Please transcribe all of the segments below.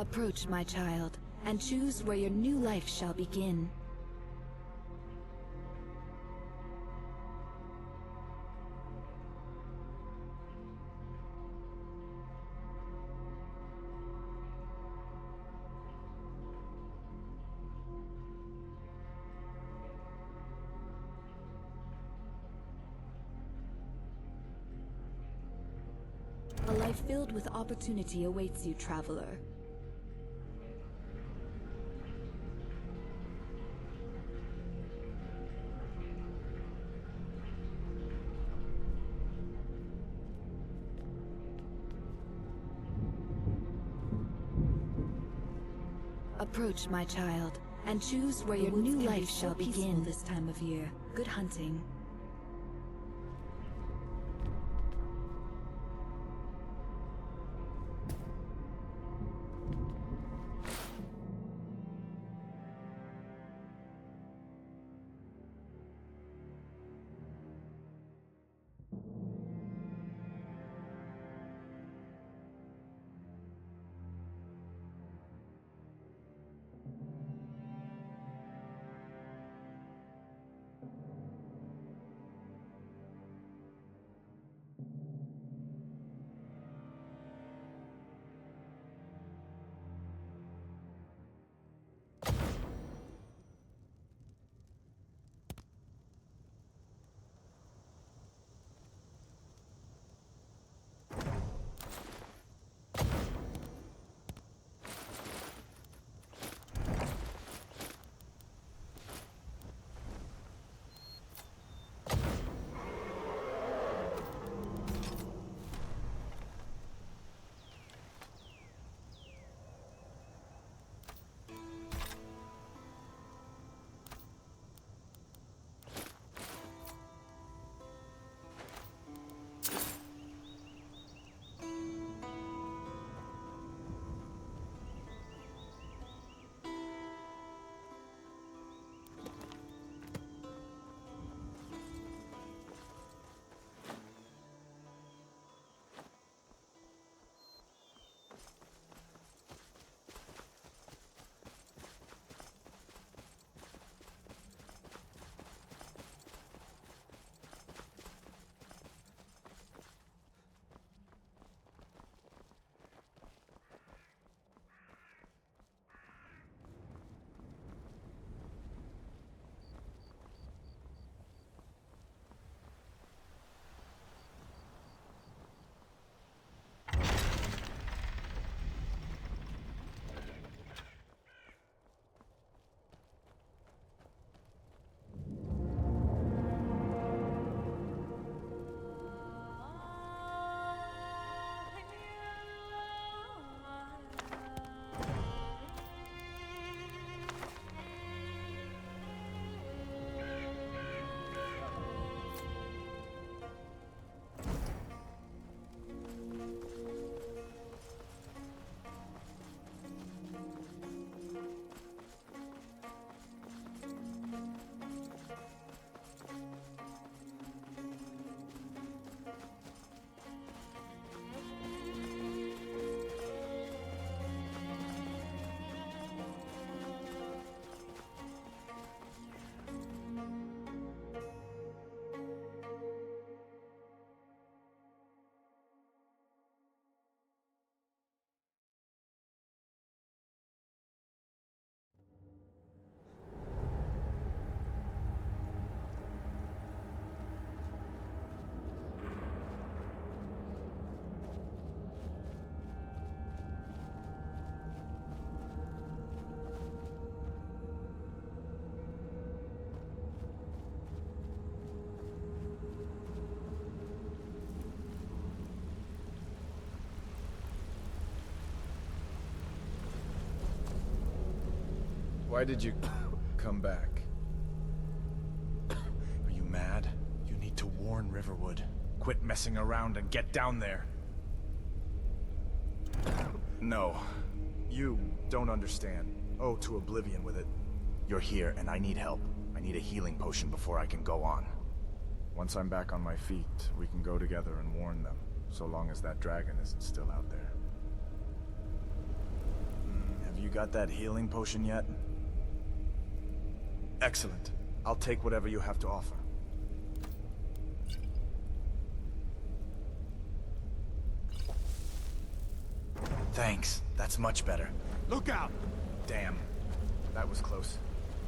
Approach, my child, and choose where your new life shall begin. A life filled with opportunity awaits you, traveler. Approach, my child, and choose where your new life shall begin this time of year. Good hunting. Why did you come back? Are you mad? You need to warn Riverwood. Quit messing around and get down there. No. You don't understand. Oh, to oblivion with it. You're here and I need help. I need a healing potion before I can go on. Once I'm back on my feet, we can go together and warn them, so long as that dragon isn't still out there. You got that healing potion yet? Excellent. I'll take whatever you have to offer. Thanks. That's much better. Look out! Damn. That was close.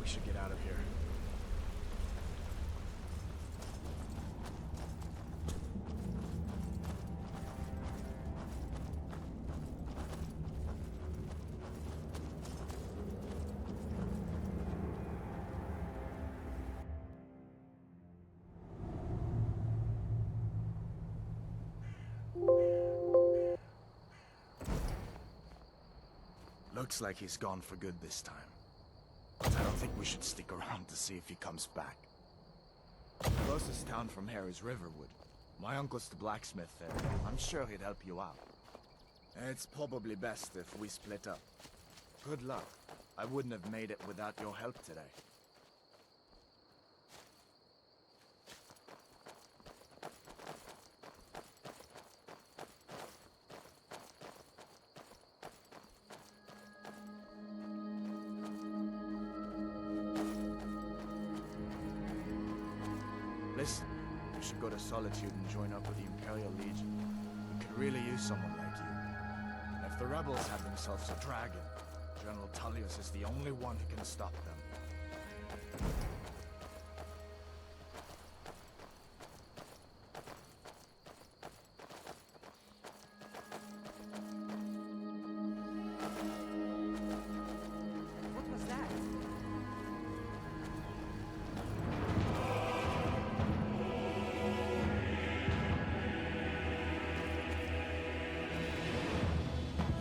We should get out of here. Looks like he's gone for good this time. But I don't think we should stick around to see if he comes back. The closest town from here is Riverwood. My uncle's the blacksmith there. I'm sure he'd help you out. It's probably best if we split up. Good luck. I wouldn't have made it without your help today. Listen, you should go to Solitude and join up with the Imperial Legion. We could really use someone like you. And if the rebels have themselves a dragon, General Tullius is the only one who can stop them. What was that?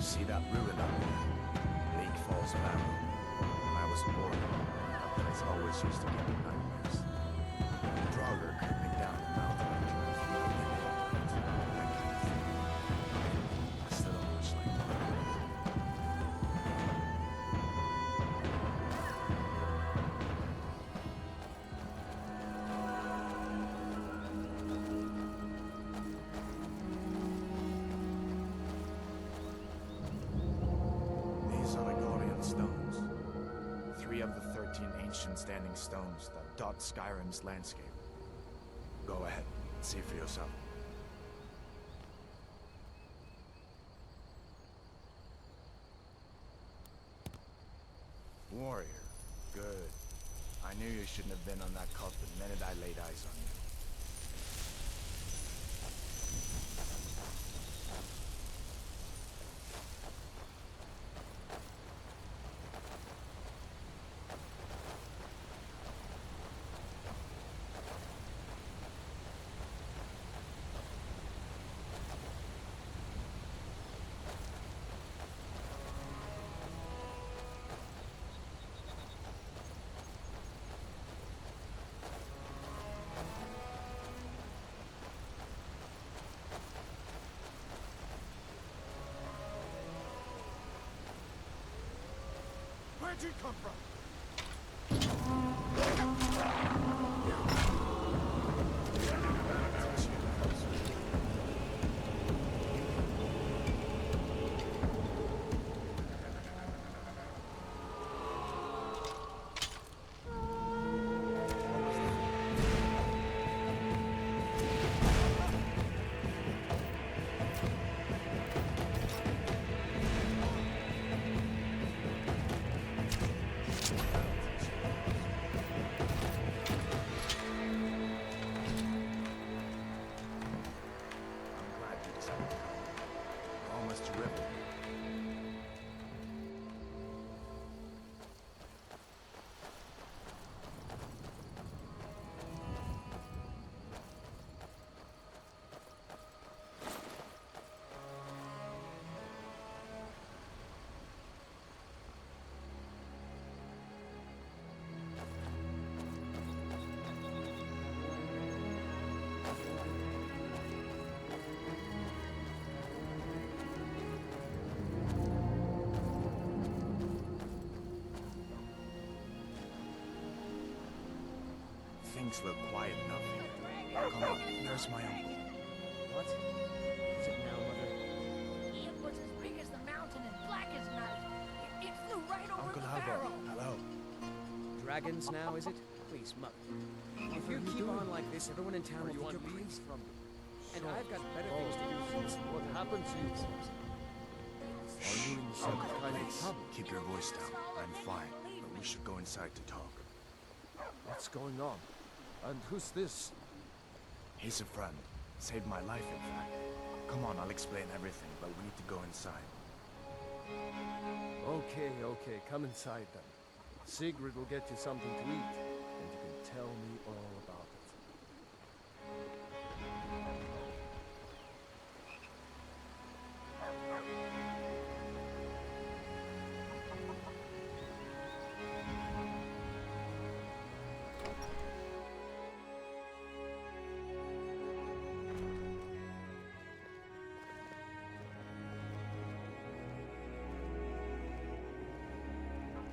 See that ruin up there? Lake Falls Barrow. When I was a boy, that place always used to give me nightmares. Draugr creeping down the mountain and trying to kill me. That kind of thing. I still don't much like that. These are the Gorian stones. 3 of the 13 ancient standing stones that dot Skyrim's landscape. Go ahead, see for yourself. Warrior. Good. I knew you shouldn't have been on that cult the minute I laid eyes on you. Where'd you come from? Almost terrific. Things look quiet enough here. Come on, there's my uncle. What? Is it now, Mother? It was as big as the mountain and black as night. It Hello. Dragons now, is it? Please, Mother. If you keep on like this, everyone in town will think you're crazy. And I've got better things to do. What happened to you? Are you in some kind of trouble? Keep your voice down. I'm fine, but we should go inside to talk. What's going on? And who's this? He's a friend. Saved my life, in fact. Come on, I'll explain everything, but we need to go inside. Okay, come inside then. Sigrid will get you something to eat, and you can tell me all about it.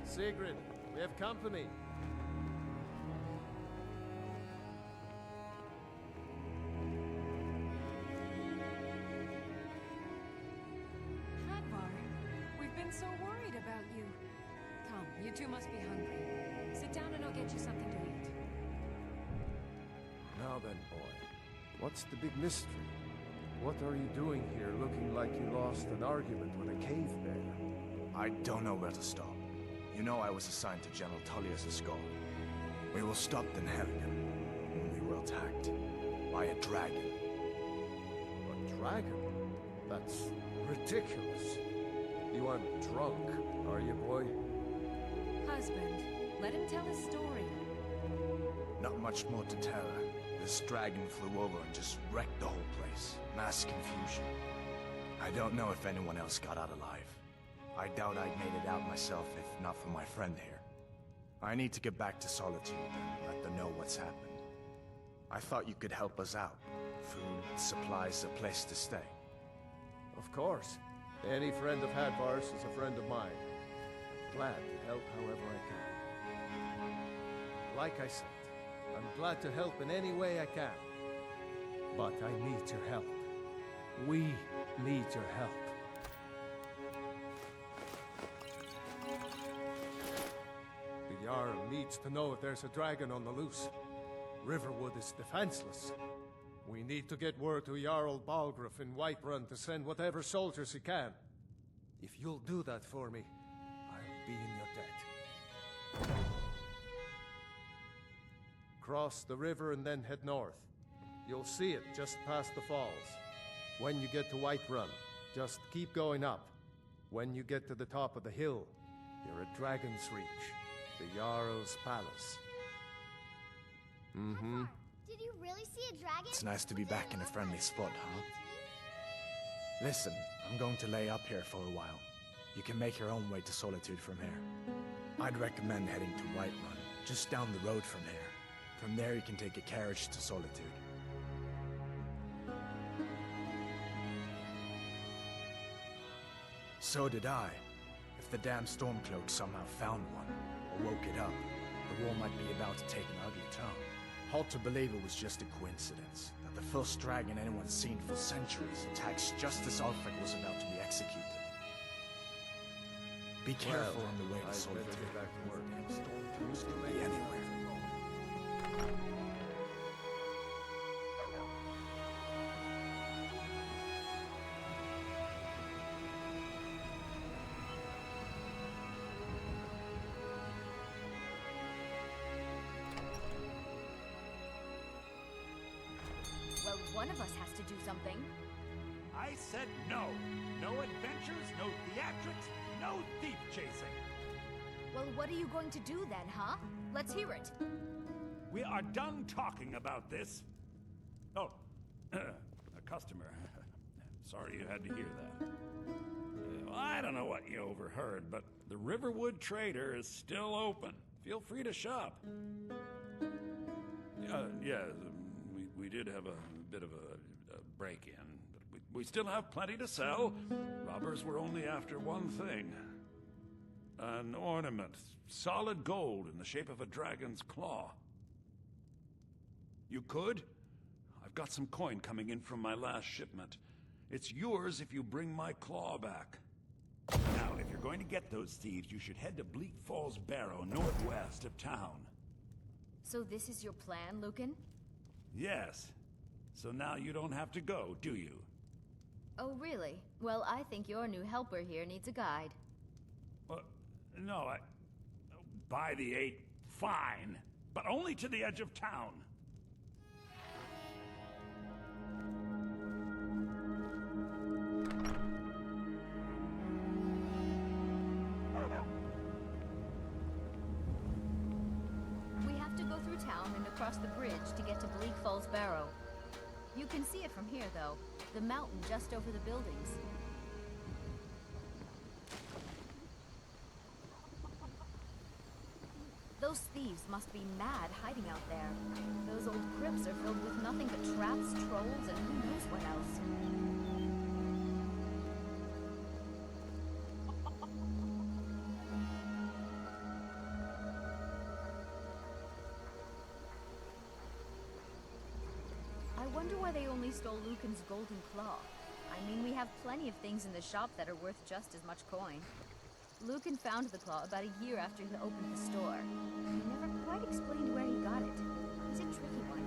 Sigrid, we have company. Hadvar, we've been so worried about you. Come, you two must be hungry. Sit down and I'll get you something to eat. Now then, boy, what's the big mystery? What are you doing here looking like you lost an argument with a cave bear? I don't know where to stop. You know I was assigned to General Tullius' escort. We were stopped in Helgen when we were attacked by a dragon. A dragon? That's ridiculous. You aren't drunk, are you, boy? Husband, let him tell his story. Not much more to tell. This dragon flew over and just wrecked the whole place. Mass confusion. I don't know if anyone else got out alive. I doubt I'd made it out myself if not for my friend here. I need to get back to Solitude and let them know what's happened. I thought you could help us out. Food, supplies, a place to stay. Of course. Any friend of Hadvar's is a friend of mine. Glad to help however I can. Like I said, I'm glad to help in any way I can. But I need your help. We need your help. The Jarl needs to know if there's a dragon on the loose. Riverwood is defenseless. We need to get word to Jarl Balgruuf in Whiterun to send whatever soldiers he can. If you'll do that for me, I'll be in your debt. Cross the river and then head north. You'll see it just past the falls. When you get to Whiterun, just keep going up. When you get to the top of the hill, you're at Dragon's Reach, the Jarl's palace. Mm-hmm. Did you really see a dragon? It's nice to be back in a friendly spot, huh? Listen, I'm going to lay up here for a while. You can make your own way to Solitude from here. I'd recommend heading to Whiterun, just down the road from here. From there you can take a carriage to Solitude. So did I. If the damn Stormcloak somehow found one, or woke it up, the war might be about to take an ugly turn. Hard to believe it was just a coincidence, that the first dragon anyone's seen for centuries attacks just as Ulfric was about to be executed. Be careful on the way to Solitude. I'd better get back to work. Damn Stormcloaks could be anywhere. Well, one of us has to do something. I said no. No adventures, no theatrics, no thief chasing. Well, what are you going to do then, huh? Let's hear it. We are done talking about this. Oh, a customer. Sorry you had to hear that. Well, I don't know what you overheard, but the Riverwood Trader is still open. Feel free to shop. Yeah, we did have a bit of a break-in, but we still have plenty to sell. Robbers were only after one thing. An ornament, solid gold in the shape of a dragon's claw. You could? I've got some coin coming in from my last shipment. It's yours if you bring my claw back. Now, if you're you're going to get those thieves, you should head to Bleak Falls Barrow, northwest of town. So this is your plan, Lucan? Yes. So now you don't have to go, do you? Oh, really? Well, I think your new helper here needs a guide. Well, no, by the 8, fine. But only to the edge of town. We have to go through town and across the bridge to get to Bleak Falls Barrow. You can see it from here, though. The mountain just over the buildings. Those thieves must be mad hiding out there. Those old crypts are filled with nothing but traps, trolls, and who knows what else. I wonder why they only stole Lucan's golden claw. I mean, we have plenty of things in the shop that are worth just as much coin. Lucan found the claw about a year after he opened the store. He never quite explained where he got it. It's a tricky one.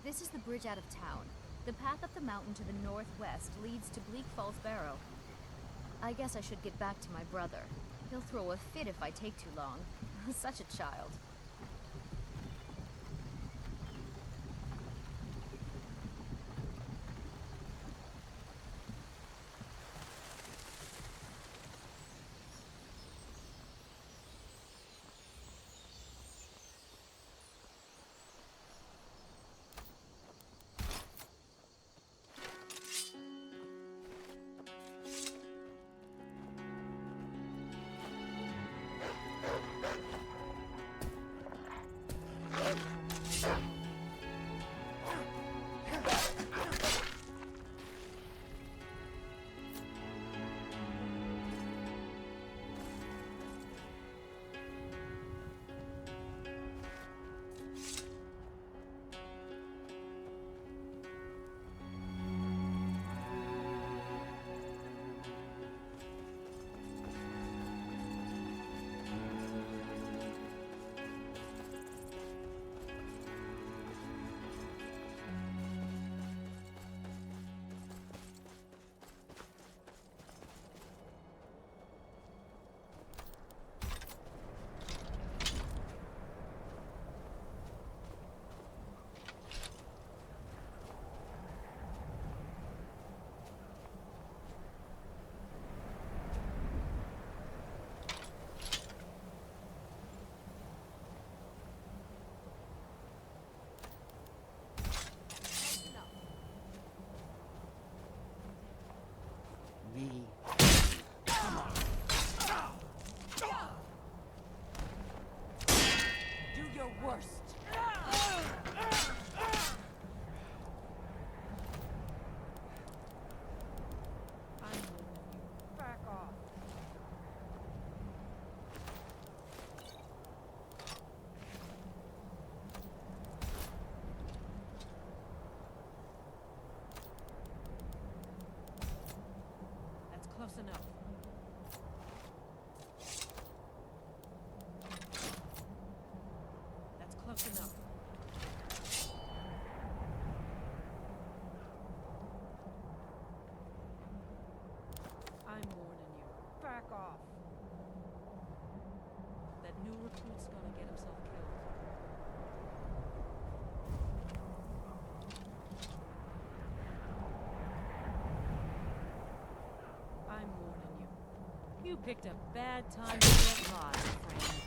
This is the bridge out of town. The path up the mountain to the northwest leads to Bleak Falls Barrow. I guess I should get back to my brother. He'll throw a fit if I take too long. Such a child. Do your worst. Back off. That's close enough. That's close enough. I'm warning you. Back off. That new recruit's gonna get himself killed. You picked a bad time to get lost, friend.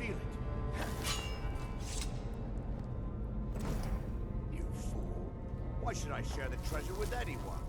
feel it. You fool. Why should I share the treasure with anyone?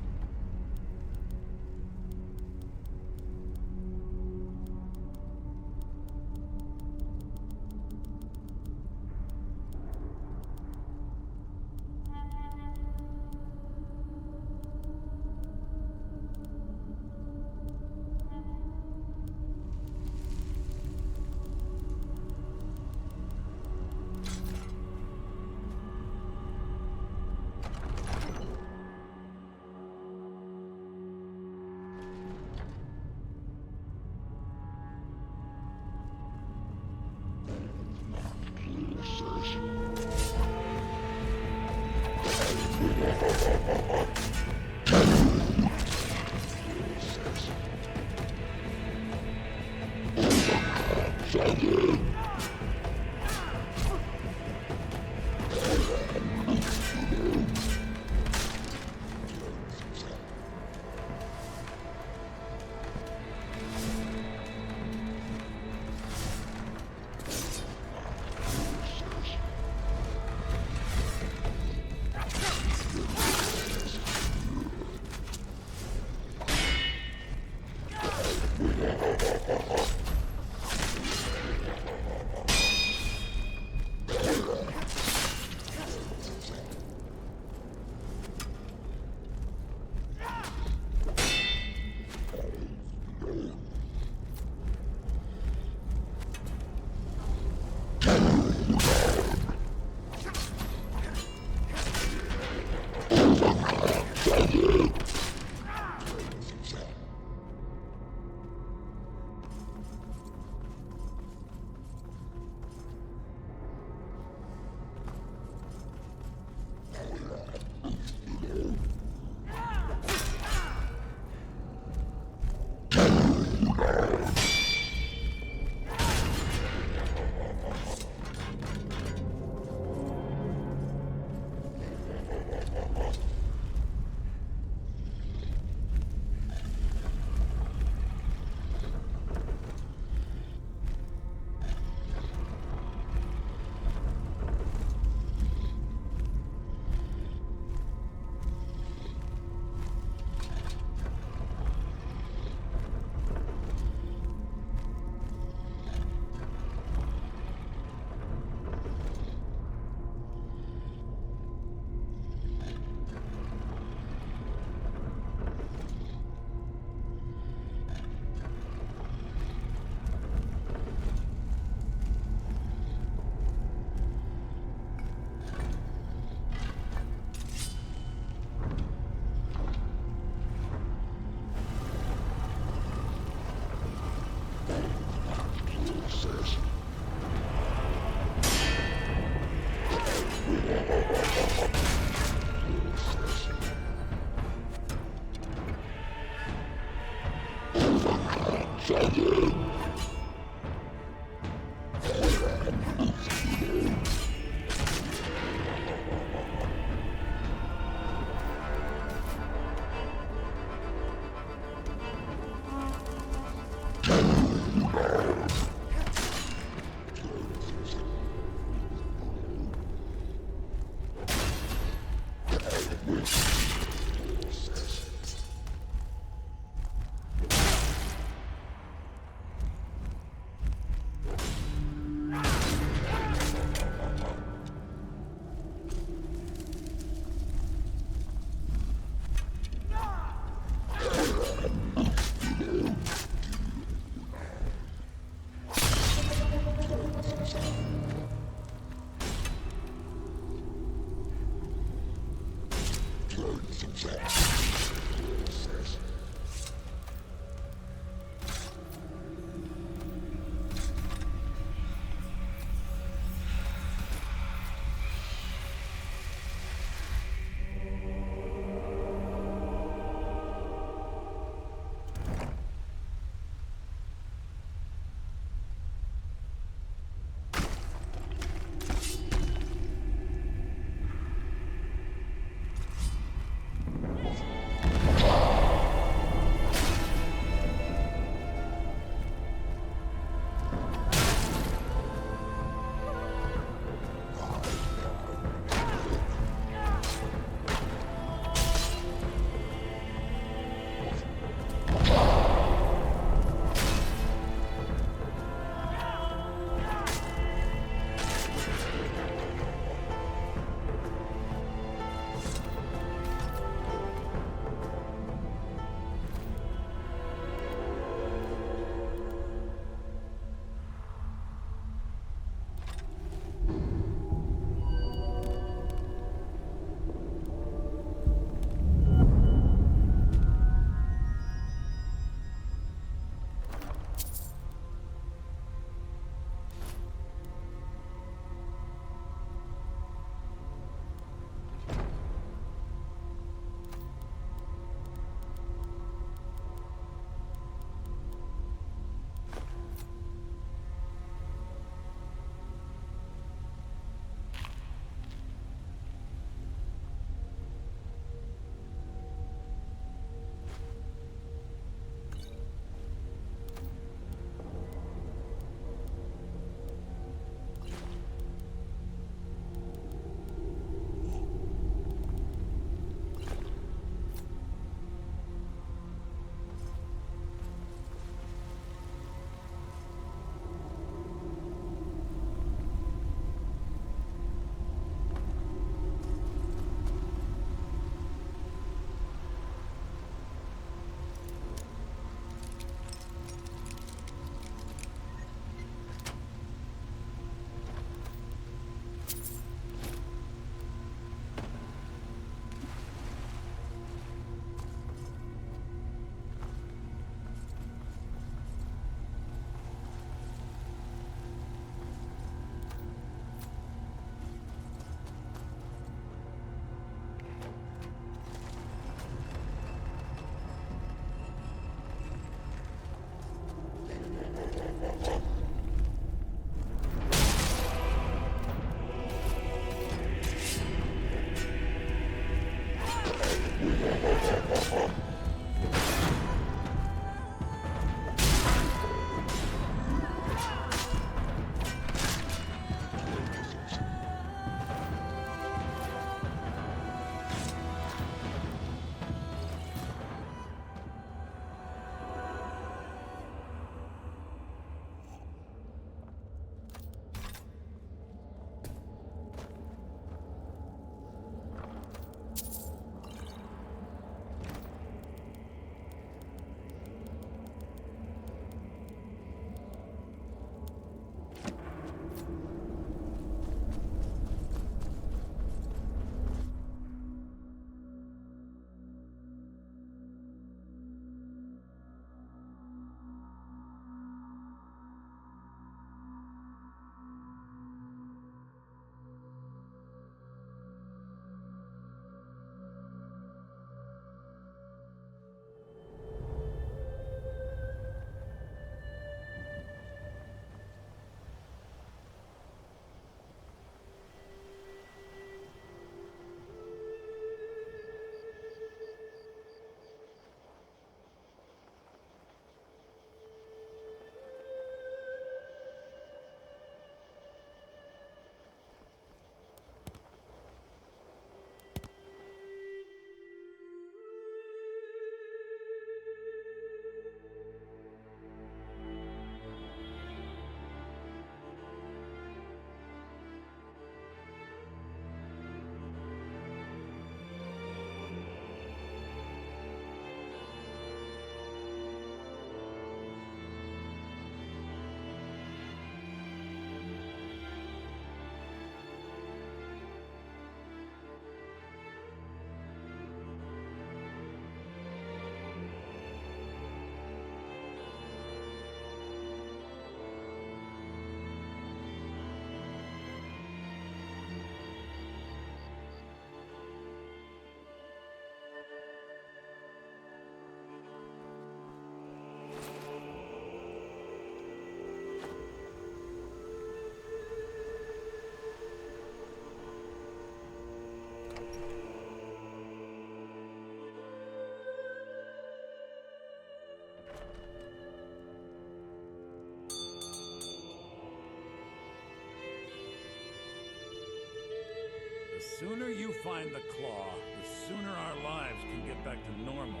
The sooner you find the claw, the sooner our lives can get back to normal.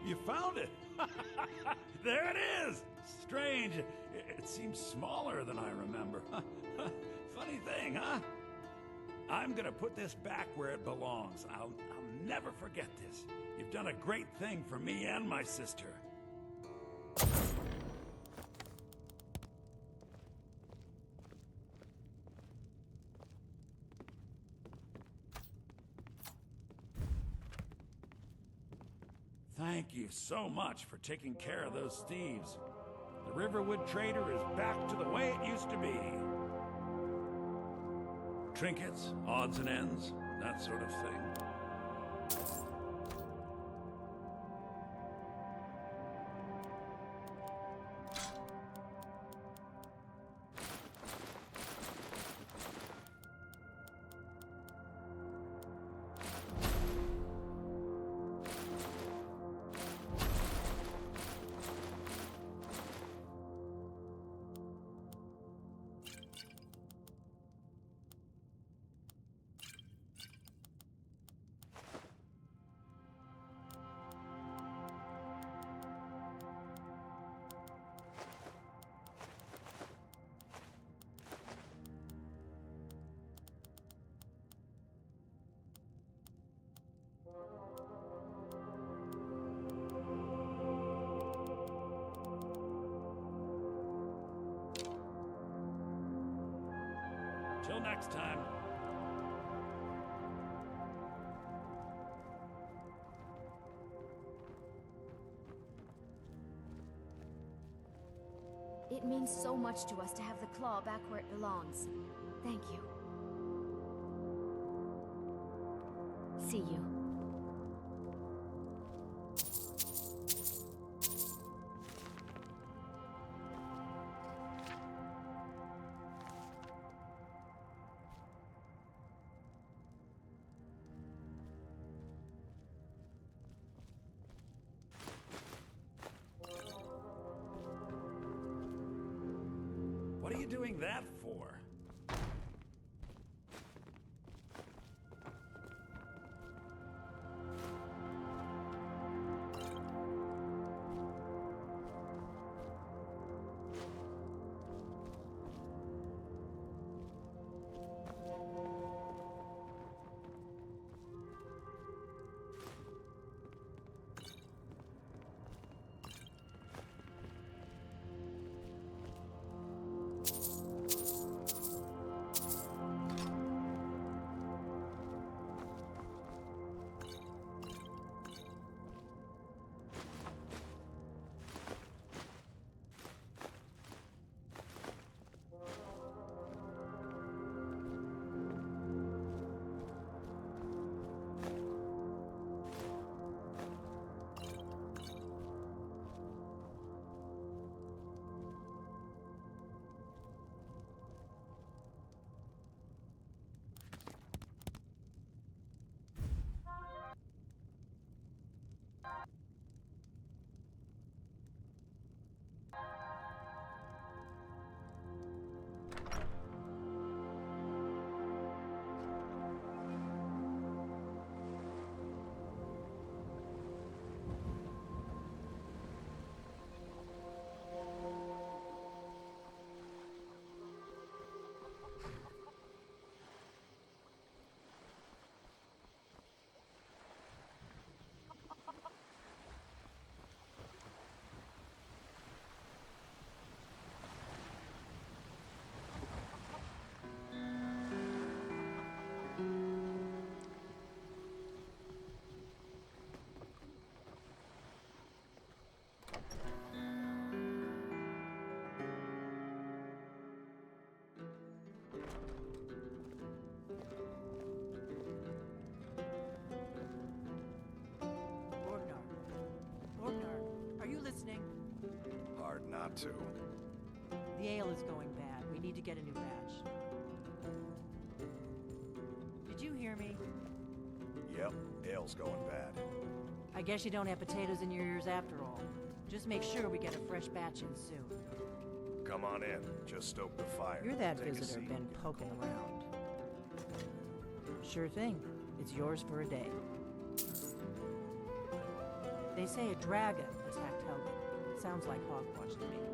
You found it! There it is! Strange. It seems smaller than I remember. Funny thing, huh? I'm gonna put this back where it belongs. I'll never forget this. You've done a great thing for me and my sister. Thank you so much for taking care of those thieves. The Riverwood Trader is back to the way it used to be. Trinkets, odds and ends, that sort of thing. Till next time. It means so much to us to have the claw back where it belongs. Thank you. See you. doing that for? Hard not to. The ale is going bad. We need to get a new batch. Did you hear me? Yep, ale's going bad. I guess you don't have potatoes in your ears after all. Just make sure we get a fresh batch in soon. Come on in. Just stoke the fire. You're that Take a visitor seat. been poking around. Sure thing. It's yours for a day. They say a dragon attacked Helgen. Sounds like hogwash to me.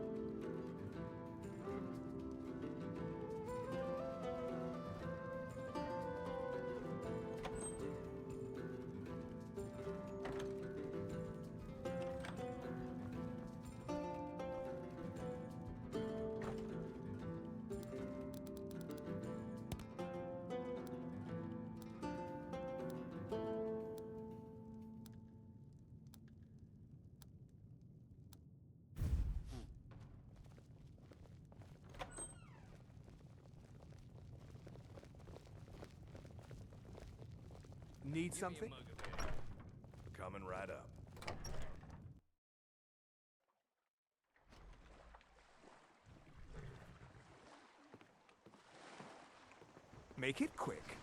Need something? Coming right up. Make it quick.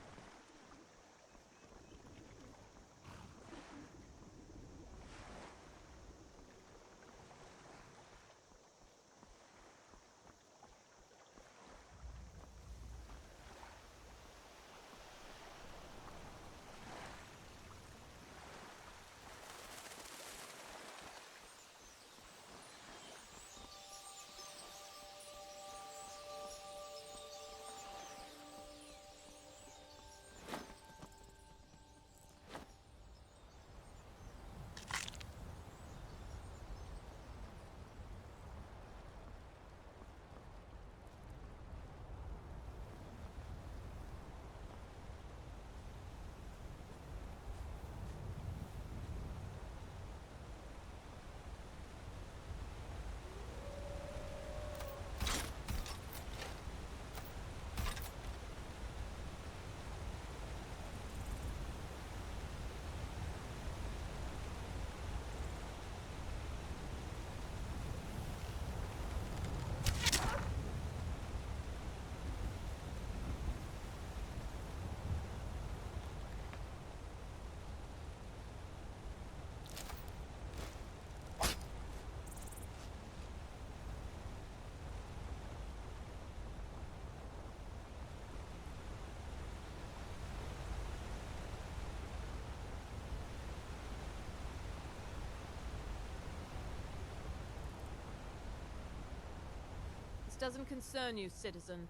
doesn't concern you, citizen.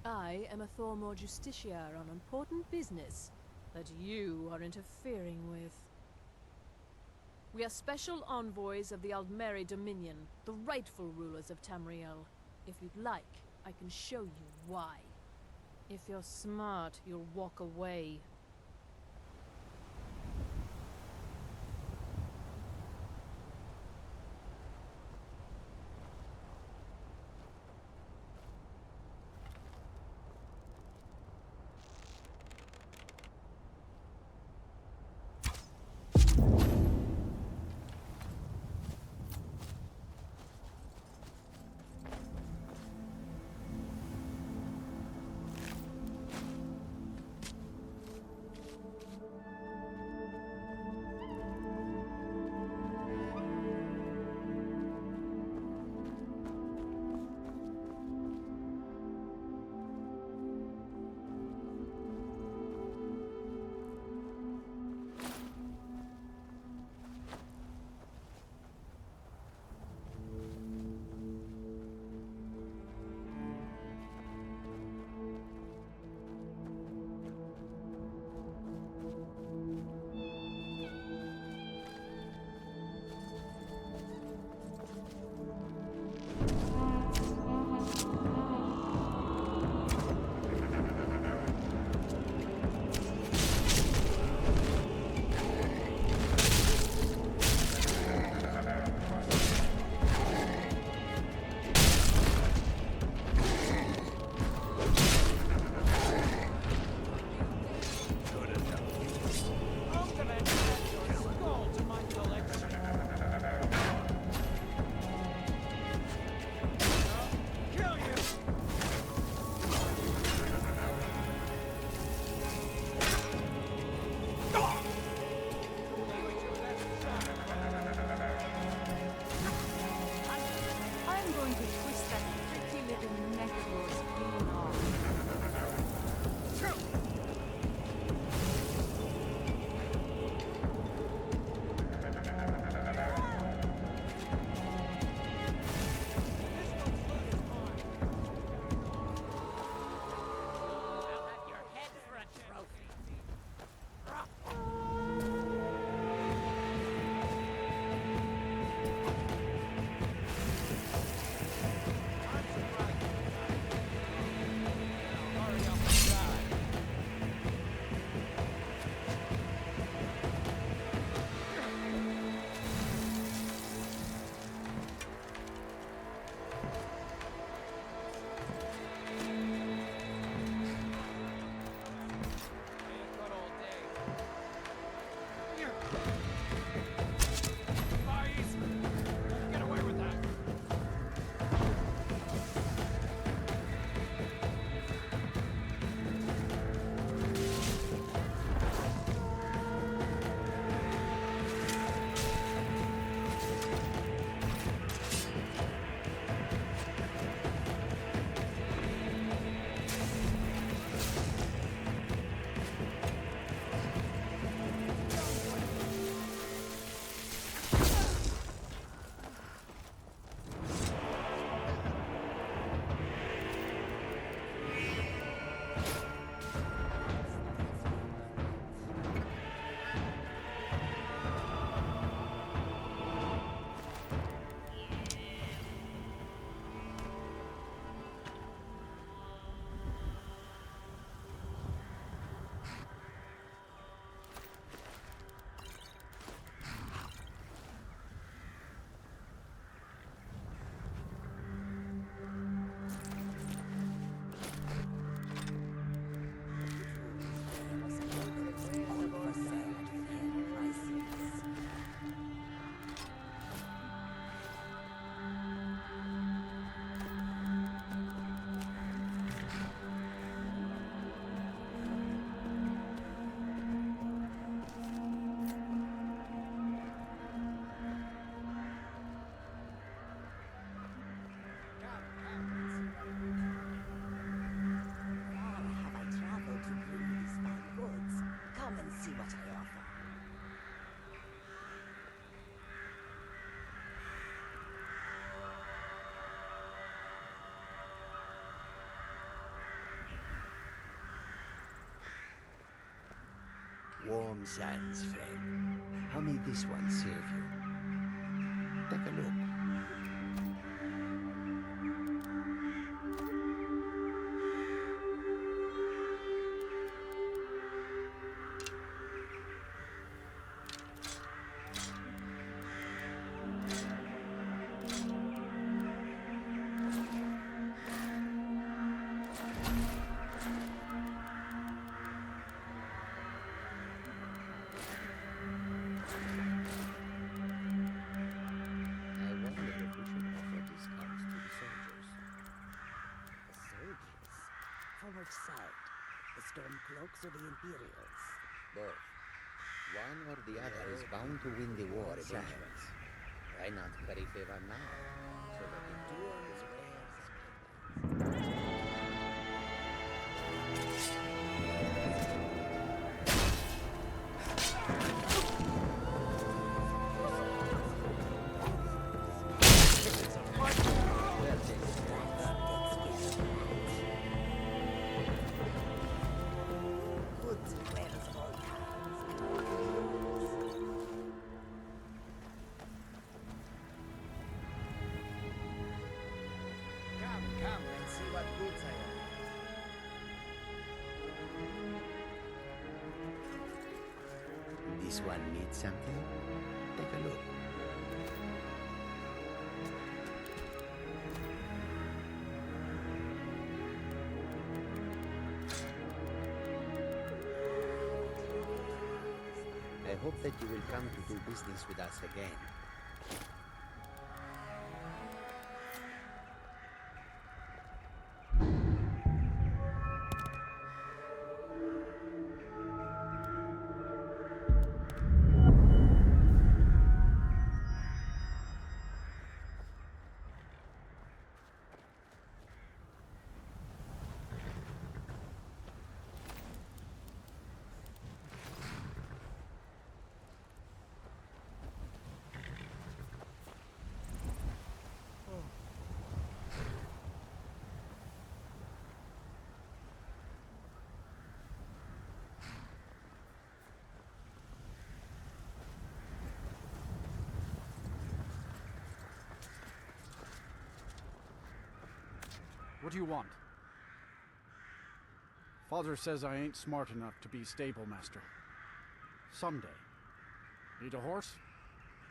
I am a Thormore Justiciar on important business that you are interfering with. We are special envoys of the Aldmeri Dominion, the rightful rulers of Tamriel. If you'd like, I can show you why. If you're smart, you'll walk away. warm sands, friend. How may this one serve you? Take a look. Stormcloaks or the Imperials? Both. One or the other is bound to win the war eventually. Why not curry favor now, so that the duel is Come and see what goods I have. This one needs something? Take a look. I hope that you will come to do business with us again. What do you want? Father says I ain't smart enough to be stable master. Someday. Need a horse?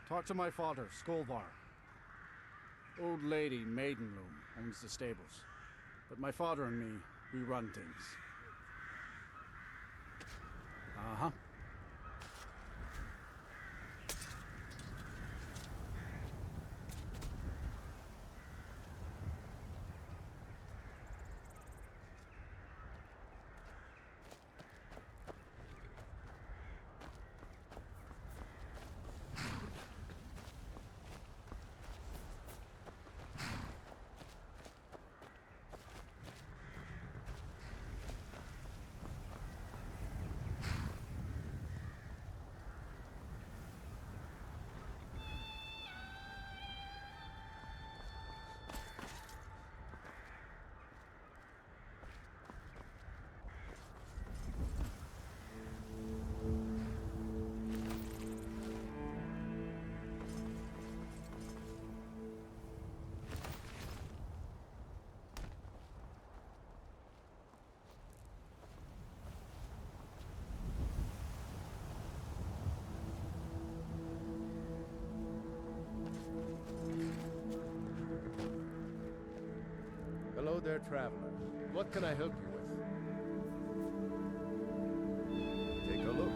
Talk to my father, Skolvar. Old lady Maidenloom owns the stables. But my father and me, we run things. Uh-huh. Hello there, traveler. What can I help you with? Take a look.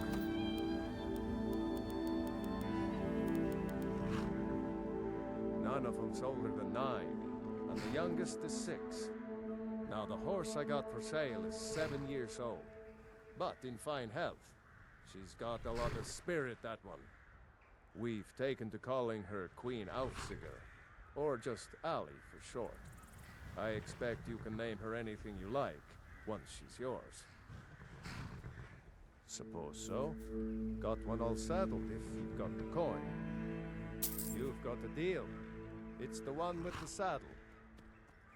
None of them's older than 9, and the youngest is 6. Now, the horse I got for sale is 7 years old, but in fine health. She's got a lot of spirit, that one. We've taken to calling her Queen Aufsiger, or just Ali for short. I expect you can name her anything you like, once she's yours. Suppose so. Got one all saddled if you've got the coin. You've got the deal. It's the one with the saddle.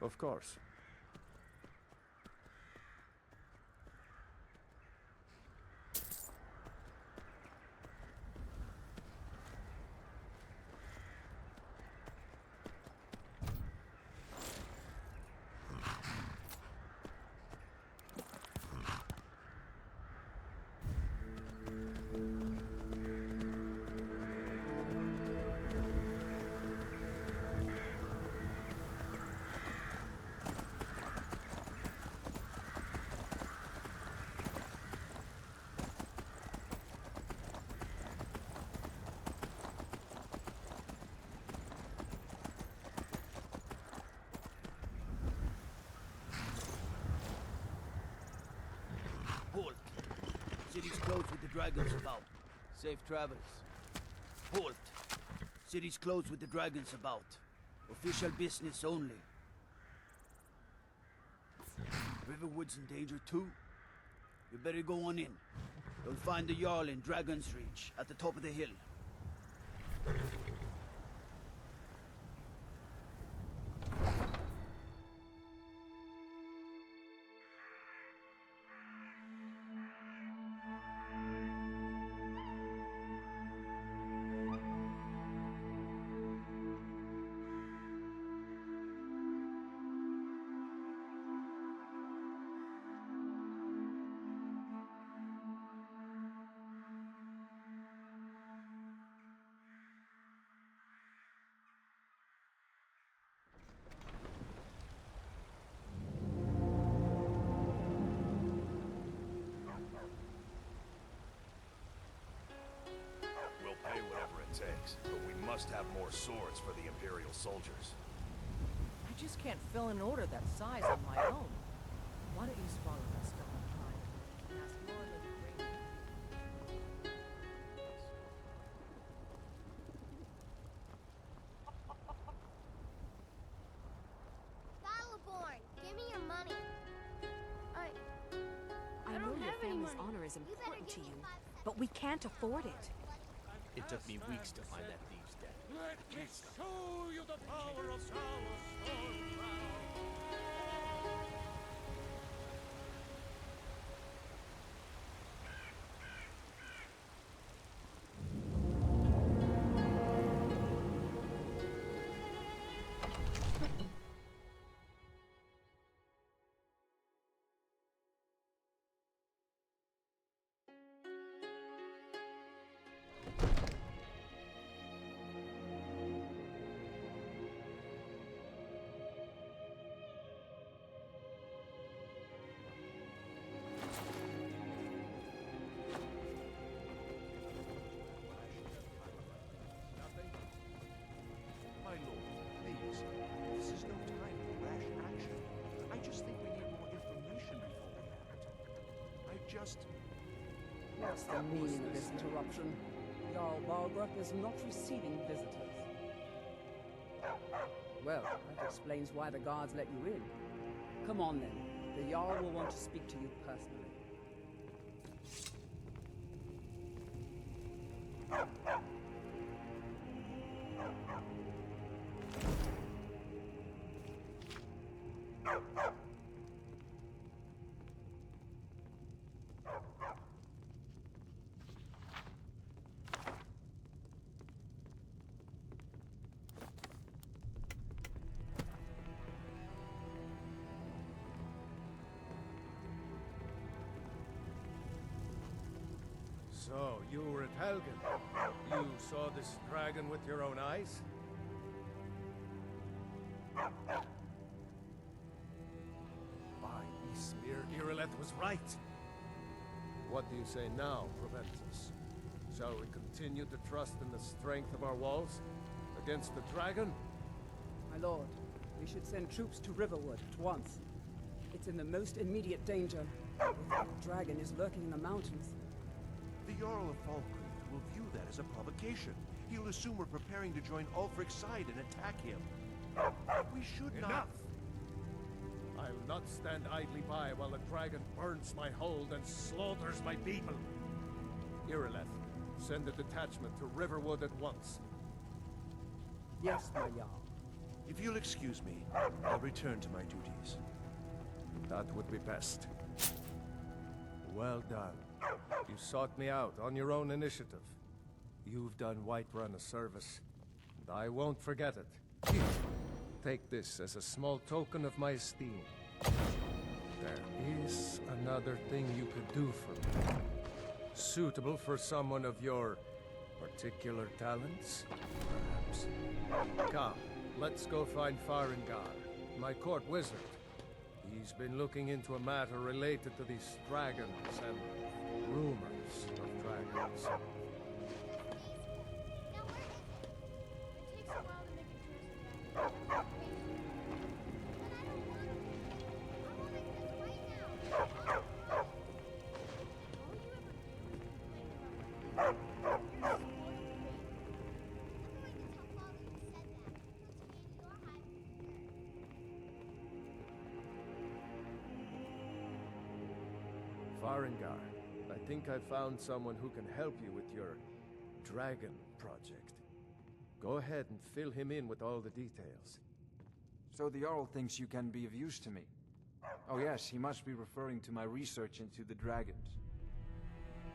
Of course. City's closed with the dragons about. Safe travels. Halt! City's closed with the dragons about. Official business only. Riverwood's in danger too. You better go on in. You'll find the Jarl in Dragon's Reach, at the top of the hill. Takes, but we must have more swords for the Imperial soldiers. I just can't fill an order that size on my own. Why don't you swallow that stuff on time? Ask more than you bring Battleborn, give me your money. I know your family's honor is important to you, but we can't afford it. It took me weeks to find that thieves' den. Let me show you the power of our stone crown. What's the meaning of this interruption? Jarl Balgruuf is not receiving visitors. Well, that explains why the guards let you in. Come on then. The Jarl will want to speak to you personally. So, you were at Helgen. You saw this dragon with your own eyes? By Ysmir, Irileth was right. What do you say now, Proventus? Shall we continue to trust in the strength of our walls? Against the dragon? My lord, we should send troops to Riverwood at once. It's in the most immediate danger. That dragon is lurking in the mountains. The Jarl of Falkreath will view that as a provocation. He'll assume we're preparing to join Ulfric's side and attack him. We should not... Enough! I'll not stand idly by while the dragon burns my hold and slaughters my people. Irileth, send a detachment to Riverwood at once. Yes, my Jarl. If you'll excuse me, I'll return to my duties. That would be best. Well done. You sought me out on your own initiative. You've done Whiterun a service, and I won't forget it. Here, take this as a small token of my esteem. There is another thing you could do for me. Suitable for someone of your particular talents, perhaps. Come, let's go find Farengar, my court wizard. He's been looking into a matter related to these dragons and rumors of dragons. Farengar. I think I found someone who can help you with your dragon project. Go ahead and fill him in with all the details. So the Jarl thinks you can be of use to me. Oh yes, he must be referring to my research into the dragons.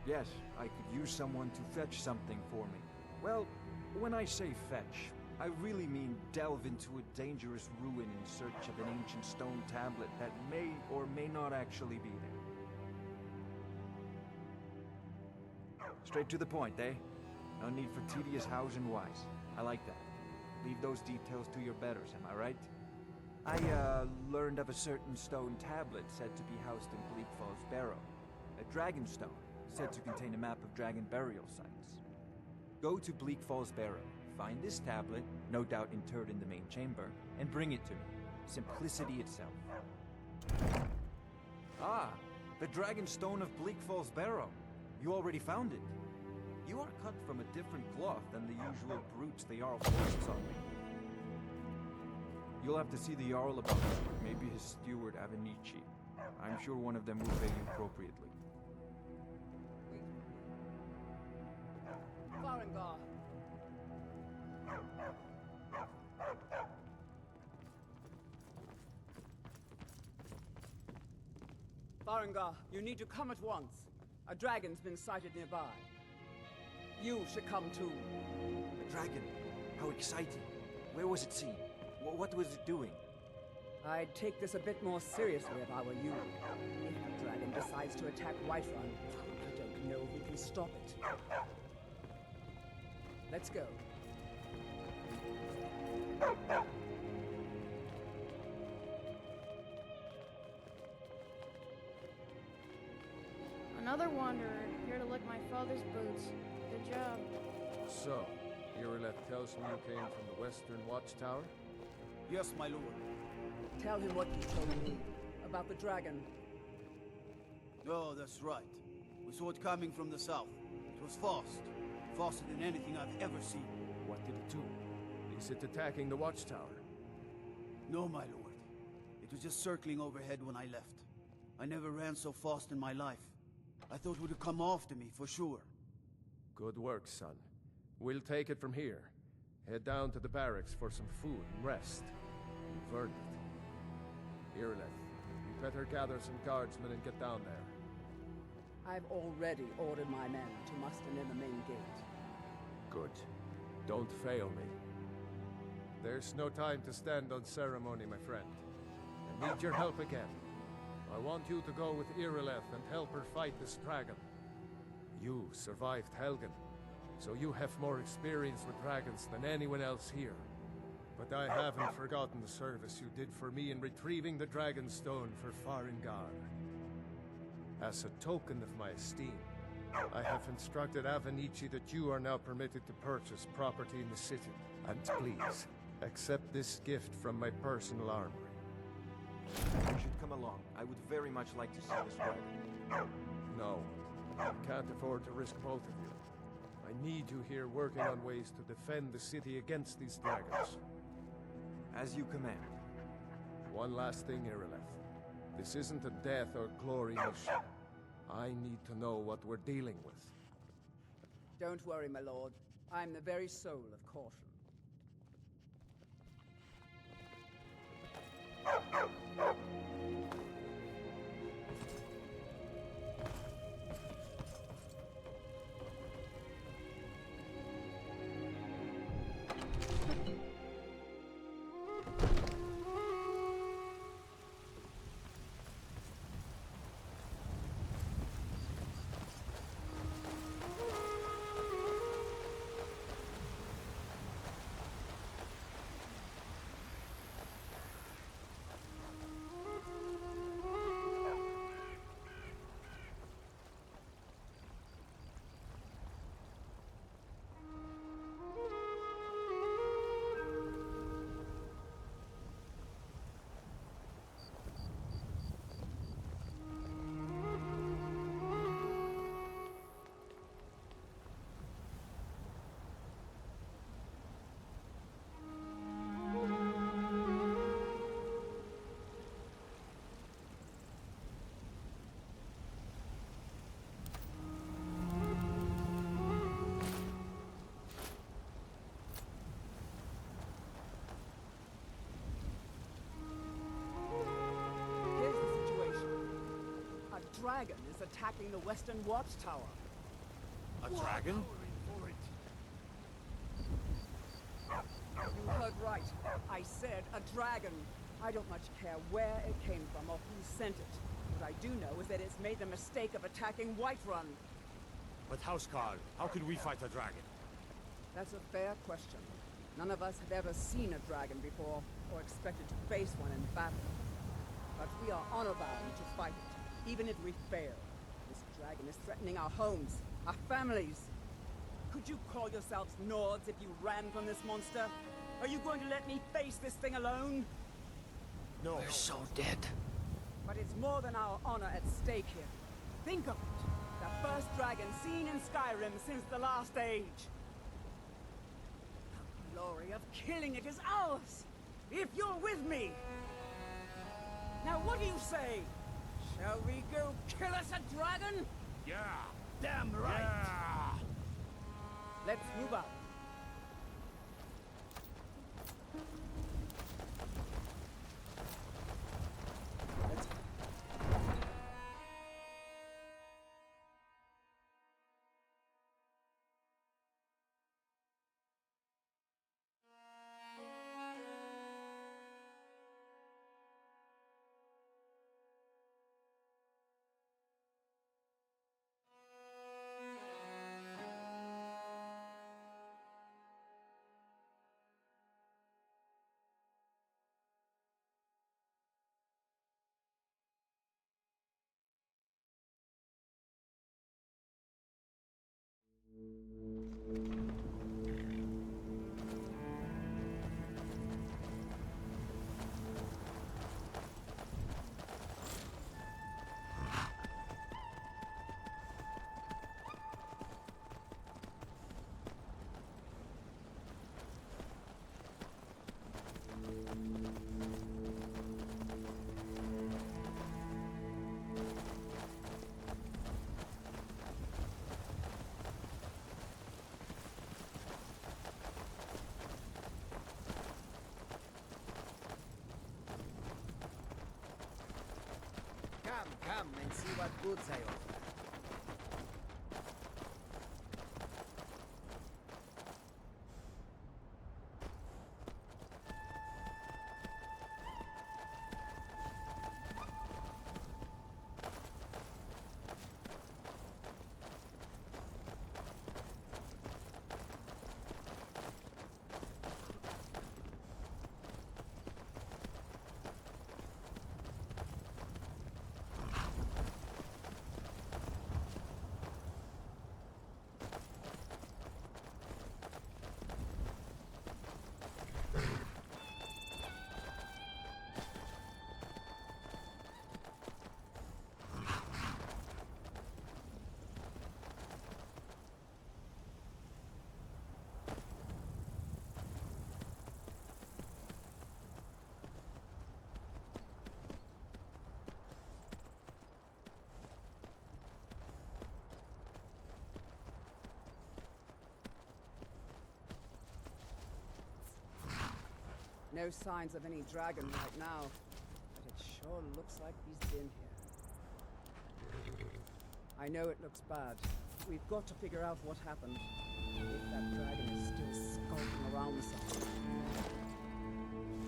Yes, I could use someone to fetch something for me. Well, when I say fetch, I really mean delve into a dangerous ruin in search of an ancient stone tablet that may or may not actually be there. Straight to the point, eh? No need for tedious hows and whys. I like that. Leave those details to your betters, am I right? I, learned of a certain stone tablet said to be housed in Bleak Falls Barrow. A dragon stone, said to contain a map of dragon burial sites. Go to Bleak Falls Barrow, find this tablet, no doubt interred in the main chamber, and bring it to me. Simplicity itself. Ah, the dragon stone of Bleak Falls Barrow. You already found it. You are cut from a different cloth than the usual brutes the Jarl forces on me. You'll have to see the Jarl about it, maybe his steward Avenici. I'm sure one of them will pay you appropriately. Farengar. Farengar, you need to come at once. A dragon's been sighted nearby. You should come too. A dragon? How exciting. Where was it seen? What was it doing? I'd take this a bit more seriously if I were you. If the dragon decides to attack Whiterun, I don't know who can stop it. Let's go. Another wanderer, here to lick my father's boots. Good job. So, Irileth tells me you came from the Western Watchtower? Yes, my lord. Tell him what you told me about the dragon. Oh, that's right. We saw it coming from the south. It was fast. Faster than anything I've ever seen. What did it do? Is it attacking the Watchtower? No, my lord. It was just circling overhead when I left. I never ran so fast in my life. I thought it would come after me, for sure. Good work, son. We'll take it from here. Head down to the barracks for some food and rest. You've earned it. Irileth, you better gather some guardsmen and get down there. I've already ordered my men to muster near the main gate. Good. Don't fail me. There's no time to stand on ceremony, my friend. I need your help again. I want you to go with Irileth and help her fight this dragon. You survived Helgen, so you have more experience with dragons than anyone else here. But I haven't forgotten the service you did for me in retrieving the Dragon Stone for Farengar. As a token of my esteem, I have instructed Avenici that you are now permitted to purchase property in the city. And please, accept this gift from my personal armory. You should come along. I would very much like to see this dragon. No, I can't afford to risk both of you. I need you here working on ways to defend the city against these dragons. As you command. One last thing, Irileth. This isn't a death or glory mission. I need to know what we're dealing with. Don't worry, my lord. I'm the very soul of caution. dragon is attacking the western watchtower. A dragon? You heard right. I said a dragon. I don't much care where it came from or who sent it. What I do know is that it's made the mistake of attacking Whiterun. But Housecarl, how could we fight a dragon? That's a fair question. None of us have ever seen a dragon before, or expected to face one in battle. But we are honor-bound to fight it, even if we fail. This dragon is threatening our homes, our families. Could you call yourselves Nords if you ran from this monster? Are you going to let me face this thing alone? No. We're so dead. But it's more than our honor at stake here. Think of it. The first dragon seen in Skyrim since the last age. The glory of killing it is ours, if you're with me. Now what do you say? Shall we go kill us a dragon? Yeah. Damn right. Yeah. Let's move out. Come and see what goods I offer. No signs of any dragon right now, but it sure looks like he's been here. I know it looks bad. We've got to figure out what happened. If that dragon is still skulking around somewhere.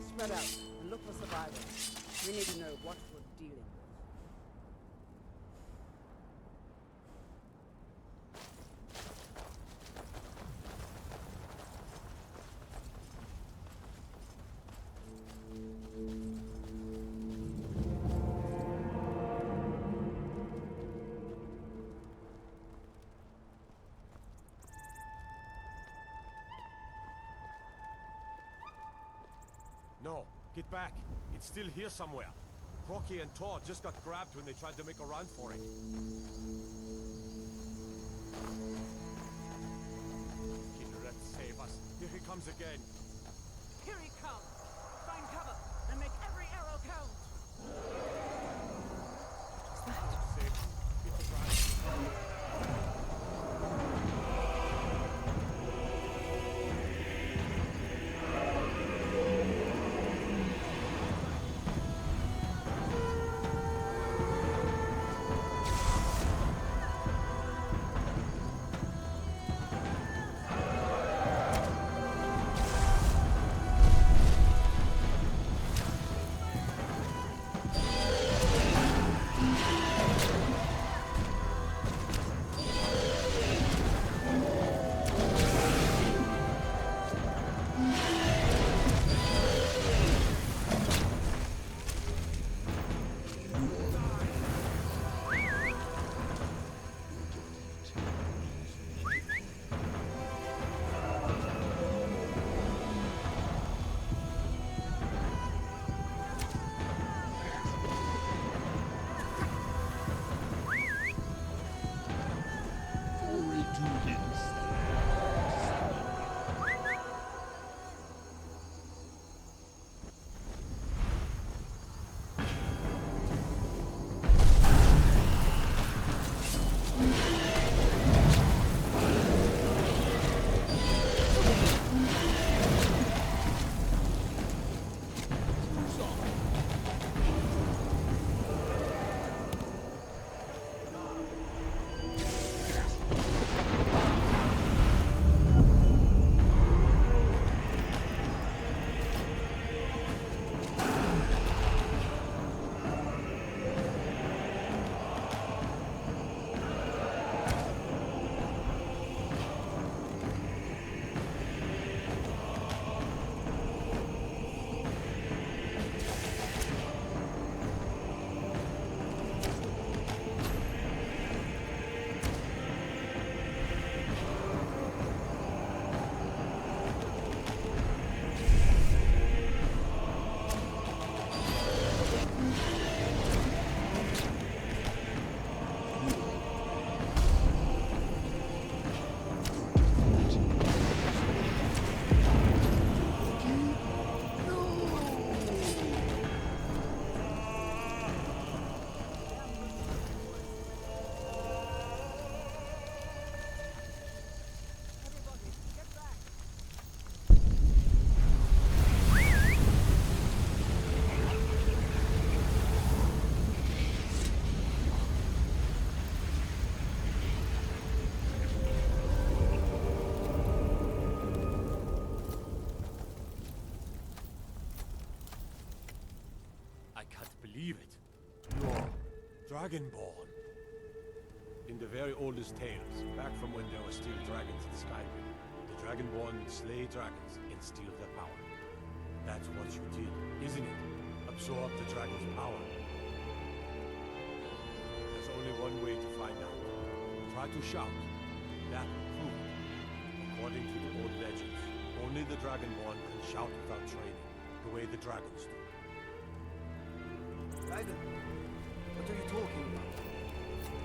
Spread out and look for survivors. We need to know what we're dealing with. No, get back. It's still here somewhere. Crocky and Todd just got grabbed when they tried to make a run for it. Killer, save us. Here he comes again. Here he comes! Find cover and make every arrow count! What's that? Save us. Get the dragon. Dragonborn. In the very oldest tales, back from when there were still dragons in Skyrim, the Dragonborn slay dragons and steal their power. That's what you did, isn't it? Absorb the dragon's power. There's only one way to find out. Try to shout. That will prove it. According to the old legends, only the Dragonborn can shout without training, the way the dragons do. Dragon? What are you talking about?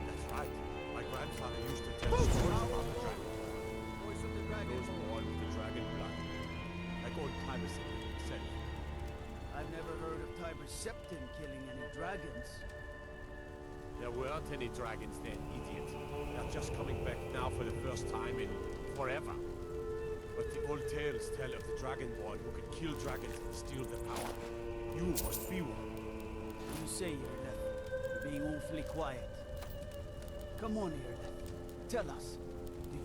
That's right. My grandfather used to tell stories about the dragon. Voice of the dragon. Those born with the dragon blood. Like old Tiber said. I've never heard of Tiber Septim killing any dragons. There weren't any dragons then, idiot. They're just coming back now for the first time in forever. But the old tales tell of the Dragonborn who could kill dragons and steal their power. You must be one. You say, Irleth, you're being awfully quiet. Come on, Irleth. Tell us,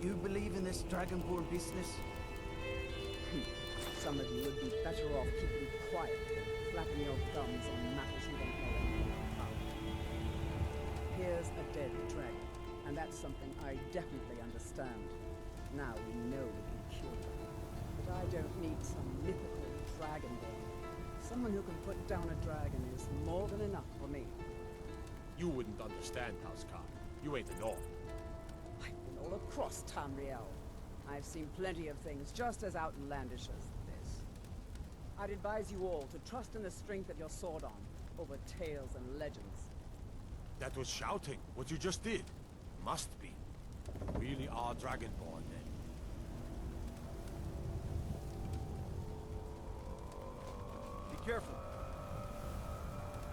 do you believe in this Dragonborn business? Some of you would be better off keeping quiet than flapping your thumbs on matters you don't know anything about. Here's a dead dragon, and that's something I definitely understand. Now we know we can kill them. But I don't need some mythical dragonborn. Someone who can put down a dragon is more than enough for me. You wouldn't understand, Housecarl. You ain't a North. I've been all across Tamriel. I've seen plenty of things just as outlandish as this. I'd advise you all to trust in the strength of your sword arm over tales and legends. That was shouting, what you just did. Must be. You really are Dragonborn, then. Be careful.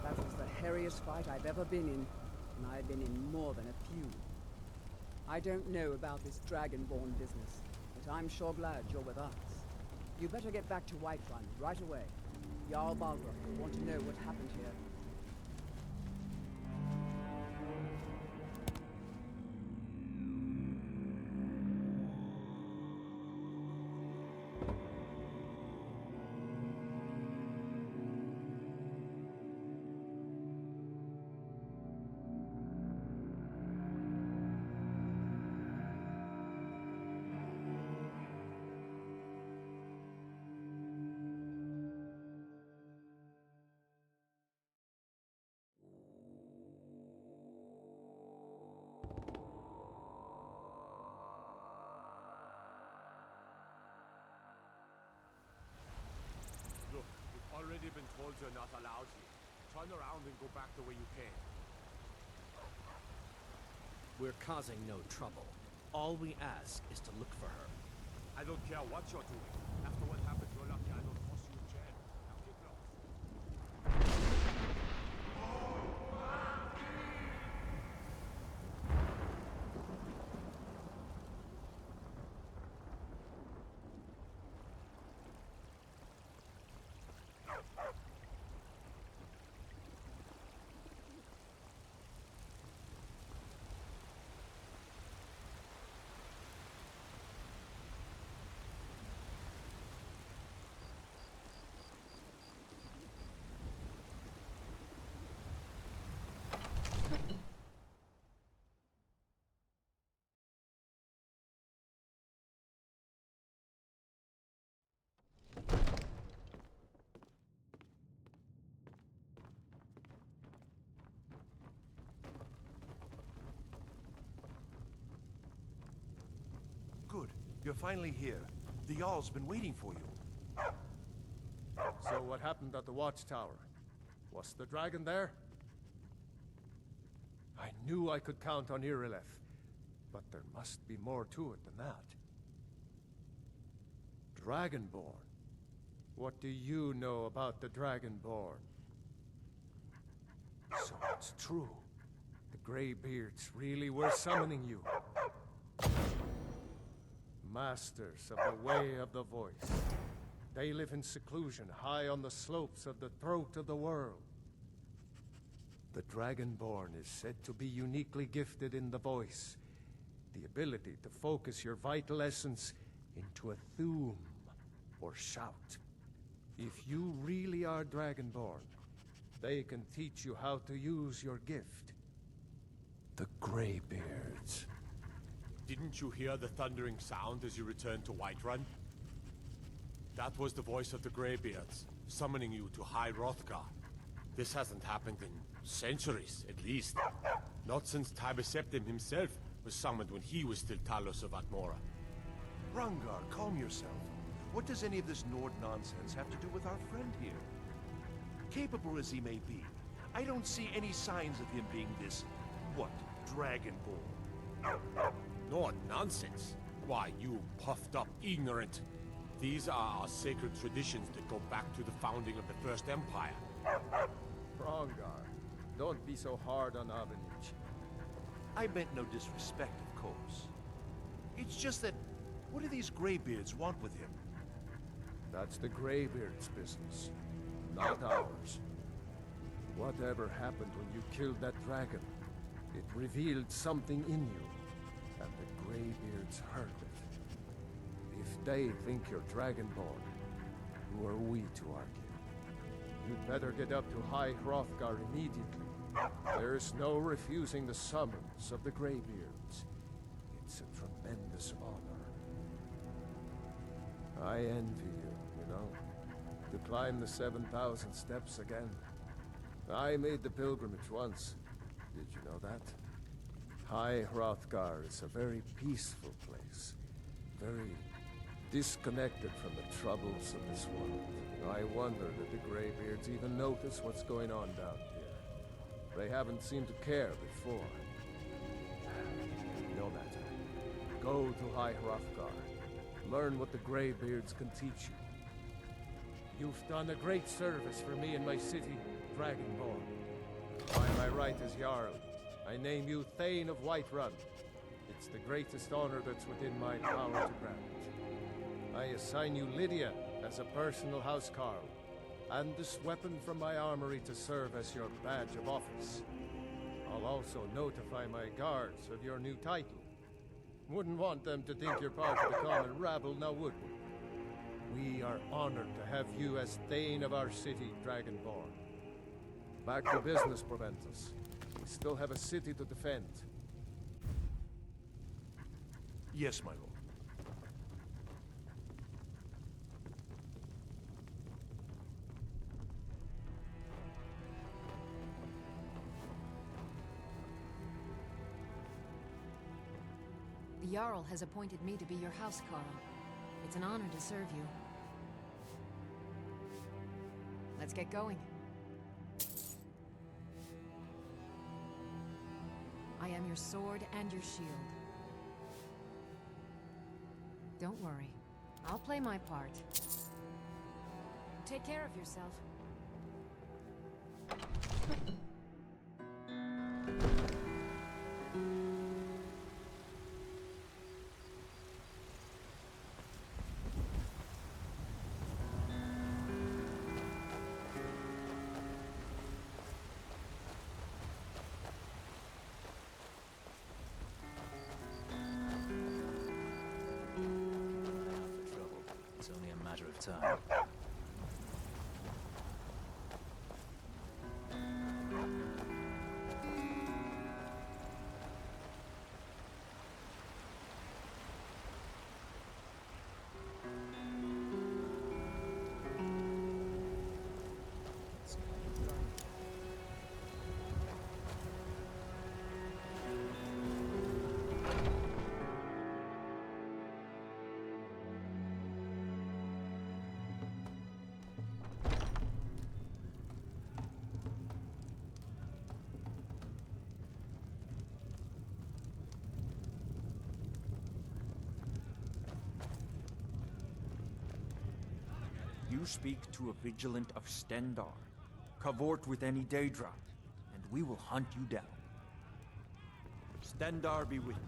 That was the hairiest fight I've ever been in, and I've been in more than a few. I don't know about this Dragonborn business, but I'm sure glad you're with us. You better get back to Whiterun right away. Jarl Balgruuf will want to know what happened here. Look, we've already been told you're not allowed here. Turn around and go back the way you came. We're causing no trouble. All we ask is to look for her. I don't care what you're doing. After what happened, you're lucky I don't force you in jail. Now get lost. Good. You're finally here. The Jarl's been waiting for you. So what happened at the watchtower? Was the dragon there? I knew I could count on Irileth, but there must be more to it than that. Dragonborn. What do you know about the Dragonborn? So it's true. The Greybeards really were summoning you. Masters of the Way of the Voice. They live in seclusion high on the slopes of the throat of the world. The Dragonborn is said to be uniquely gifted in the voice, the ability to focus your vital essence into a thume, or shout. If you really are Dragonborn, they can teach you how to use your gift. The Greybeards. Didn't you hear the thundering sound as you returned to Whiterun? That was the voice of the Greybeards, summoning you to High Hrothgar. This hasn't happened in centuries, at least. Not since Tiber Septim himself was summoned when he was still Talos of Atmora. Rangar, calm yourself. What does any of this Nord nonsense have to do with our friend here? Capable as he may be, I don't see any signs of him being this, what, Dragonborn? Nord nonsense? Why, you puffed up ignorant. These are our sacred traditions that go back to the founding of the First Empire. Rangar, don't be so hard on Avenich. I meant no disrespect, of course. It's just that, what do these Greybeards want with him? That's the Greybeards' business, not ours. Whatever happened when you killed that dragon, it revealed something in you, and the Greybeards heard it. If they think you're Dragonborn, who are we to argue? You'd better get up to High Hrothgar immediately. There's no refusing the summons of the Greybeards. It's a tremendous honor. I envy you, you know, to climb the 7,000 steps again. I made the pilgrimage once. Did you know that? High Hrothgar is a very peaceful place. Very disconnected from the troubles of this world. I wonder that the Greybeards even notice what's going on down here. They haven't seemed to care before. No matter. Go to High Hrothgar. Learn what the Greybeards can teach you. You've done a great service for me and my city, Dragonborn. By my right as Jarl, I name you Thane of Whiterun. It's the greatest honor that's within my power to grant. I assign you Lydia as a personal housecarl, and this weapon from my armory to serve as your badge of office. I'll also notify my guards of your new title. Wouldn't want them to think you're part of the common rabble, now would we? We are honored to have you as Thane of our city, Dragonborn. Back to business, Proventus. We still have a city to defend. Yes, my lord. The Jarl has appointed me to be your housecarl. It's an honor to serve you. Let's get going. I am your sword and your shield. Don't worry. I'll play my part. Take care of yourself. It's only a matter of time. You speak to a vigilant of Stendarr. Cavort with any Daedra, and we will hunt you down. Stendarr be with you.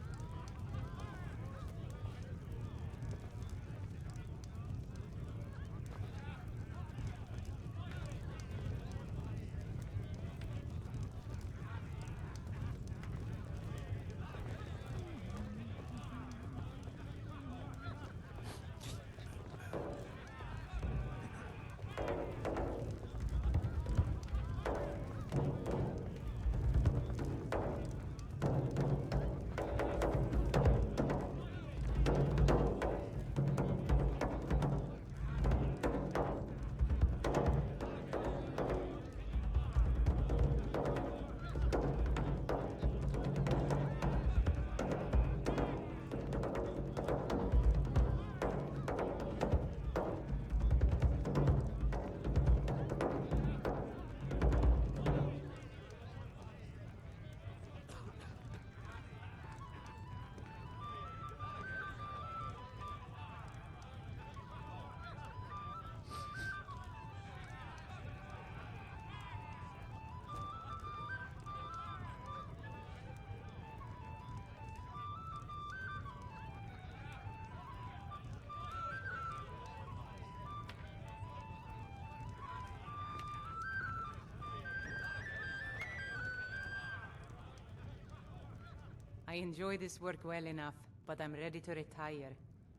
I enjoy this work well enough, but I'm ready to retire.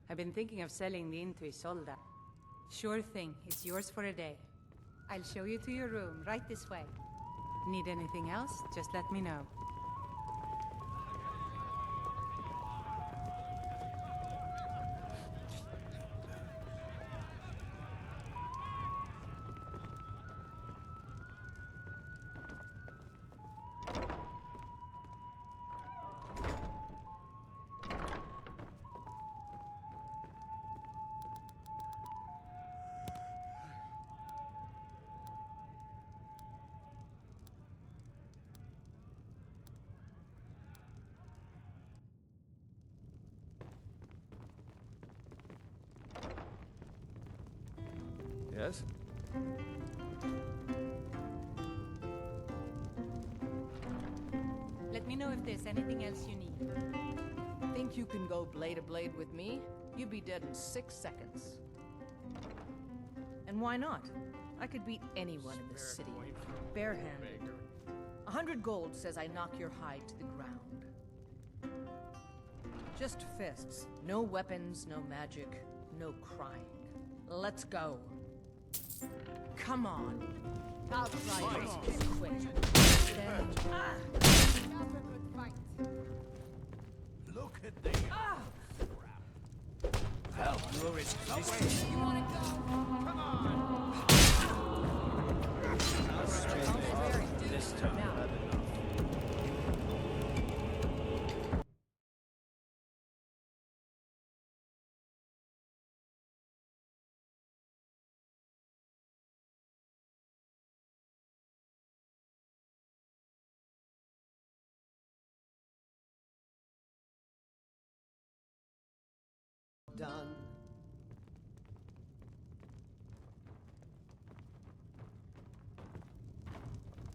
I've been thinking of selling the inn to Isolda. Sure thing, it's yours for a day. I'll show you to your room, right this way. Need anything else? Just let me know. Yes? Let me know if there's anything else you need. Think you can go blade to blade with me? You'd be dead in 6 seconds. And why not? I could beat anyone in this city, barehanded. 100 gold says I knock your hide to the ground. Just fists. No weapons, no magic, no crying. Let's go. Come on. I'll try this quick. Then... Look at the crap. Help, you're as close. You wanna go? Come on! This time, I've had enough. Done.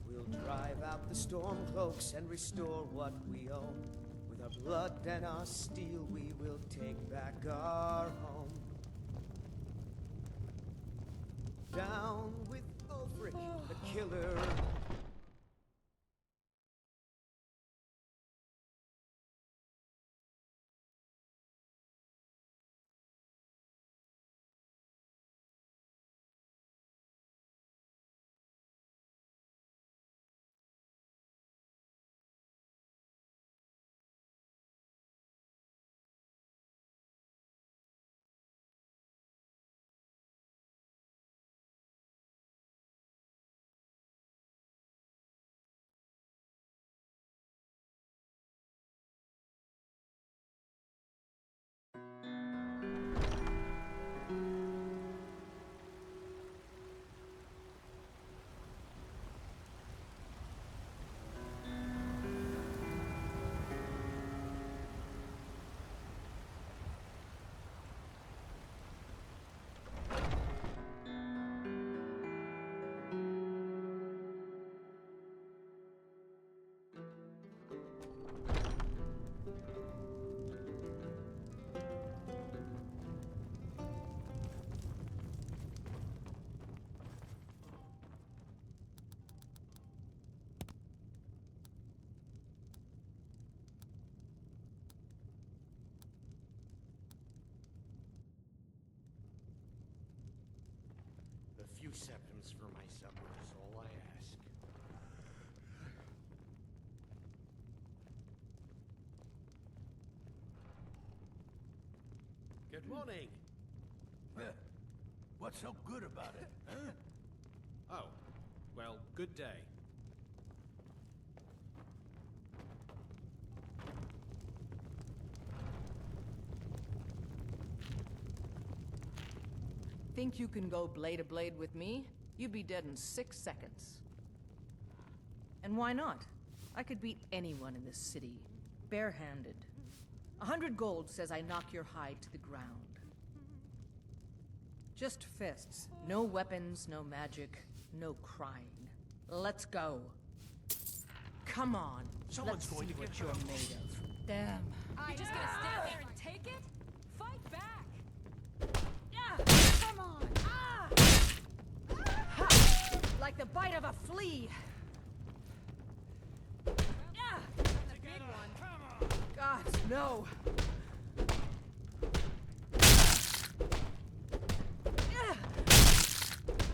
We'll drive out the storm cloaks and restore what we own. With our blood and our steel, we will take back our home. Down with Ulfric, the killer. A few septims for my supper is all I ask. Good morning. What's so good about it, huh? Oh, well, good day. Think you can go blade to blade with me? You'd be dead in 6 seconds. And why not? I could beat anyone in this city, barehanded. 100 gold says I knock your hide to the ground. Just fists. No weapons, no magic, no crying. Let's go. Come on. Someone's Let's going see to what get you're hurt. made of. Damn. You're just gonna stand there and take it? Fight back! Come on. Ha! Like the bite of a flea. That's a big one. No!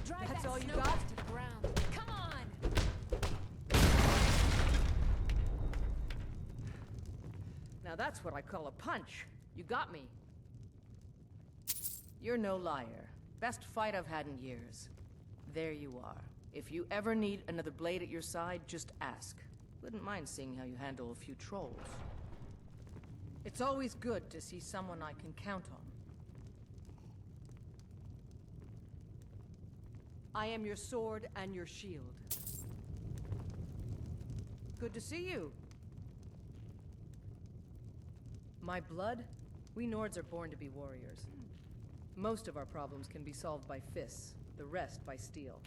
Drive That's that all you snow got? back to the ground. Come on! Now that's what I call a punch. You got me. You're no liar. Best fight I've had in years. There you are. If you ever need another blade at your side, just ask. Wouldn't mind seeing how you handle a few trolls. It's always good to see someone I can count on. I am your sword and your shield. Good to see you. My blood? We Nords are born to be warriors. Most of our problems can be solved by fists, the rest by steel.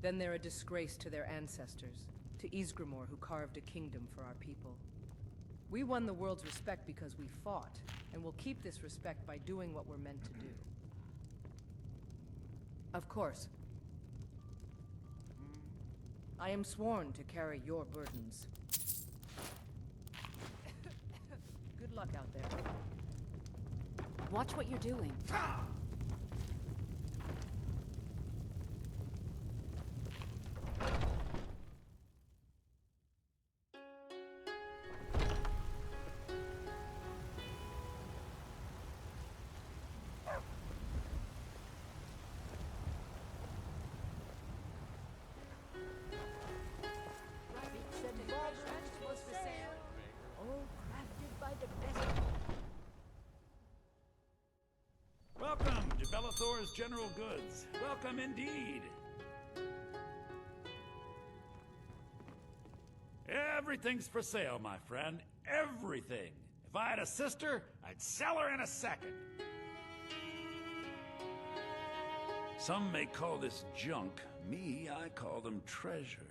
Then they're a disgrace to their ancestors, to Ysgramor who carved a kingdom for our people. We won the world's respect because we fought, and we'll keep this respect by doing what we're meant to do. Of course. I am sworn to carry your burdens. Good luck out there. Watch what you're doing. Welcome to Bellathor's General Goods. Welcome indeed. Everything's for sale, my friend. Everything. If I had a sister, I'd sell her in a second. Some may call this junk. Me, I call them treasures.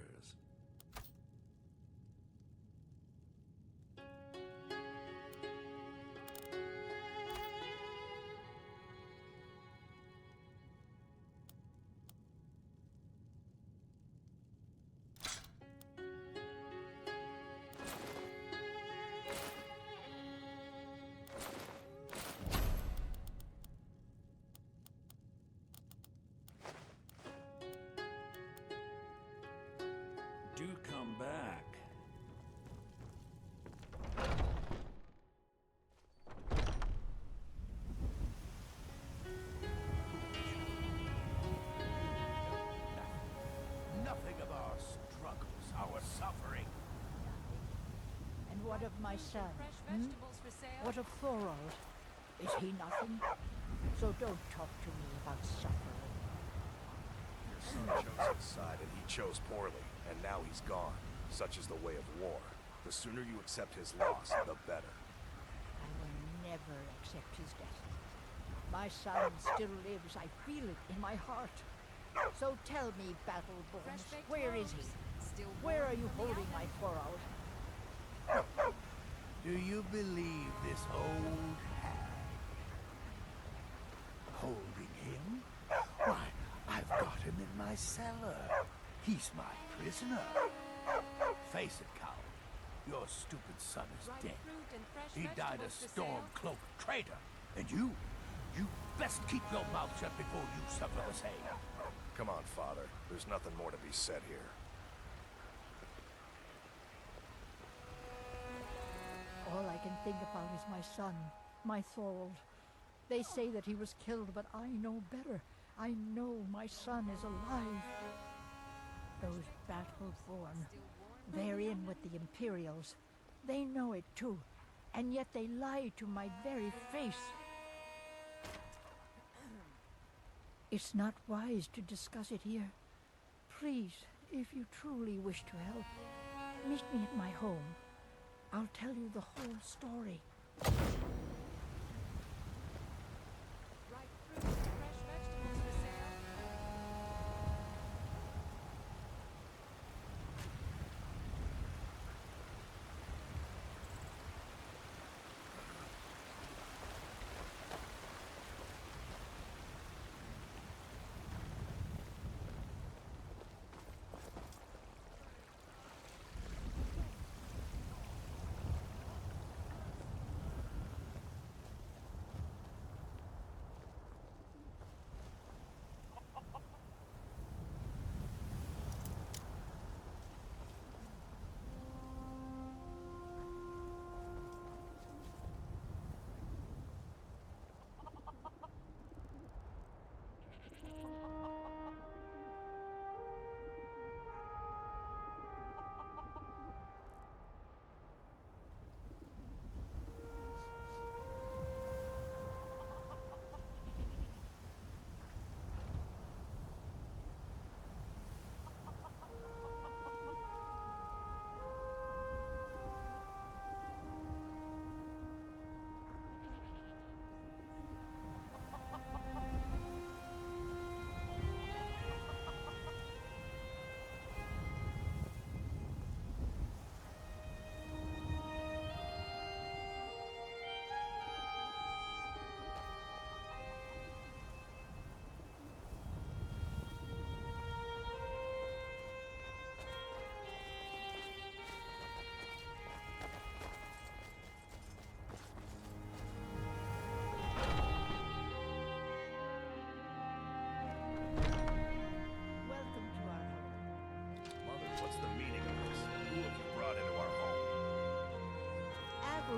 Do come back. Nothing of our struggles, our suffering. And what of my son? Fresh vegetables for sale. What of Thorold? Is he nothing? So don't talk to me about suffering. Your son chose his side and he chose poorly, and now he's gone. Such is the way of war. The sooner you accept his loss, the better. I will never accept his death. My son still lives. I feel it in my heart. So tell me, Battleborns, where is he? Where are you holding my Thorold? Do you believe this old hag? Holding him? Why, I've got him in my cellar. He's my prisoner. Face it, coward. Your stupid son is dead. He died a storm-cloaked traitor. And you best keep your mouth shut before you suffer the same. Come on, Father. There's nothing more to be said here. All I can think about is my son, my Thorold. They say that he was killed, but I know better. I know my son is alive. Those Battleborn, they're in with the Imperials. They know it too, and yet they lie to my very face. It's not wise to discuss it here. Please, if you truly wish to help, meet me at my home. I'll tell you the whole story.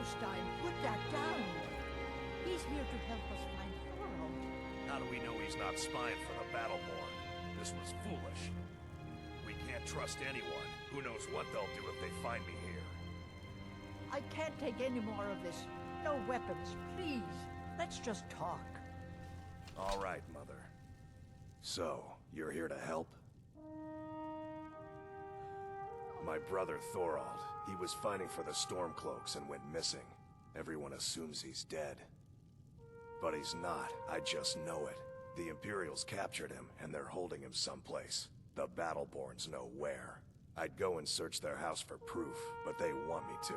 Stein, put that down. He's here to help us find Thorald. How do we know he's not spying for the Battleborn? This was foolish. We can't trust anyone. Who knows what they'll do if they find me here. I can't take any more of this. No weapons, please. Let's just talk. All right, Mother. So, you're here to help? My brother Thorald, he was fighting for the Stormcloaks and went missing. Everyone assumes he's dead. But he's not, I just know it. The Imperials captured him, and they're holding him someplace. The Battleborns know where. I'd go and search their house for proof, but they want me to.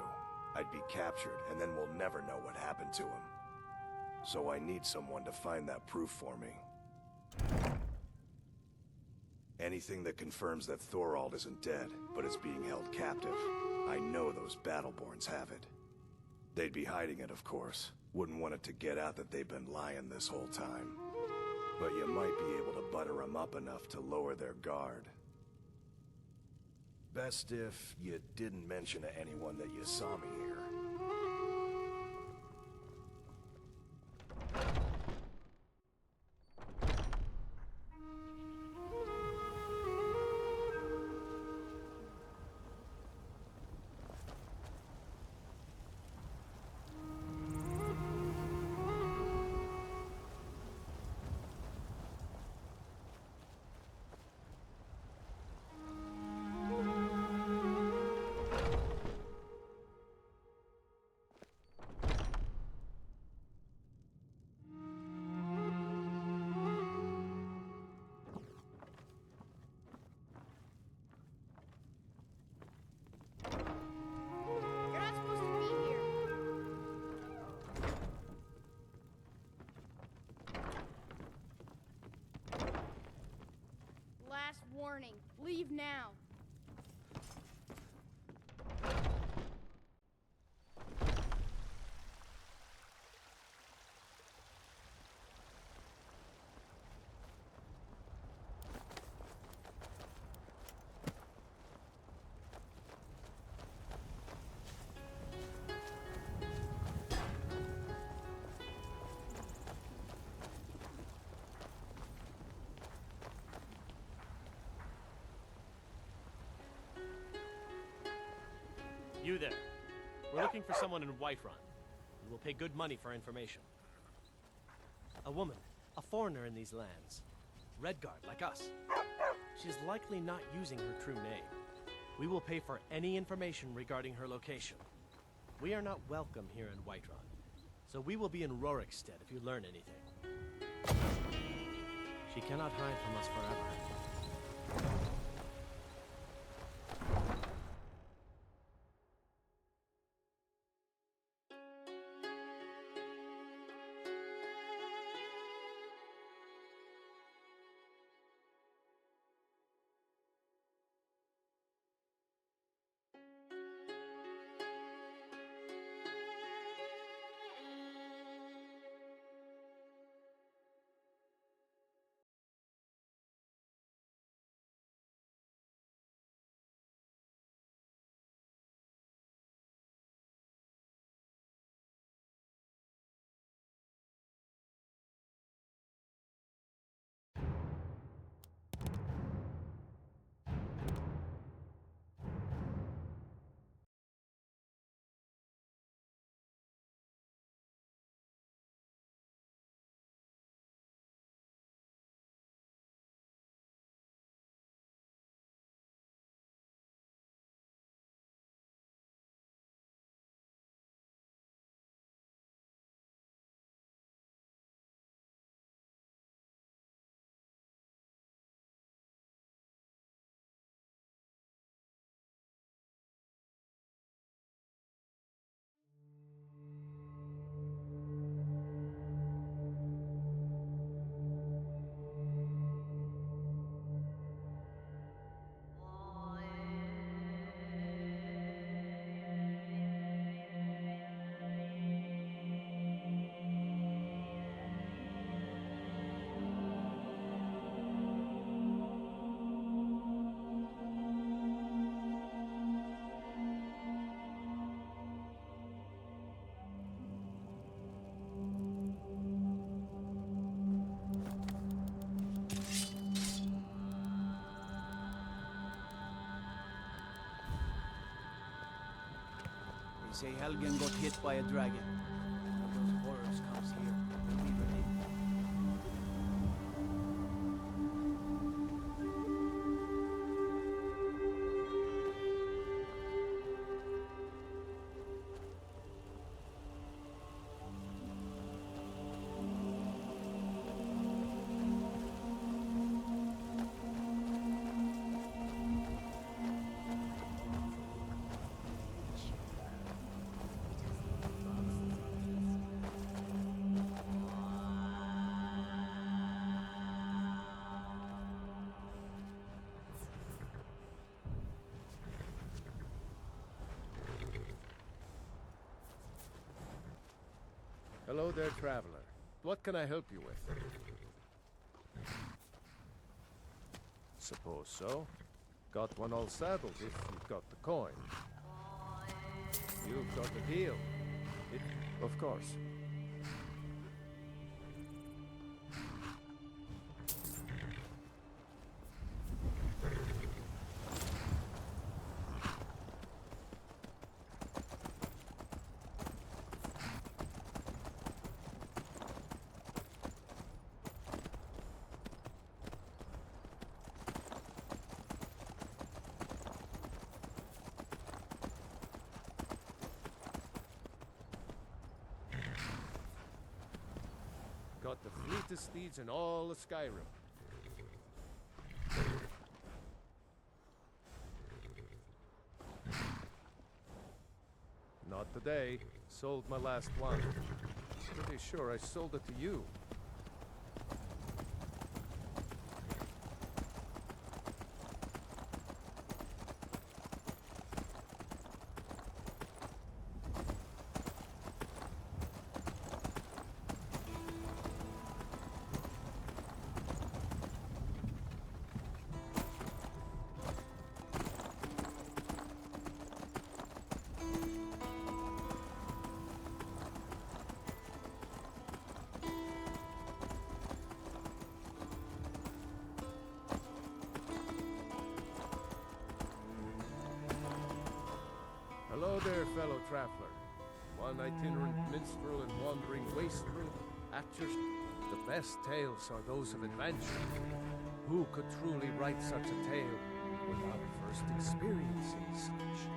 I'd be captured, and then we'll never know what happened to him. So I need someone to find that proof for me. Anything that confirms that Thorald isn't dead, but is being held captive. I know those Battleborns have it. They'd be hiding it, of course. Wouldn't want it to get out that they've been lying this whole time. But you might be able to butter them up enough to lower their guard. Best if you didn't mention to anyone that you saw me here. You're not supposed to be here. Last warning. Leave now. You there. We're looking for someone in Whiterun. We will pay good money for information. A woman, a foreigner in these lands. Redguard, like us. She's likely not using her true name. We will pay for any information regarding her location. We are not welcome here in Whiterun, so we will be in Rorikstead if you learn anything. She cannot hide from us forever. say Helgen got hit by a dragon. One of those horrors comes here. We'll be ready. Hello there, traveler. What can I help you with? Suppose so. Got one all saddled if you've got the coin. You've got a deal. Of course. Got the fleetest steeds in all of Skyrim. Not today. Sold my last one. Pretty sure I sold it to you. Hello there, fellow traveler. One itinerant minstrel and wandering wastrel. At your... The best tales are those of adventure. Who could truly write such a tale without first experiencing such?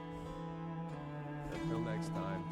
Until next time.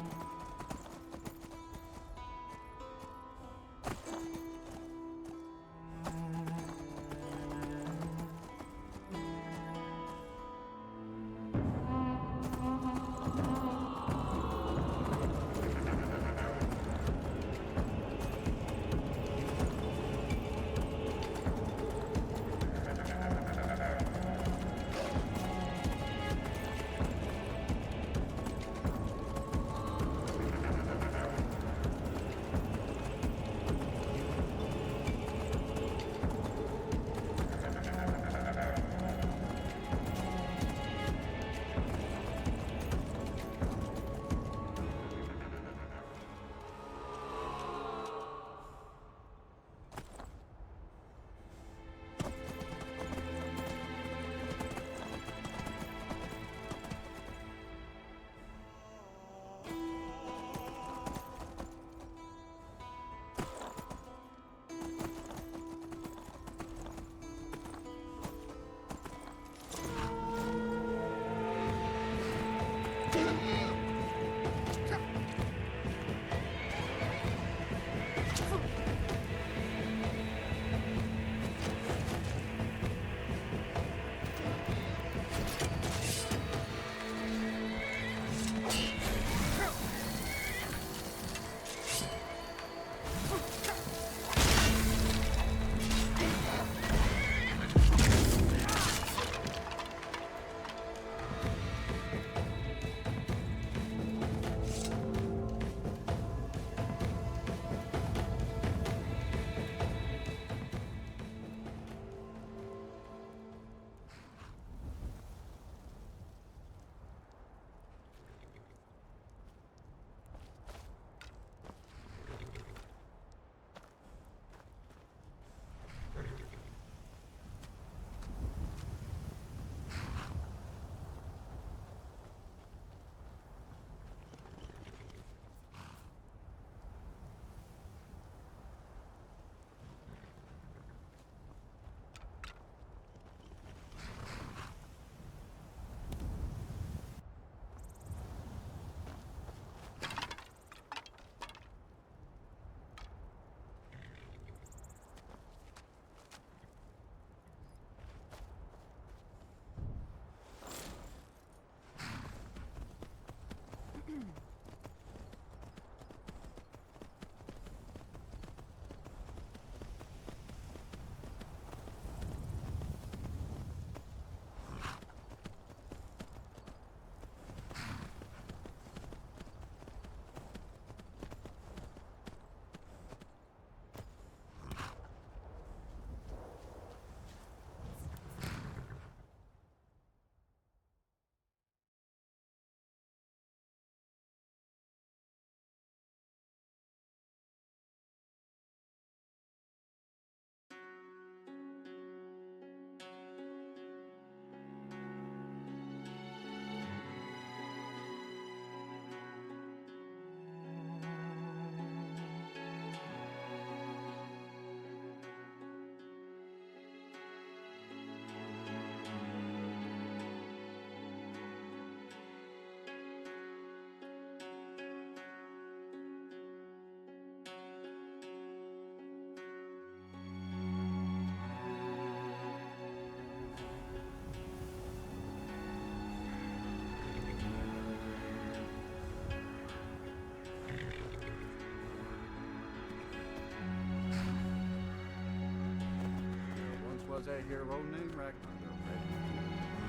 say your own name, Ragnar?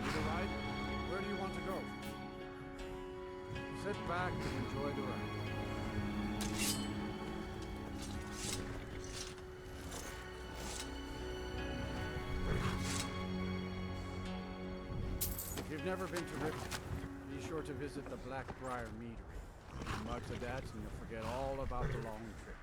Need a ride? Where do you want to go? Sit back and enjoy the ride. If you've never been to Ripton, be sure to visit the Blackbriar Meadery. Mug to that and you'll forget all about the long trip.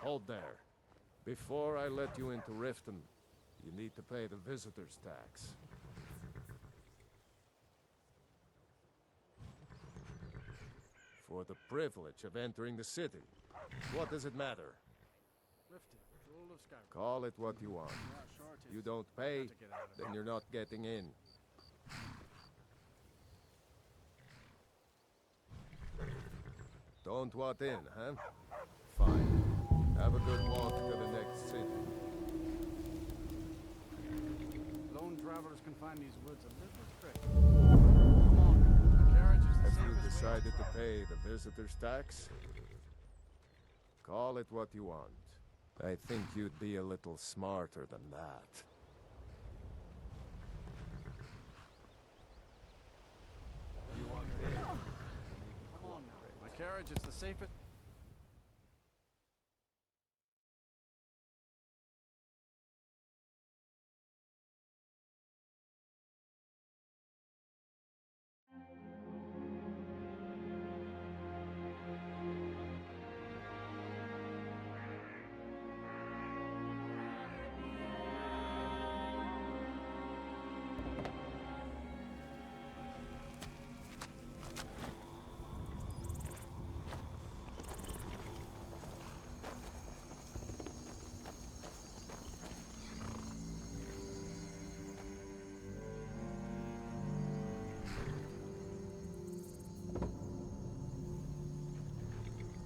Hold there. Before I let you into Riften, you need to pay the visitor's tax. For the privilege of entering the city. What does it matter? Riften, Jewel of Skyrim. Call it what you want. You don't pay, then you're not getting in. Don't want in, huh? Fine. Have a good walk to the next city. Lone travelers can find these woods a little tricky. Come on, the carriage is the Have you safest way. decided to pay the visitor's tax? Call it what you want. I think you'd be a little smarter than that. Come on now, my carriage is the safest.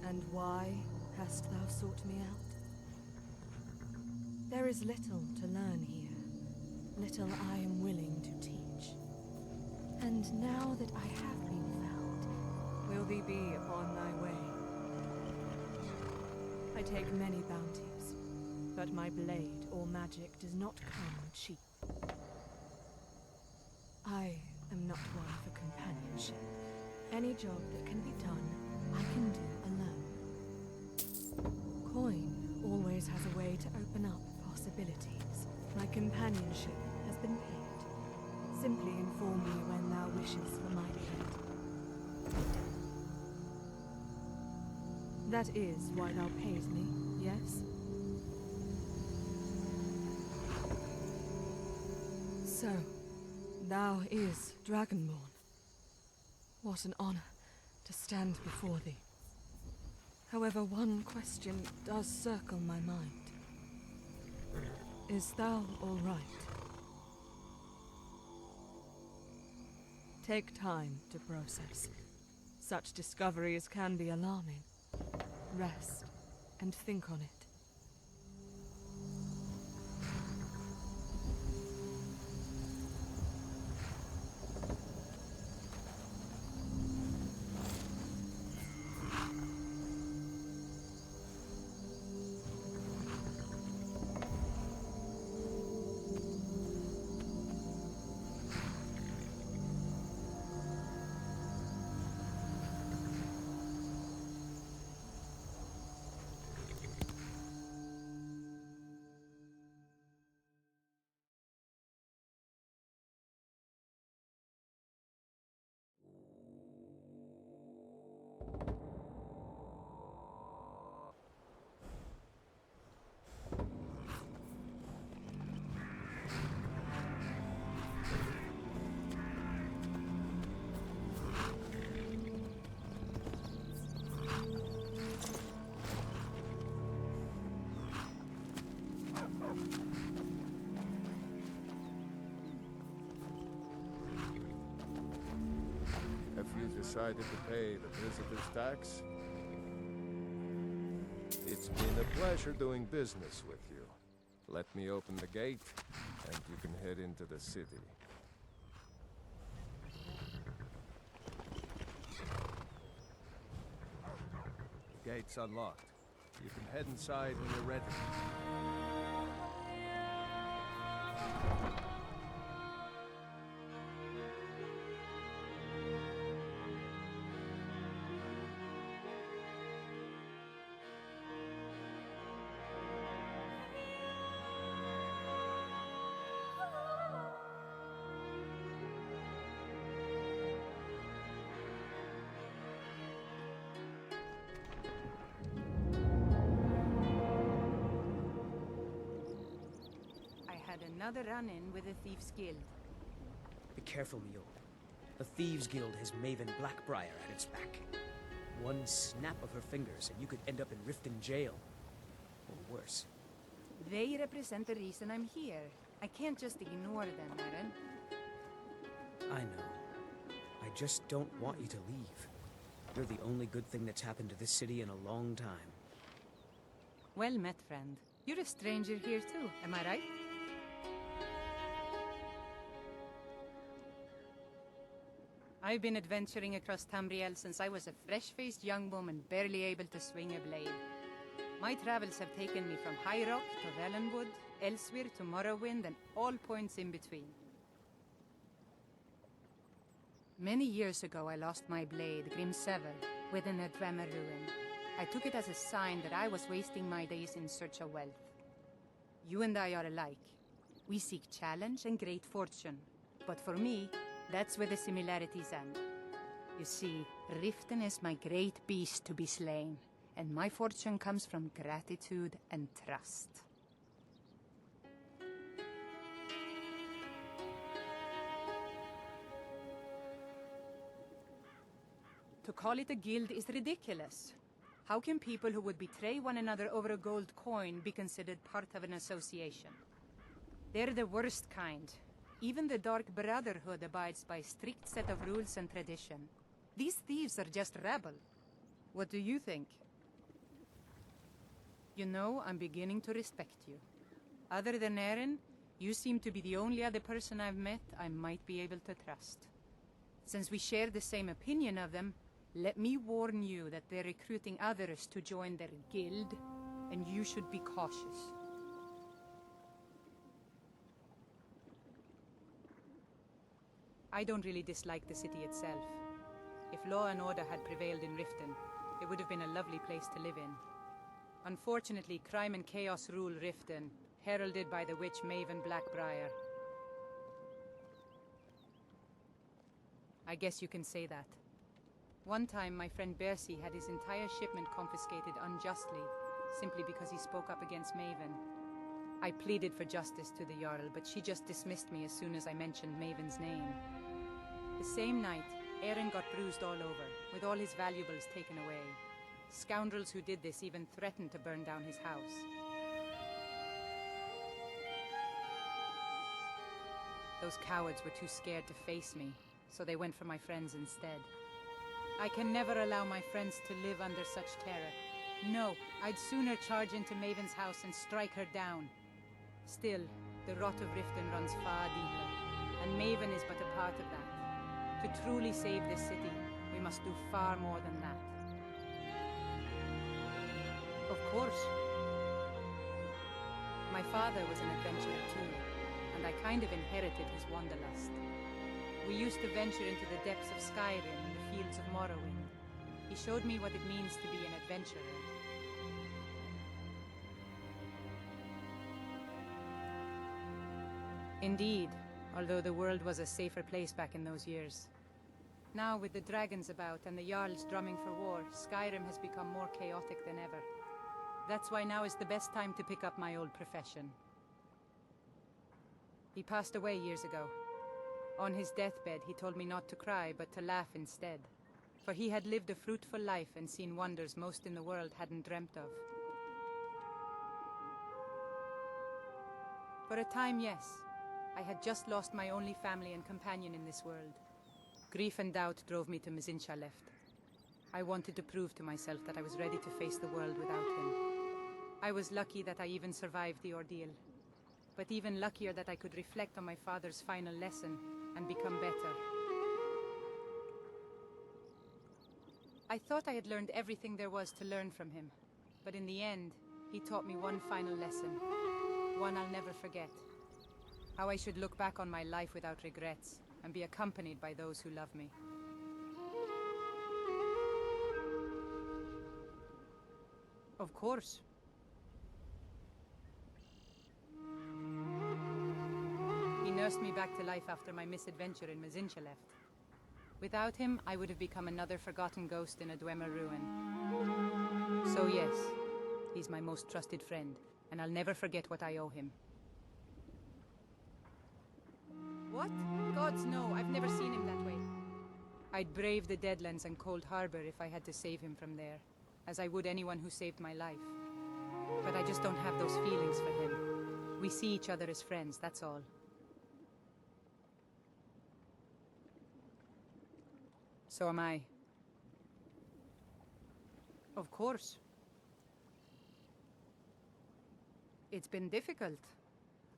And why hast thou sought me out? There is little to learn here, little I am willing to teach. And now that I have been found, will thee be upon thy way? I take many bounties, but my blade or magic does not come cheap. I am not one for companionship. Any job that can be done, I can do alone. Coin always has a way to open up possibilities. My companionship has been paid. Simply inform me when thou wishes for my aid. That is why thou pays me, yes? So, thou is Dragonborn. What an honor to stand before thee. However, one question does circle my mind. Is thou all right? Take time to process. Such discoveries can be alarming. Rest and think on it. decided to pay the visitor's tax? It's been a pleasure doing business with you. Let me open the gate, and you can head into the city. The gate's unlocked. You can head inside when you're ready. Another run-in with the Thieves' Guild. Be careful, Mule. The Thieves' Guild has Maven Blackbriar at its back. One snap of her fingers and you could end up in Riften jail. Or worse. They represent the reason I'm here. I can't just ignore them, Aaron. I know. I just don't want you to leave. You're the only good thing that's happened to this city in a long time. Well met, friend. You're a stranger here too, am I right? I've been adventuring across Tamriel since I was a fresh-faced young woman barely able to swing a blade. My travels have taken me from High Rock to Valenwood, Elsewhere to Morrowind, and all points in between. Many years ago I lost my blade, Grimsever, within a Dwemer ruin. I took it as a sign that I was wasting my days in search of wealth. You and I are alike. We seek challenge and great fortune. But for me, that's where the similarities end. You see, Riften is my great beast to be slain, and my fortune comes from gratitude and trust. To call it a guild is ridiculous. How can people who would betray one another over a gold coin be considered part of an association? They're the worst kind. Even the Dark Brotherhood abides by a strict set of rules and tradition. These thieves are just rabble. What do you think? You know, I'm beginning to respect you. Other than Eren, you seem to be the only other person I've met I might be able to trust. Since we share the same opinion of them, let me warn you that they're recruiting others to join their guild, and you should be cautious. I don't really dislike the city itself. If law and order had prevailed in Riften, it would have been a lovely place to live in. Unfortunately, crime and chaos rule Riften, heralded by the witch Maven Blackbriar. I guess you can say that. One time, my friend Bercy had his entire shipment confiscated unjustly, simply because he spoke up against Maven. I pleaded for justice to the Jarl, but she just dismissed me as soon as I mentioned Maven's name. The same night, Eren got bruised all over, with all his valuables taken away. Scoundrels who did this even threatened to burn down his house. Those cowards were too scared to face me, so they went for my friends instead. I can never allow my friends to live under such terror. No, I'd sooner charge into Maven's house and strike her down. Still, the rot of Riften runs far deeper, and Maven is but a part of that. To truly save this city, we must do far more than that. Of course. My father was an adventurer too, and I kind of inherited his wanderlust. We used to venture into the depths of Skyrim and the fields of Morrowind. He showed me what it means to be an adventurer. Indeed, although the world was a safer place back in those years. Now, with the dragons about and the Jarls drumming for war, Skyrim has become more chaotic than ever. That's why now is the best time to pick up my old profession. He passed away years ago. On his deathbed, he told me not to cry, but to laugh instead. For he had lived a fruitful life and seen wonders most in the world hadn't dreamt of. For a time, yes. I had just lost my only family and companion in this world. Grief and doubt drove me to Mazincha left. I wanted to prove to myself that I was ready to face the world without him. I was lucky that I even survived the ordeal. But even luckier that I could reflect on my father's final lesson and become better. I thought I had learned everything there was to learn from him. But in the end, he taught me one final lesson. One I'll never forget. How I should look back on my life without regrets, and be accompanied by those who love me. Of course. He nursed me back to life after my misadventure in Mazincha left. Without him, I would have become another forgotten ghost in a Dwemer ruin. So yes, he's my most trusted friend, and I'll never forget what I owe him. What? Gods no, I've never seen him that way. I'd brave the Deadlands and Cold Harbor if I had to save him from there, as I would anyone who saved my life. But I just don't have those feelings for him. We see each other as friends, that's all. So am I. Of course. It's been difficult.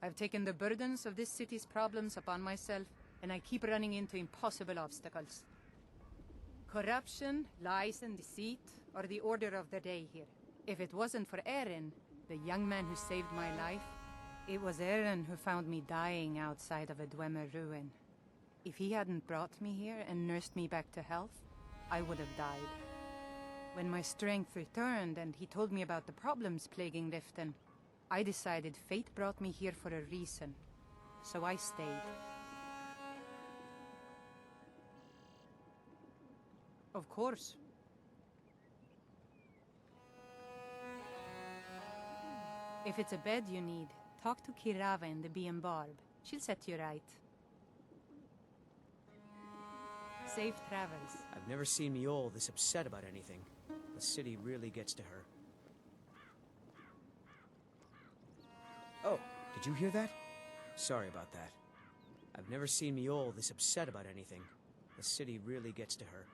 I've taken the burdens of this city's problems upon myself, and I keep running into impossible obstacles. Corruption, lies and deceit are the order of the day here. If it wasn't for Eren, the young man who saved my life, it was Eren who found me dying outside of a Dwemer ruin. If he hadn't brought me here and nursed me back to health, I would have died. When my strength returned and he told me about the problems plaguing Riften, I decided fate brought me here for a reason. So I stayed. Of course. If it's a bed you need, talk to Kirava in the Bee and Barb. She'll set you right. Safe travels. I've never seen Miol this upset about anything. The city really gets to her. Oh, did you hear that? Sorry about that. I've never seen Miol this upset about anything. The city really gets to her.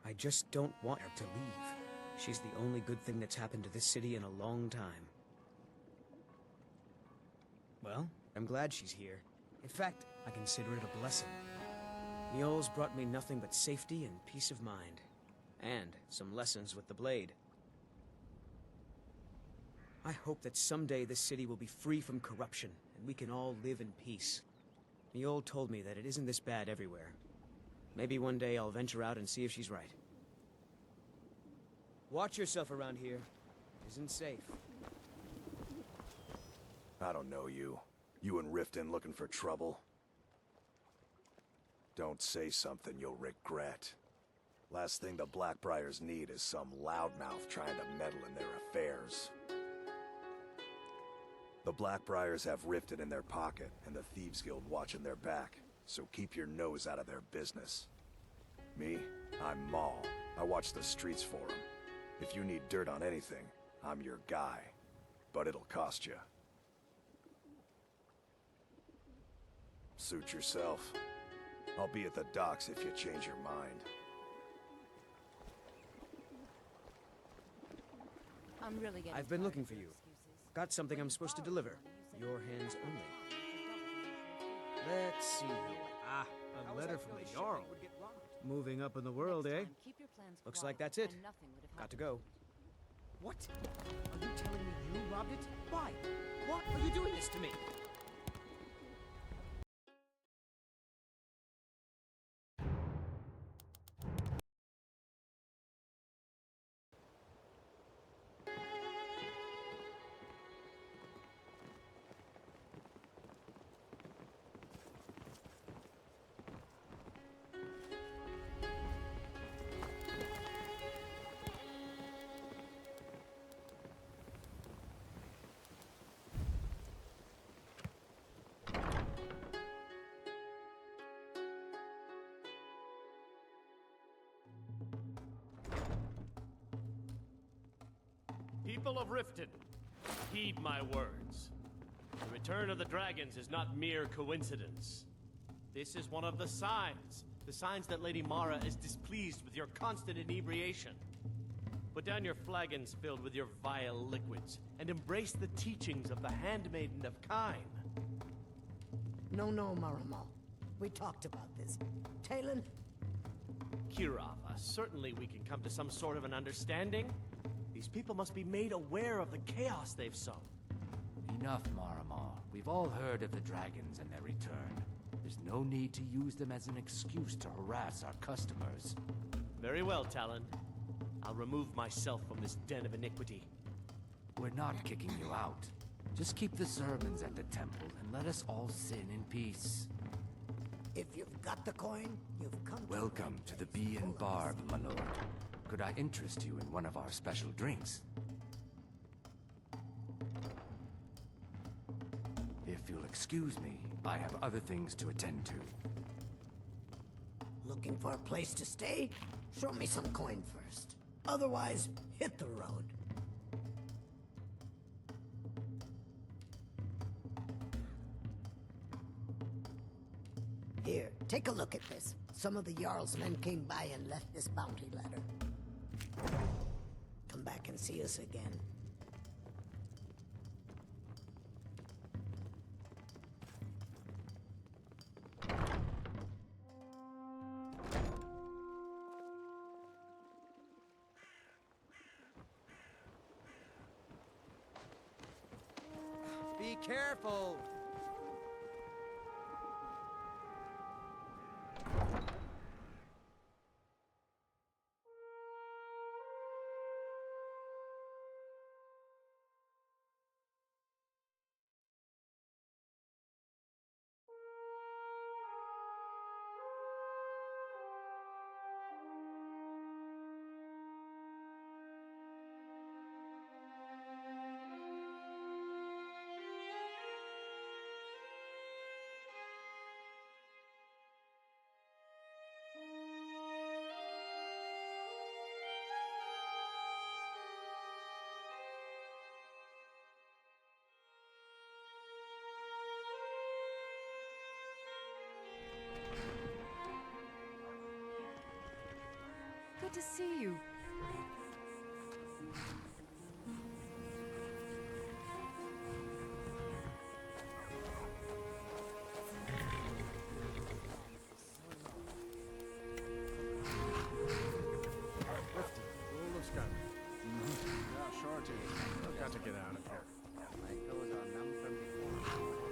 I just don't want her to leave. She's the only good thing that's happened to this city in a long time. Well, I'm glad she's here. In fact, I consider it a blessing. Miol's brought me nothing but safety and peace of mind. And some lessons with the blade. I hope that someday this city will be free from corruption, and we can all live in peace. Miol told me that it isn't this bad everywhere. Maybe one day I'll venture out and see if she's right. Watch yourself around here. It isn't safe. I don't know you. You and Riften looking for trouble? Don't say something you'll regret. Last thing the Blackbriars need is some loudmouth trying to meddle in their affairs. The Blackbriars have Riften in their pocket, and the Thieves Guild watching their back, so keep your nose out of their business. Me? I'm Maul. I watch the streets for them. If you need dirt on anything, I'm your guy. But it'll cost you. Suit yourself. I'll be at the docks if you change your mind. I'm really getting I've been looking for you. Got something I'm supposed to deliver. Your hands only. Let's see here. Ah, a letter from the Jarl. Moving up in the world, eh? Looks like that's it. Got to go. What? Are you telling me you robbed it? Why? What are you doing this to me? People of Riften, heed my words. The return of the dragons is not mere coincidence. This is one of the signs The signs that Lady Mara is displeased with your constant inebriation. Put down your flagons filled with your vile liquids, and embrace the teachings of the Handmaiden of Kine. No, Marama. We talked about this. Talon? Kirava, certainly we can come to some sort of an understanding. These people must be made aware of the chaos they've sown. Enough, Marama. We've all heard of the dragons and their return. There's no need to use them as an excuse to harass our customers. Very well, Talon. I'll remove myself from this den of iniquity. We're not kicking you out. Just keep the sermons at the temple and let us all sin in peace. If you've got the coin, you've come to... Welcome to the Bee and Barb, my lord. Could I interest you in one of our special drinks? If you'll excuse me, I have other things to attend to. Looking for a place to stay? Show me some coin first. Otherwise, hit the road. Here, take a look at this. Some of the Jarl's men came by and left this bounty letter. Come back and see us again. Be careful! Good to see you. Rifty, rule of Skyrim. Yeah, sure it is. I've got to get out of here. My toes are numb from before.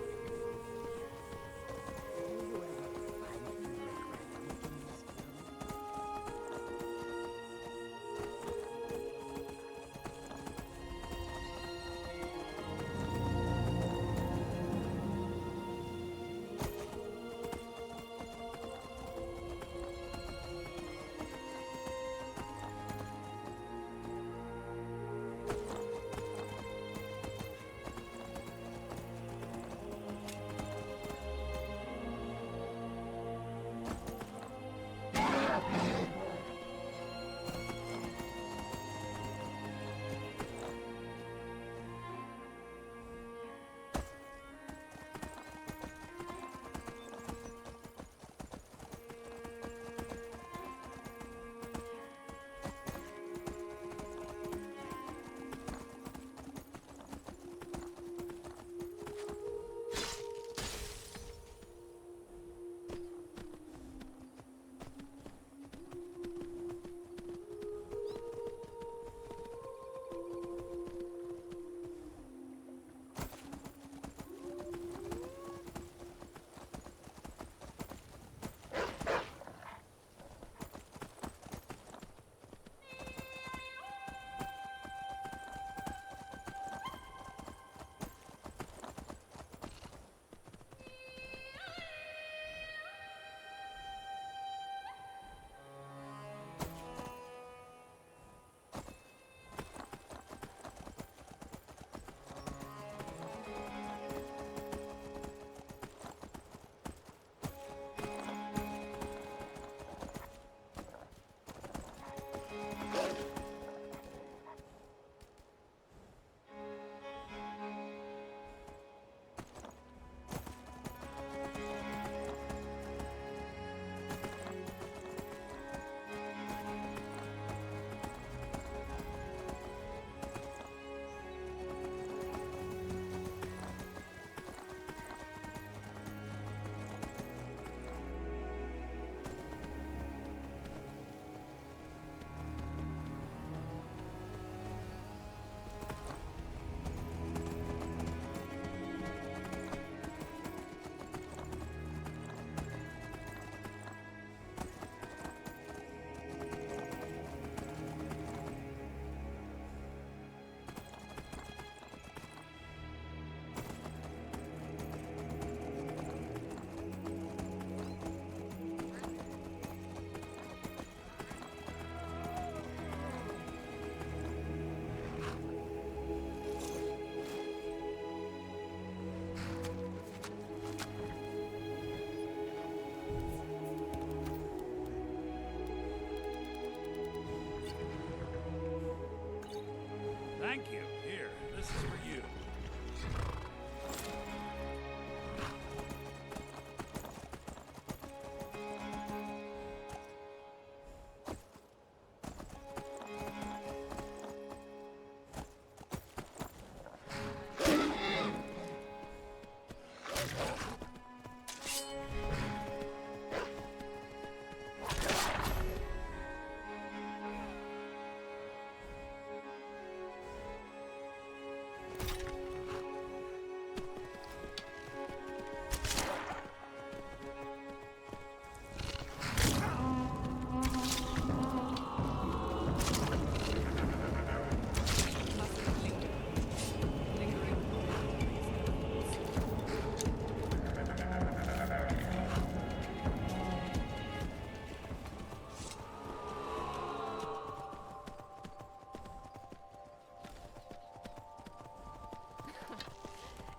Thank you. Here, this is for you.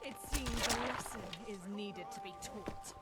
It seems a lesson is needed to be taught.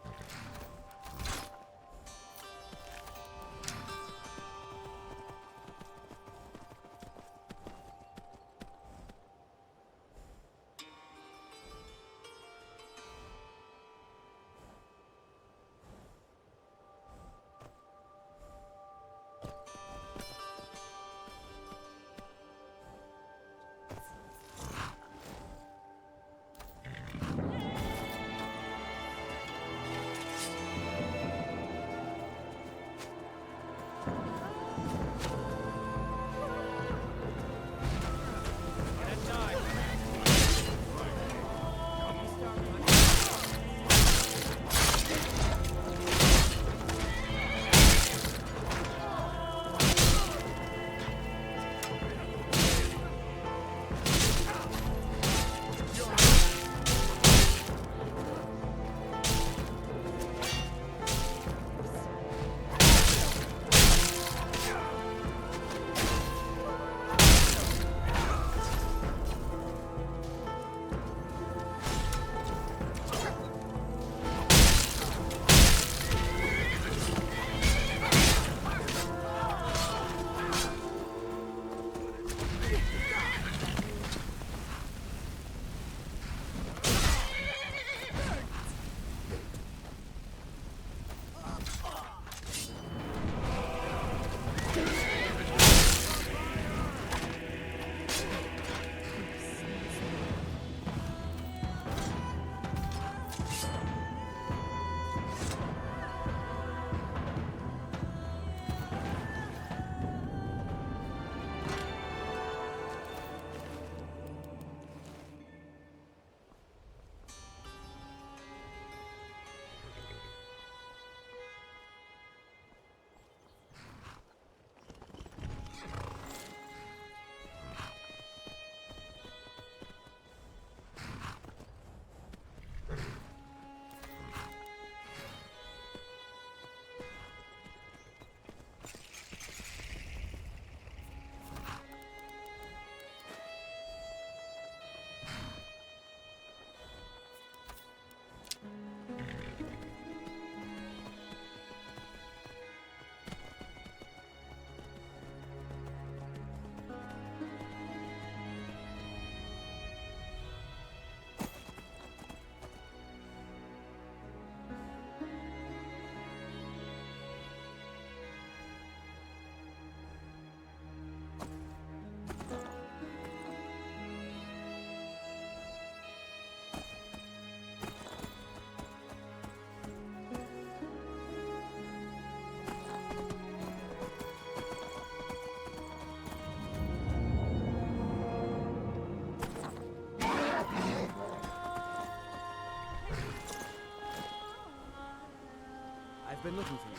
I've been looking for you.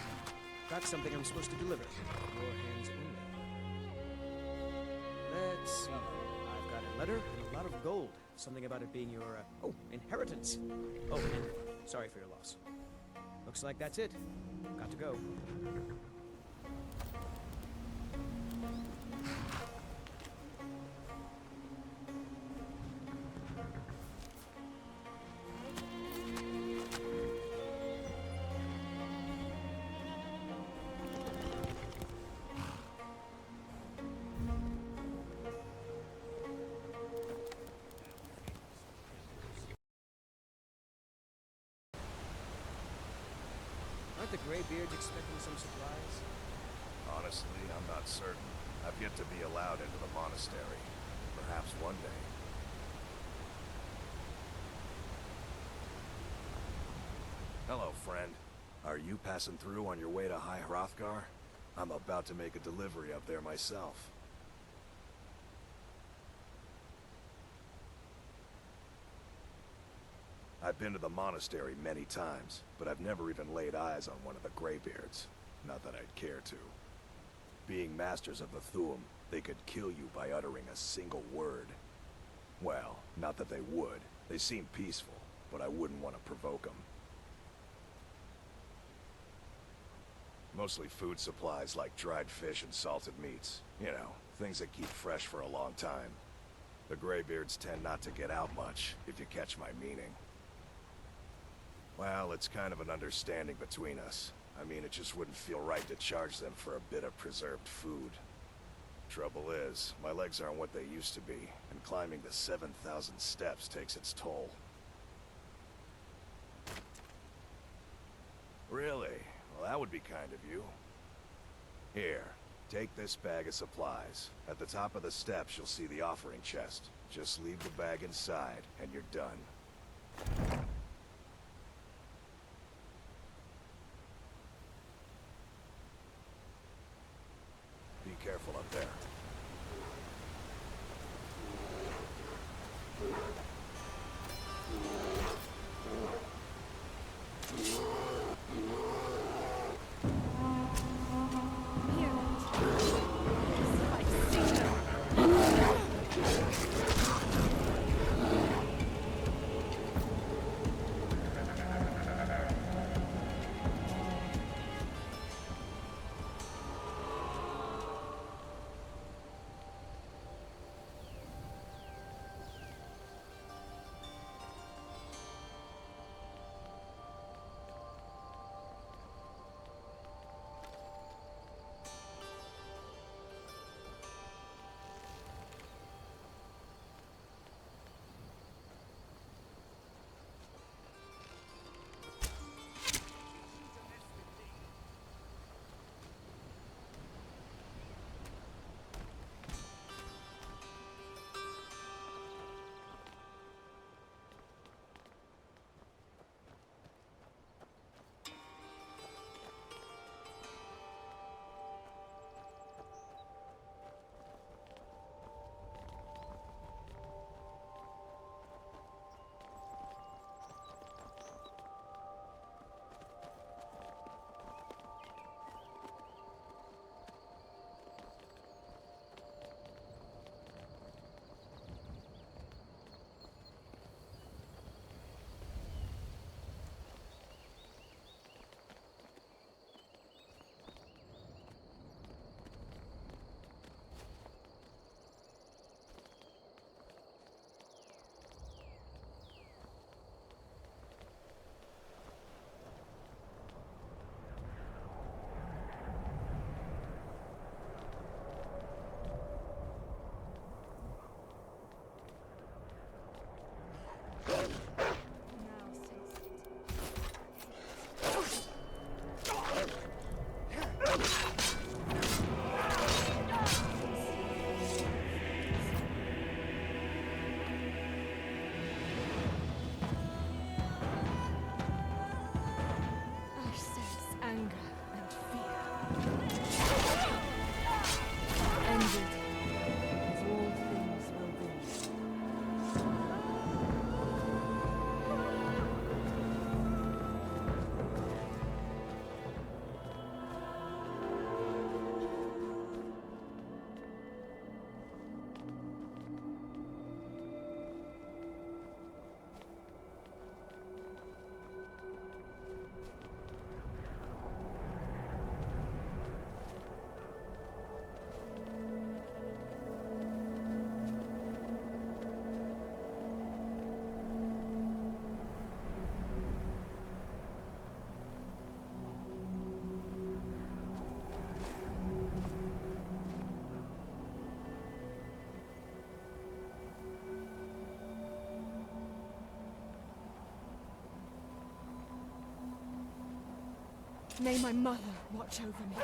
Got something I'm supposed to deliver. Your hands only. Let's see. I've got a letter and a lot of gold. Something about it being your, inheritance. Oh, and sorry for your loss. Looks like that's it. Got to go. Aren't the Greybeards expecting some supplies? Honestly, I'm not certain. I've yet to be allowed into the monastery. Perhaps one day. Hello, friend. Are you passing through on your way to High Hrothgar? I'm about to make a delivery up there myself. I've been to the monastery many times, but I've never even laid eyes on one of the Greybeards. Not that I'd care to. Being masters of the Thu'um, they could kill you by uttering a single word. Well, not that they would. They seem peaceful, but I wouldn't want to provoke them. Mostly food supplies like dried fish and salted meats. You know, things that keep fresh for a long time. The Greybeards tend not to get out much, if you catch my meaning. Well, it's kind of an understanding between us. I mean, it just wouldn't feel right to charge them for a bit of preserved food. Trouble is, my legs aren't what they used to be, and climbing the 7,000 steps takes its toll. Really? Well, that would be kind of you. Here, take this bag of supplies. At the top of the steps, you'll see the offering chest. Just leave the bag inside, and you're done. Be careful up there. May my mother watch over me.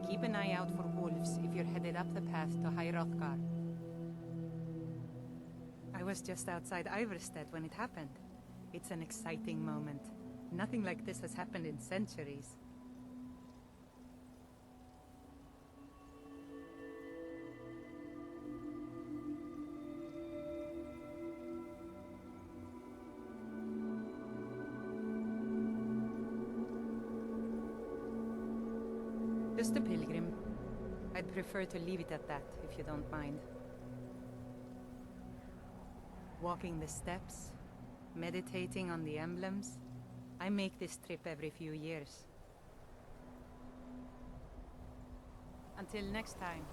Keep an eye out for wolves if you're headed up the path to High Hrothgar. I was just outside Iverstead when it happened. It's an exciting moment. Nothing like this has happened in centuries. Just a pilgrim. I'd prefer to leave it at that, if you don't mind. Walking the steps, meditating on the emblems. I make this trip every few years. Until next time.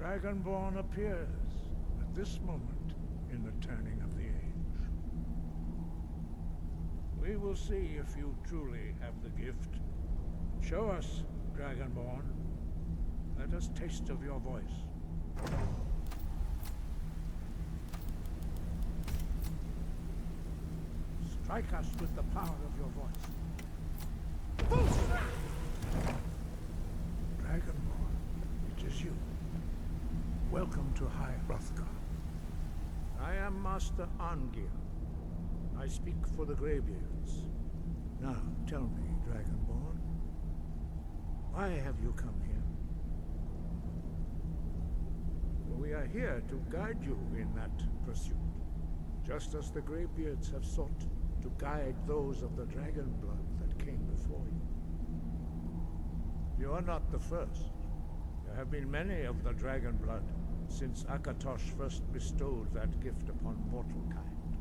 Dragonborn appears at this moment in the turning of the age. We will see if you truly have the gift. Show us, Dragonborn. Let us taste of your voice. Strike us with the power of your voice. Dragonborn, it is you. Welcome to High Hrothgar. I am Master Arngir. I speak for the Greybeards. Now, tell me, Dragonborn, why have you come here? We are here to guide you in that pursuit, just as the Greybeards have sought to guide those of the dragon blood that came before you. You are not the first. There have been many of the dragon blood since Akatosh first bestowed that gift upon mortal kind.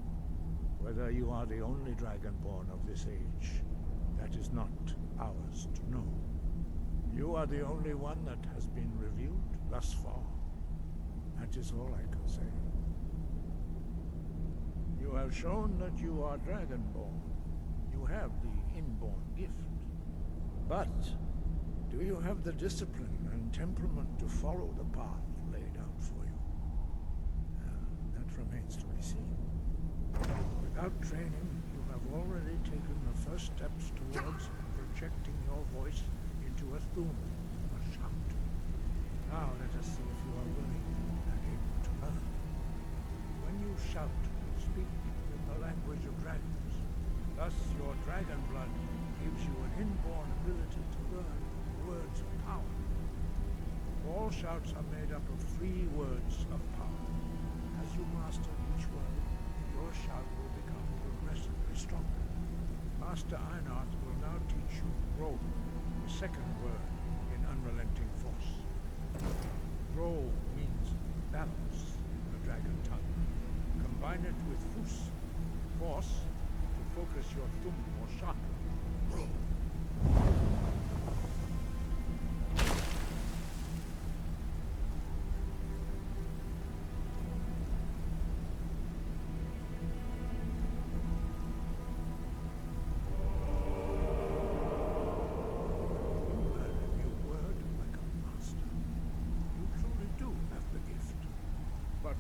Whether you are the only dragonborn of this age, that is not ours to know. You are the only one that has been revealed thus far. That is all I can say. You have shown that you are dragonborn. You have the inborn gift. But do you have the discipline and temperament to follow the path laid out for you? That remains to be seen. Without training, you have already taken the first steps towards projecting your voice into a thum, a shout. Now let us see if you are willing and able to learn. When you shout, speak in the language of dragons. Thus your dragon blood gives you an inborn ability to learn words of power. All shouts are made up of 3 words of power. As you master each word, your shout will become progressively stronger. Master Einart will now teach you Roll, the second word in Unrelenting Force. Roll means balance in the dragon tongue. Combine it with Fus, force, to focus your thumb more sharply. Roll.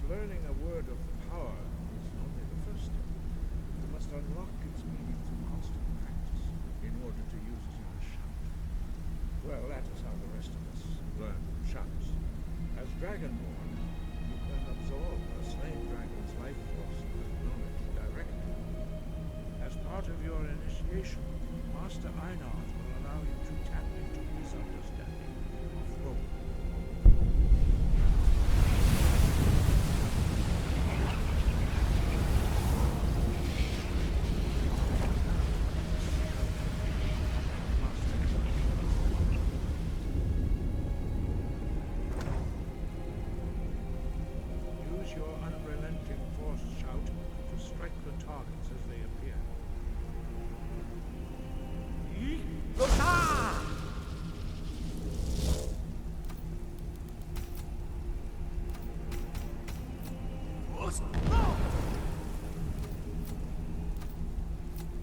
Learning a word of power is only the first step. You must unlock its meaning through constant practice in order to use it in a shout. Well, that is how the rest of us learn shouts. As Dragonborn, you can absorb a slain dragon's life force and knowledge directly. As part of your initiation, Master Einart will allow you to tap into his understanding of role.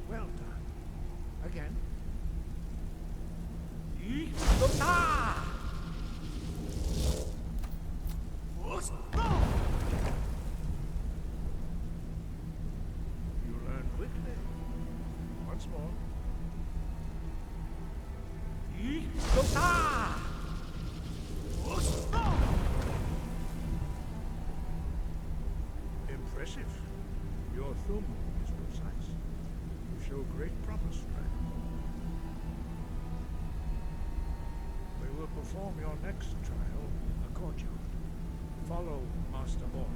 Well done. Again. You learn quickly. Once more. Impressive. Your thumb is precise. You show great promise, Dragon. We will perform your next trial in the courtyard. Follow Master Boy.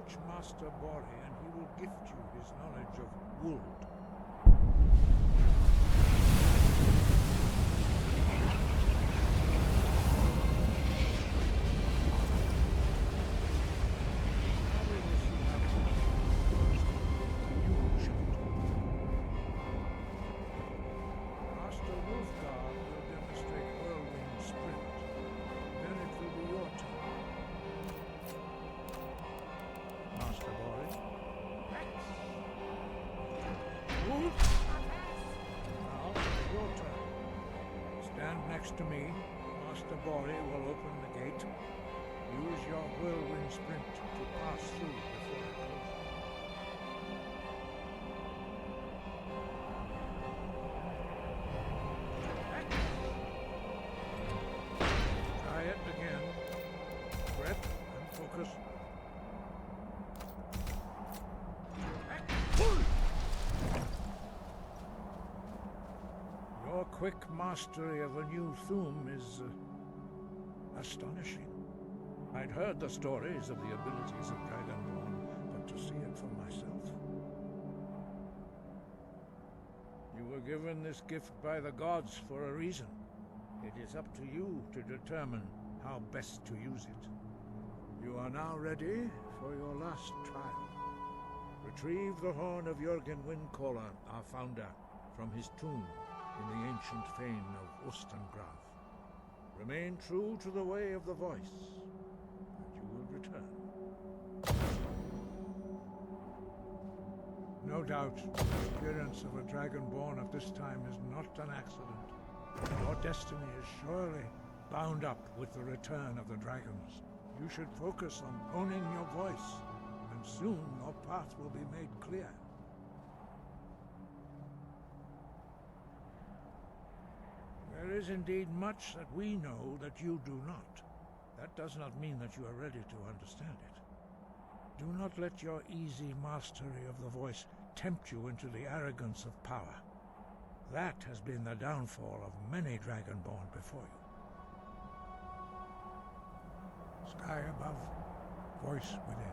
Approach Master Bori and he will gift you his knowledge of wood. Master Wolfguard will demonstrate whirlwind sprint. Then it will be your turn. Master Bori. Move. Now, your turn. Stand next to me. Master Bori will open the gate. Use your whirlwind sprint to pass through before it closes. Try it again. Breath and focus. Your quick mastery of a new Thum is astonishing. I'd heard the stories of the abilities of Dragonborn, but to see it for myself. You were given this gift by the gods for a reason. It is up to you to determine how best to use it. You are now ready for your last trial. Retrieve the horn of Jürgen Windcaller, our founder, from his tomb in the ancient fane of Ostengraf. Remain true to the way of the voice, and you will return. No doubt, the appearance of a Dragonborn at this time is not an accident. Your destiny is surely bound up with the return of the dragons. You should focus on honing your voice, and soon your path will be made clear. There is indeed much that we know that you do not. That does not mean that you are ready to understand it. Do not let your easy mastery of the voice tempt you into the arrogance of power. That has been the downfall of many Dragonborn before you. Sky above, voice within.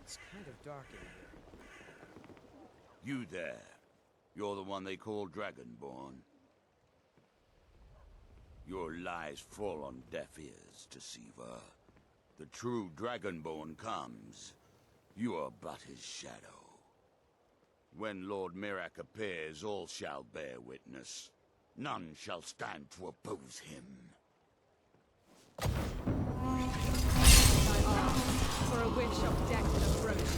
It's kind of dark in here. You there. You're the one they call Dragonborn. Your lies fall on deaf ears, Deceiver. The true Dragonborn comes. You are but his shadow. When Lord Mirak appears, all shall bear witness. None shall stand to oppose him. For a wish of death and approach.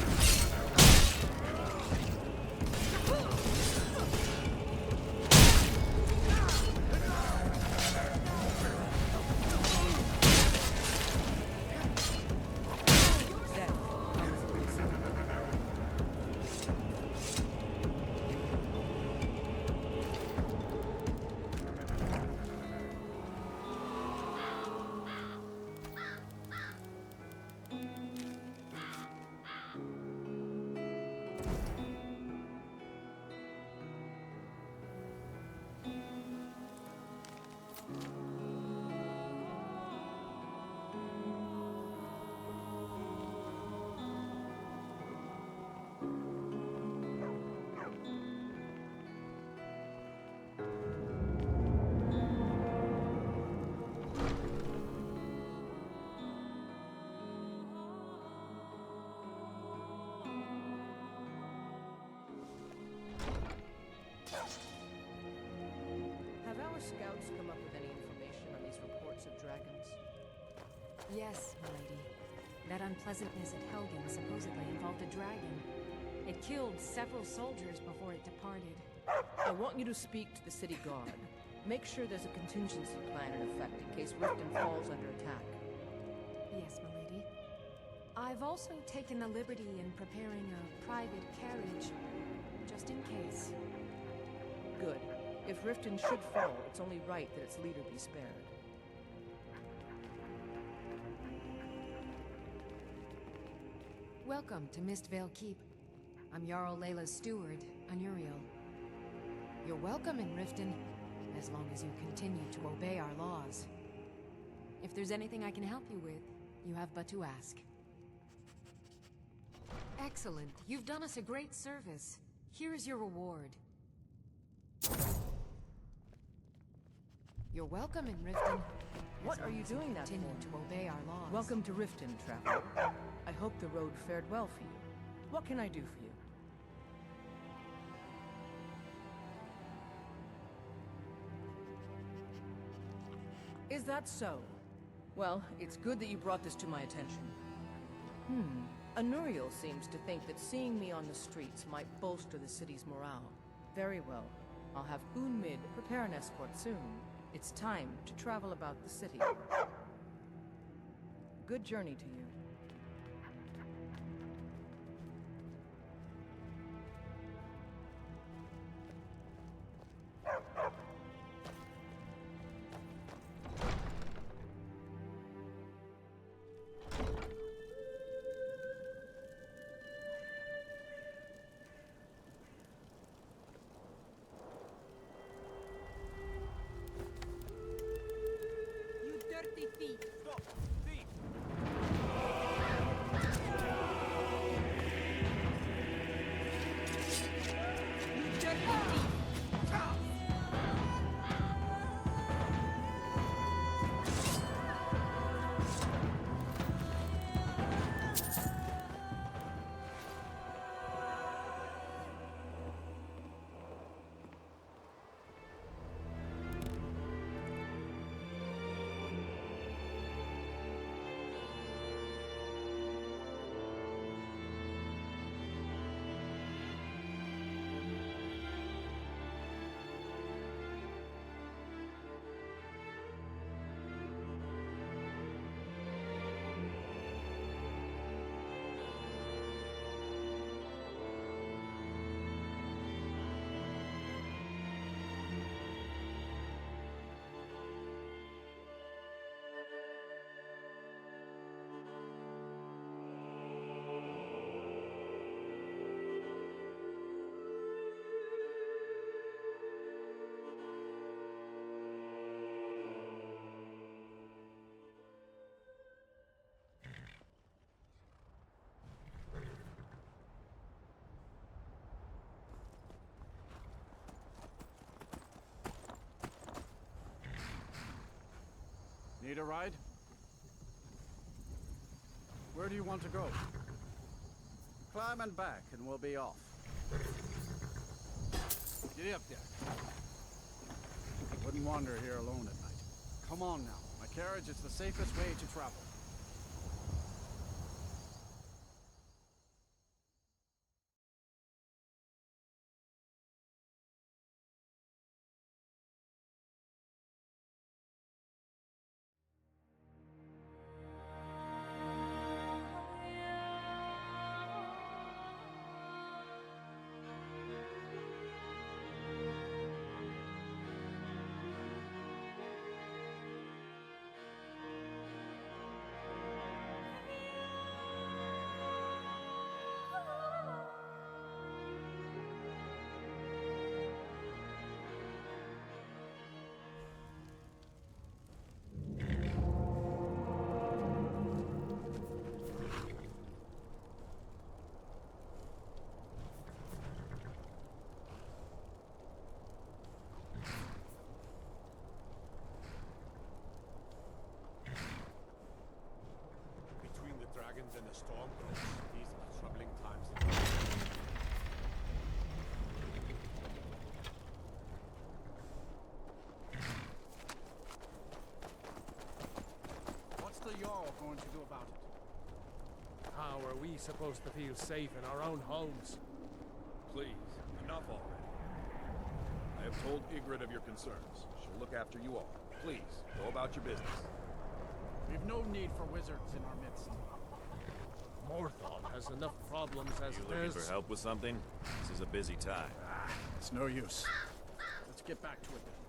scouts come up with any information on these reports of dragons? Yes, milady. That unpleasantness at Helgen supposedly involved a dragon. It killed several soldiers before it departed. I want you to speak to the city guard. Make sure there's a contingency plan in effect in case Riften falls under attack. Yes, milady. I've also taken the liberty in preparing a private carriage, just in case. Good. If Riften should fall, it's only right that its leader be spared. Welcome to Mistvale Keep. I'm Jarl Layla's steward, Anuriel. You're welcome in Riften, as long as you continue to obey our laws. If there's anything I can help you with, you have but to ask. Excellent. You've done us a great service. Here's your reward. You're welcome in Riften. What are you doing that for? Continue to obey our laws. Welcome to Riften, traveler. I hope the road fared well for you. What can I do for you? Is that so? Well, it's good that you brought this to my attention. Anuriel seems to think that seeing me on the streets might bolster the city's morale. Very well. I'll have Unmid prepare an escort soon. It's time to travel about the city. Good journey to you. Need a ride? Where do you want to go? Climb and back, and we'll be off. Get up there. I wouldn't wander here alone at night. Come on now. My carriage is the safest way to travel. How are we supposed to feel safe in our own homes? Please, enough already. I have told Ygritte of your concerns. She'll look after you all. Please, go about your business. We've no need for wizards in our midst. Morthal has enough problems as You it looking is. for help with something? This is a busy time. It's no use. Let's get back to it then.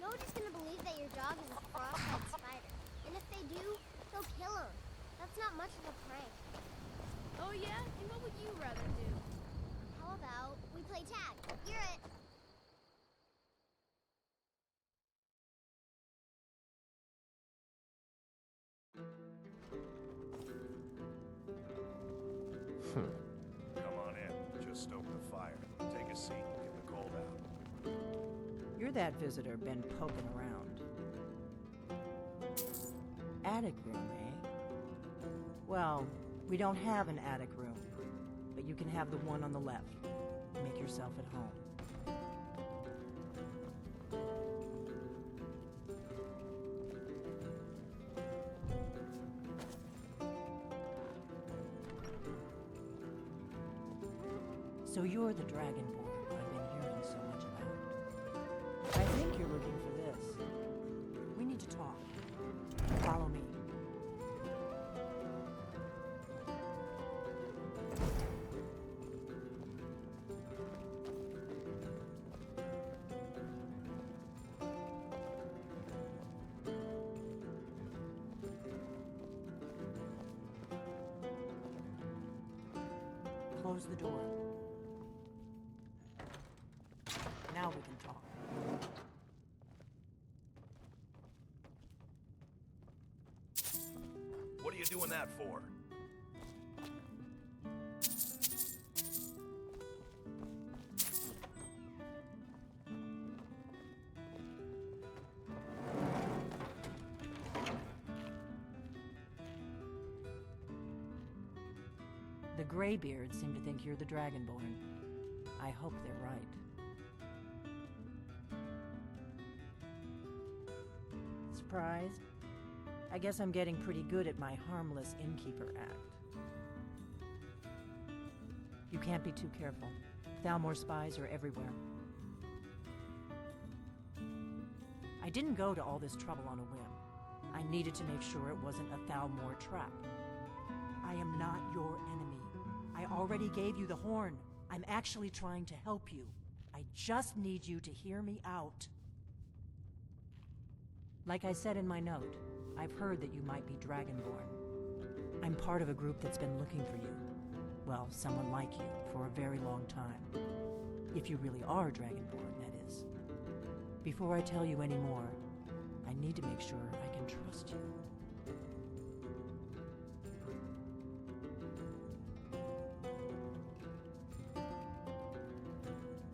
Nobody's gonna believe that your dog is a frostbite spider. And if they do, they'll kill him. That's not much of a prank. Oh yeah? And what would you rather do? How about we play tag? You're it. Come on in. Just stoke the fire. Take a seat and get the cold out. You're that visitor been poking around. Attic room, eh? Well, we don't have an attic room, but you can have the one on the left. Make yourself at home. So you're the Dragonborn I've been hearing so much about. I think you're looking for this. We need to talk. Follow me. Close the door. Now we can talk. What are you doing that for? The Greybeards seem to think you're the Dragonborn. I hope they're right. Surprised? I guess I'm getting pretty good at my harmless innkeeper act. You can't be too careful. Thalmor spies are everywhere. I didn't go to all this trouble on a whim. I needed to make sure it wasn't a Thalmor trap. I am not your enemy. I already gave you the horn. I'm actually trying to help you. I just need you to hear me out. Like I said in my note, I've heard that you might be Dragonborn. I'm part of a group that's been looking for you. Well, someone like you, for a very long time. If you really are Dragonborn, that is. Before I tell you any more, I need to make sure I can trust you.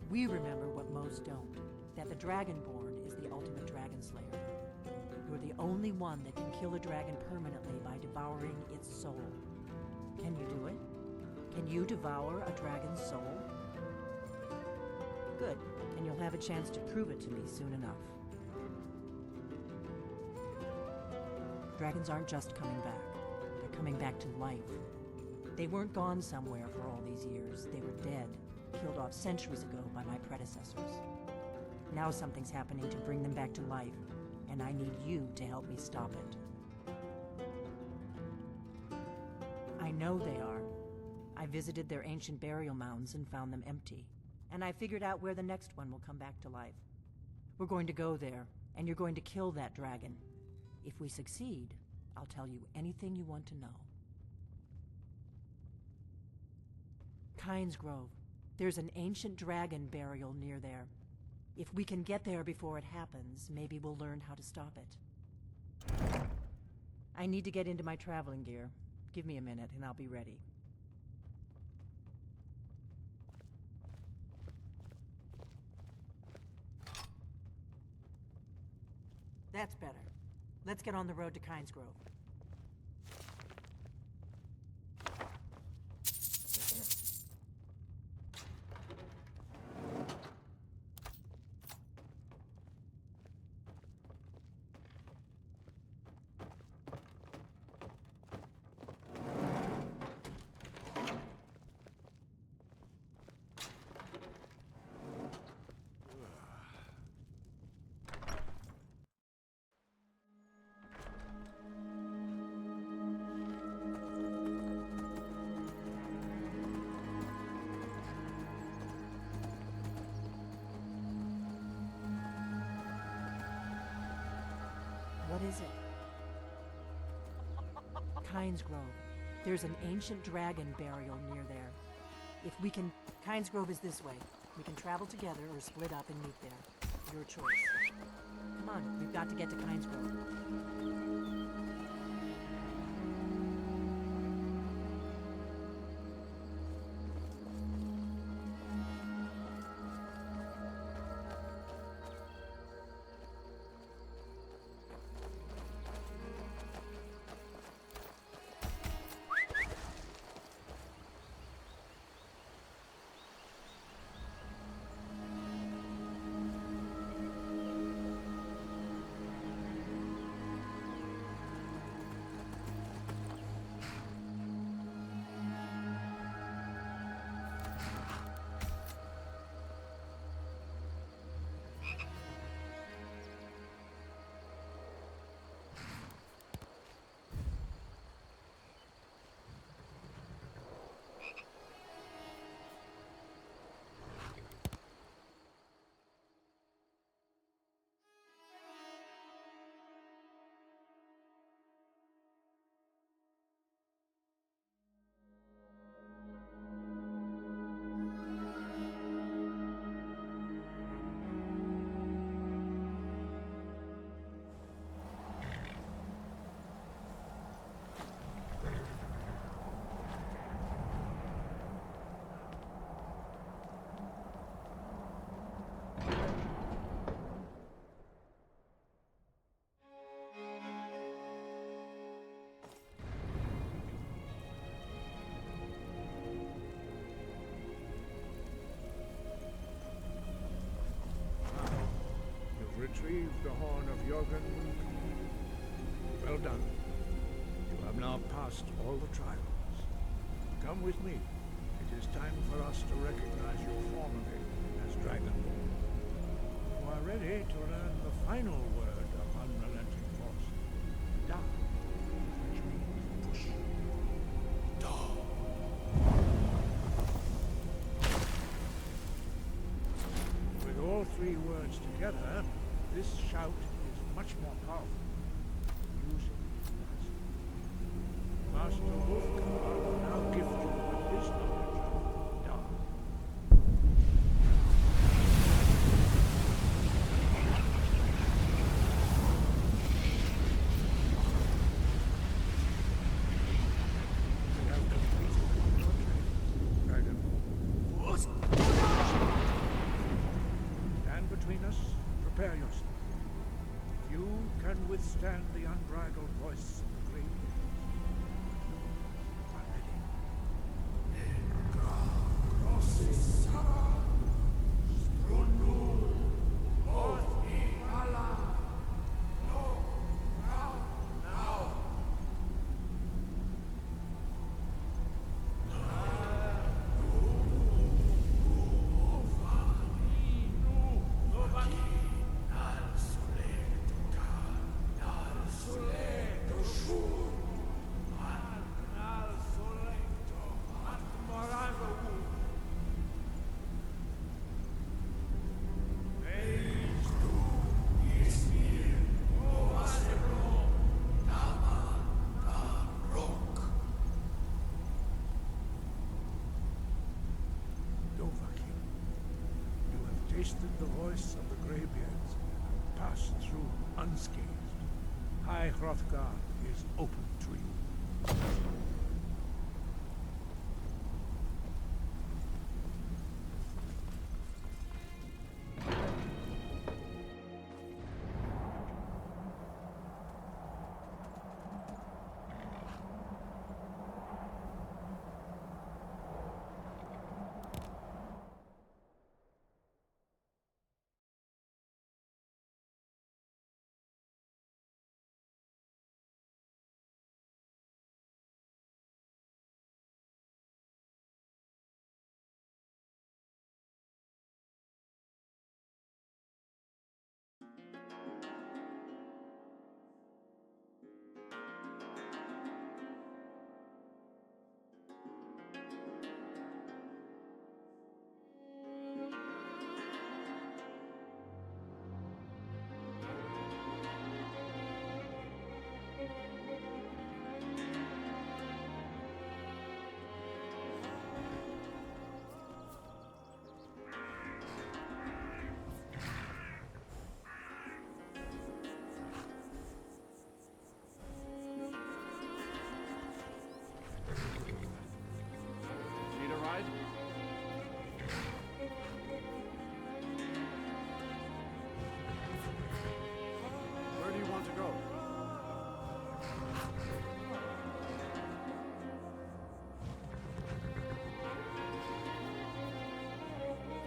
We remember what most don't, that the Dragonborn is the ultimate dragon slayer. You're the only one that can kill a dragon permanently by devouring its soul. Can you do it? Can you devour a dragon's soul? Good, and you'll have a chance to prove it to me soon enough. Dragons aren't just coming back. They're coming back to life. They weren't gone somewhere for all these years. They were dead, killed off centuries ago by my predecessors. Now something's happening to bring them back to life, and I need you to help me stop it. I know they are. I visited their ancient burial mounds and found them empty. And I figured out where the next one will come back to life. We're going to go there, and you're going to kill that dragon. If we succeed, I'll tell you anything you want to know. Kynes Grove. There's an ancient dragon burial near there. If we can get there before it happens, maybe we'll learn how to stop it. I need to get into my traveling gear. Give me a minute and I'll be ready. That's better. Let's get on the road to Kynes Grove. What is it? Kynes Grove. There's an ancient dragon burial near there. If we can... Kynes Grove is this way. We can travel together or split up and meet there. Your choice. Come on, we've got to get to Kynes Grove. Retrieve the horn of Jorgen. Well done. You have now passed all the trials. Come with me. It is time for us to recognize you formally as Dragonborn. You are ready to learn the final word of unrelenting force. Da, which means push. Da. With all three words together, this shout is much more powerful. Use it wisely. Master Wolfgar will now gift you with his knowledge of Da. You have completed your training, Dragon. Stand between us. Prepare yourself. If you can withstand the unbridled voice of the great tasted the voice of the Greybeards and passed through unscathed. High Hrothgar is open to you.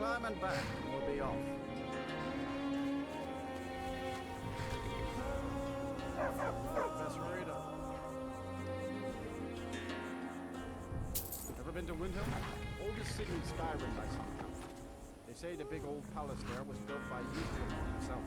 climbing back, and we'll be off. Professor Ada. Ever been to Windhelm? Oldest city in Skyrim by some count. They say the big old palace there was built by Yggdrasil himself.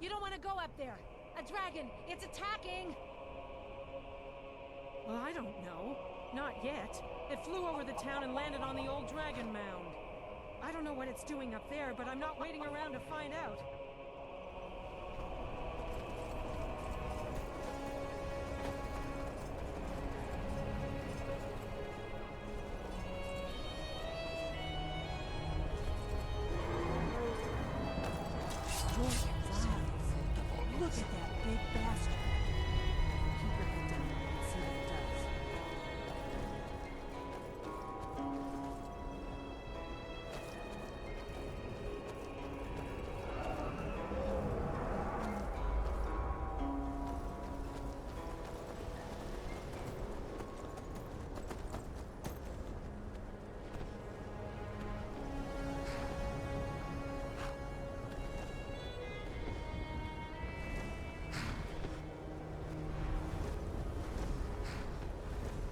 You don't want to go up there. A dragon. It's attacking. Well, I don't know. Not yet. It flew over the town and landed on the old dragon mound. I don't know what it's doing up there, but I'm not waiting around to find out. Look at that big bastard. Keep your head down and see what it does.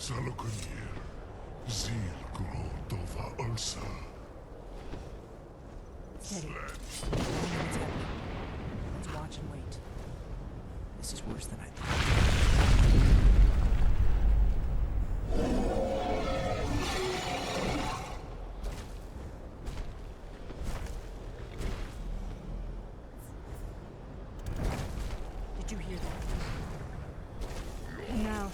Salokunir, Zil Gro Dova Ulsa. Steady. Let's watch and wait. This is worse than I thought. Did you hear that? Now,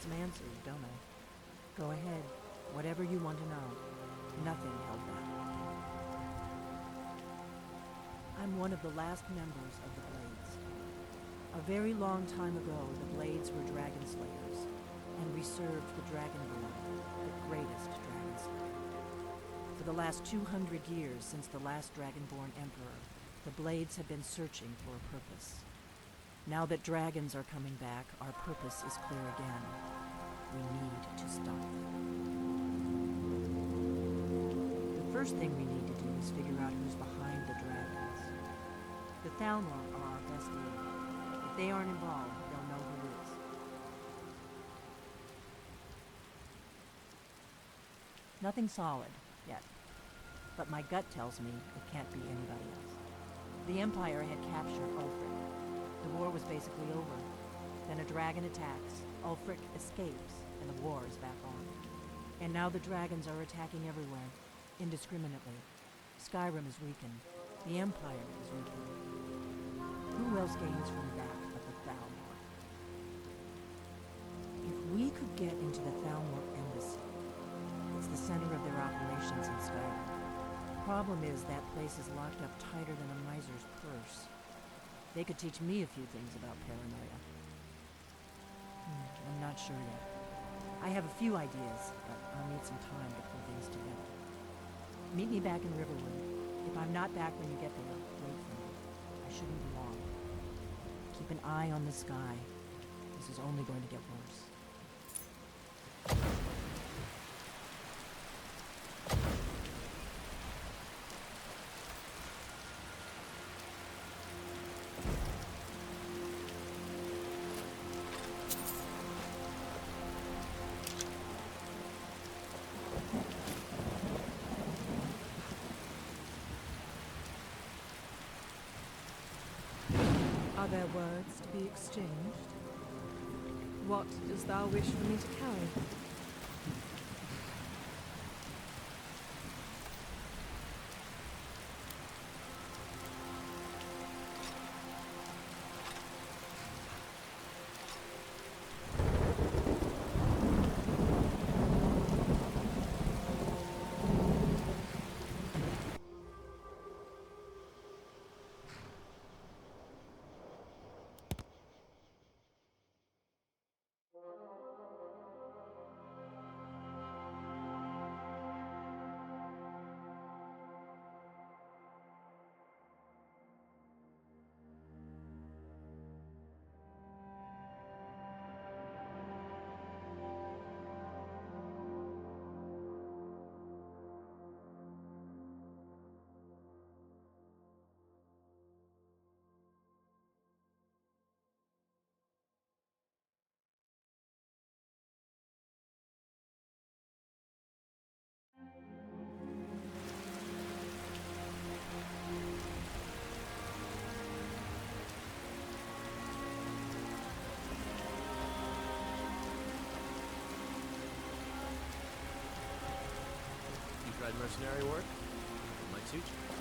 some answers, don't I? Go ahead. Whatever you want to know. Nothing held back. I'm one of the last members of the Blades. A very long time ago, the Blades were dragon slayers, and we served the Dragonborn, the greatest dragon slayer. For the last 200 years since the last Dragonborn Emperor, the Blades have been searching for a purpose. Now that dragons are coming back, our purpose is clear again. We need to stop them. The first thing we need to do is figure out who's behind the dragons. The Thalmor are our best lead. If they aren't involved, they'll know who is. Nothing solid, yet. But my gut tells me it can't be anybody else. The Empire had captured Ulfric. The war was basically over. Then a dragon attacks, Ulfric escapes, and the war is back on. And now the dragons are attacking everywhere, indiscriminately. Skyrim is weakened. The Empire is weakened. Who else gains from that but the Thalmor? If we could get into the Thalmor embassy, it's the center of their operations in Skyrim. Problem is that place is locked up tighter than a miser's purse. They could teach me a few things about paranoia. I'm not sure yet. I have a few ideas, but I'll need some time to pull things together. Meet me back in Riverwood. If I'm not back when you get there, wait for me. I shouldn't be long. Keep an eye on the sky. This is only going to get worse. Are there words to be exchanged? What dost thou wish for me to carry? Tried mercenary work? It might suit you.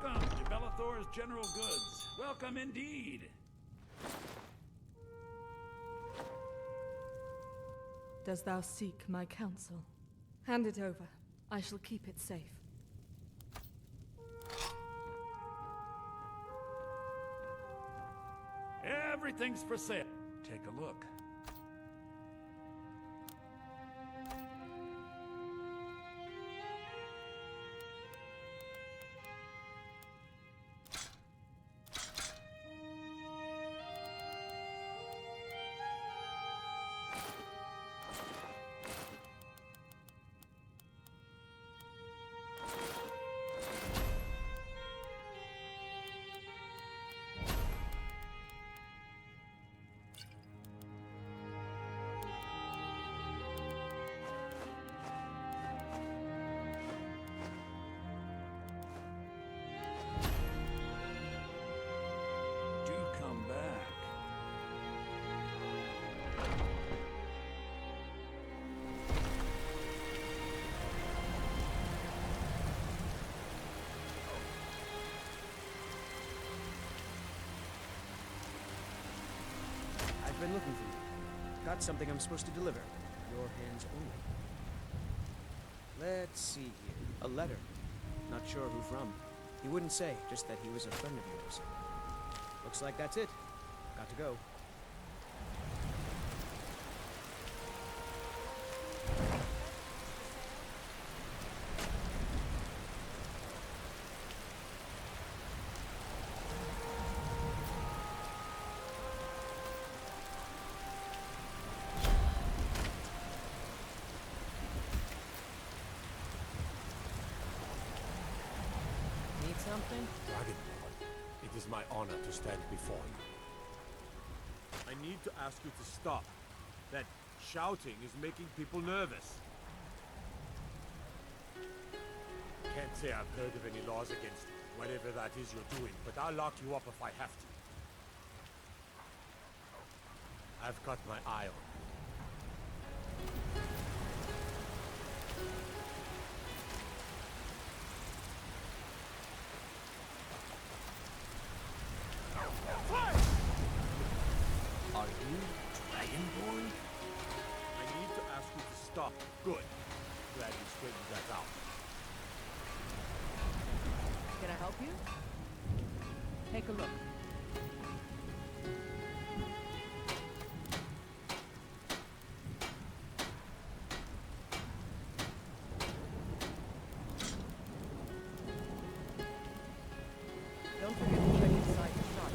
Welcome to Bellathor's General Goods. Welcome indeed. Does thou seek my counsel? Hand it over. I shall keep it safe. Everything's for sale. Take a look. I've been looking for you. Got something I'm supposed to deliver. Your hands only. Let's see here. A letter. Not sure who from. He wouldn't say, just that he was a friend of yours. Looks like that's it. Got to go. Need something? Dragonborn, it is my honor to stand before you. I need to ask you to stop. That shouting is making people nervous. Can't say I've heard of any laws against whatever that is you're doing, but I'll lock you up if I have to. I've got my eye on you. Are you Dragonborn? I need to ask you to stop. Good. Glad you straightened that out. Can I help you? Take a look. Don't forget to check inside the shop.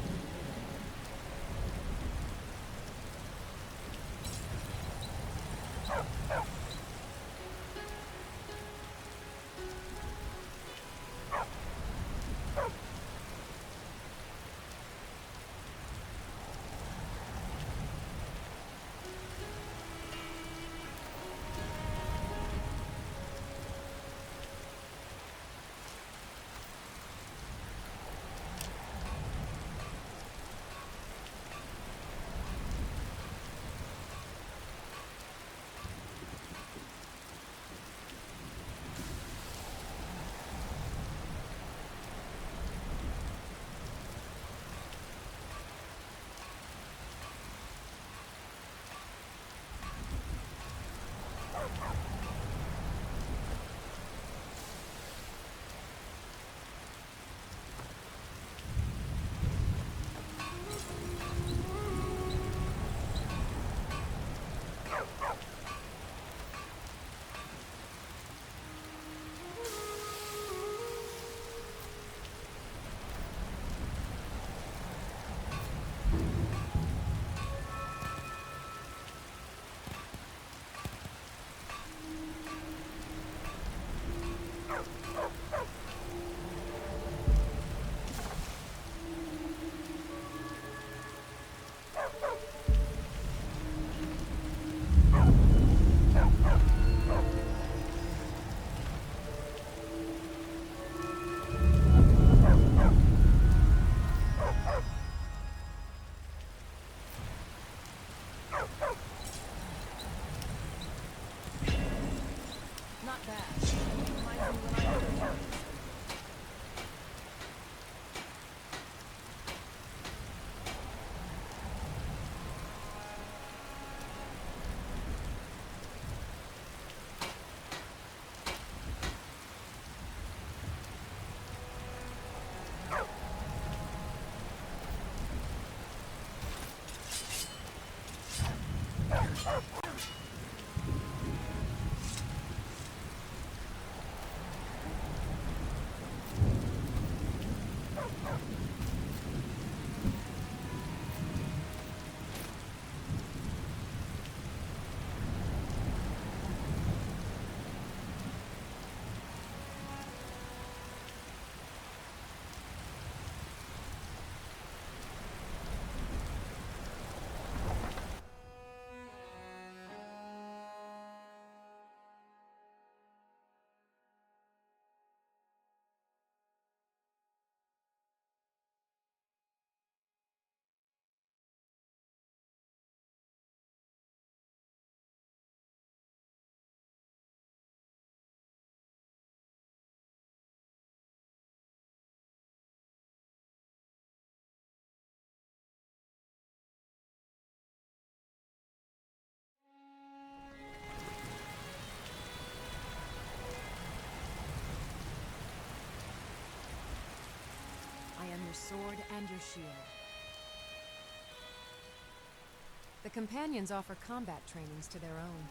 Not bad. Reminds me when I was a child. sword and your shield. The companions offer combat trainings to their own.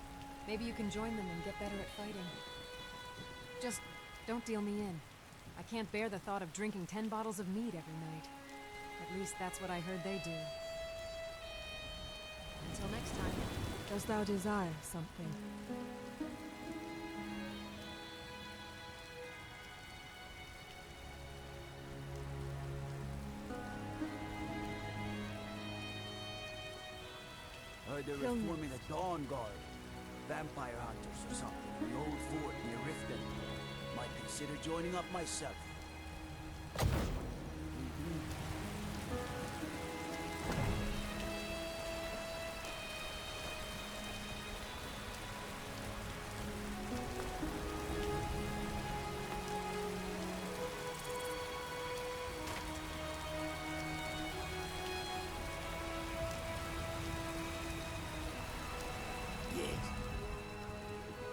Maybe you can join them and get better at fighting. Just don't deal me in. I can't bear the thought of drinking 10 bottles of mead every night. At least that's what I heard they do. Until next time. Dost thou desire something? Heard they're Kill me. reforming the Dawn Guard. Vampire hunters or something in the old fort near Riften. Might consider joining up myself.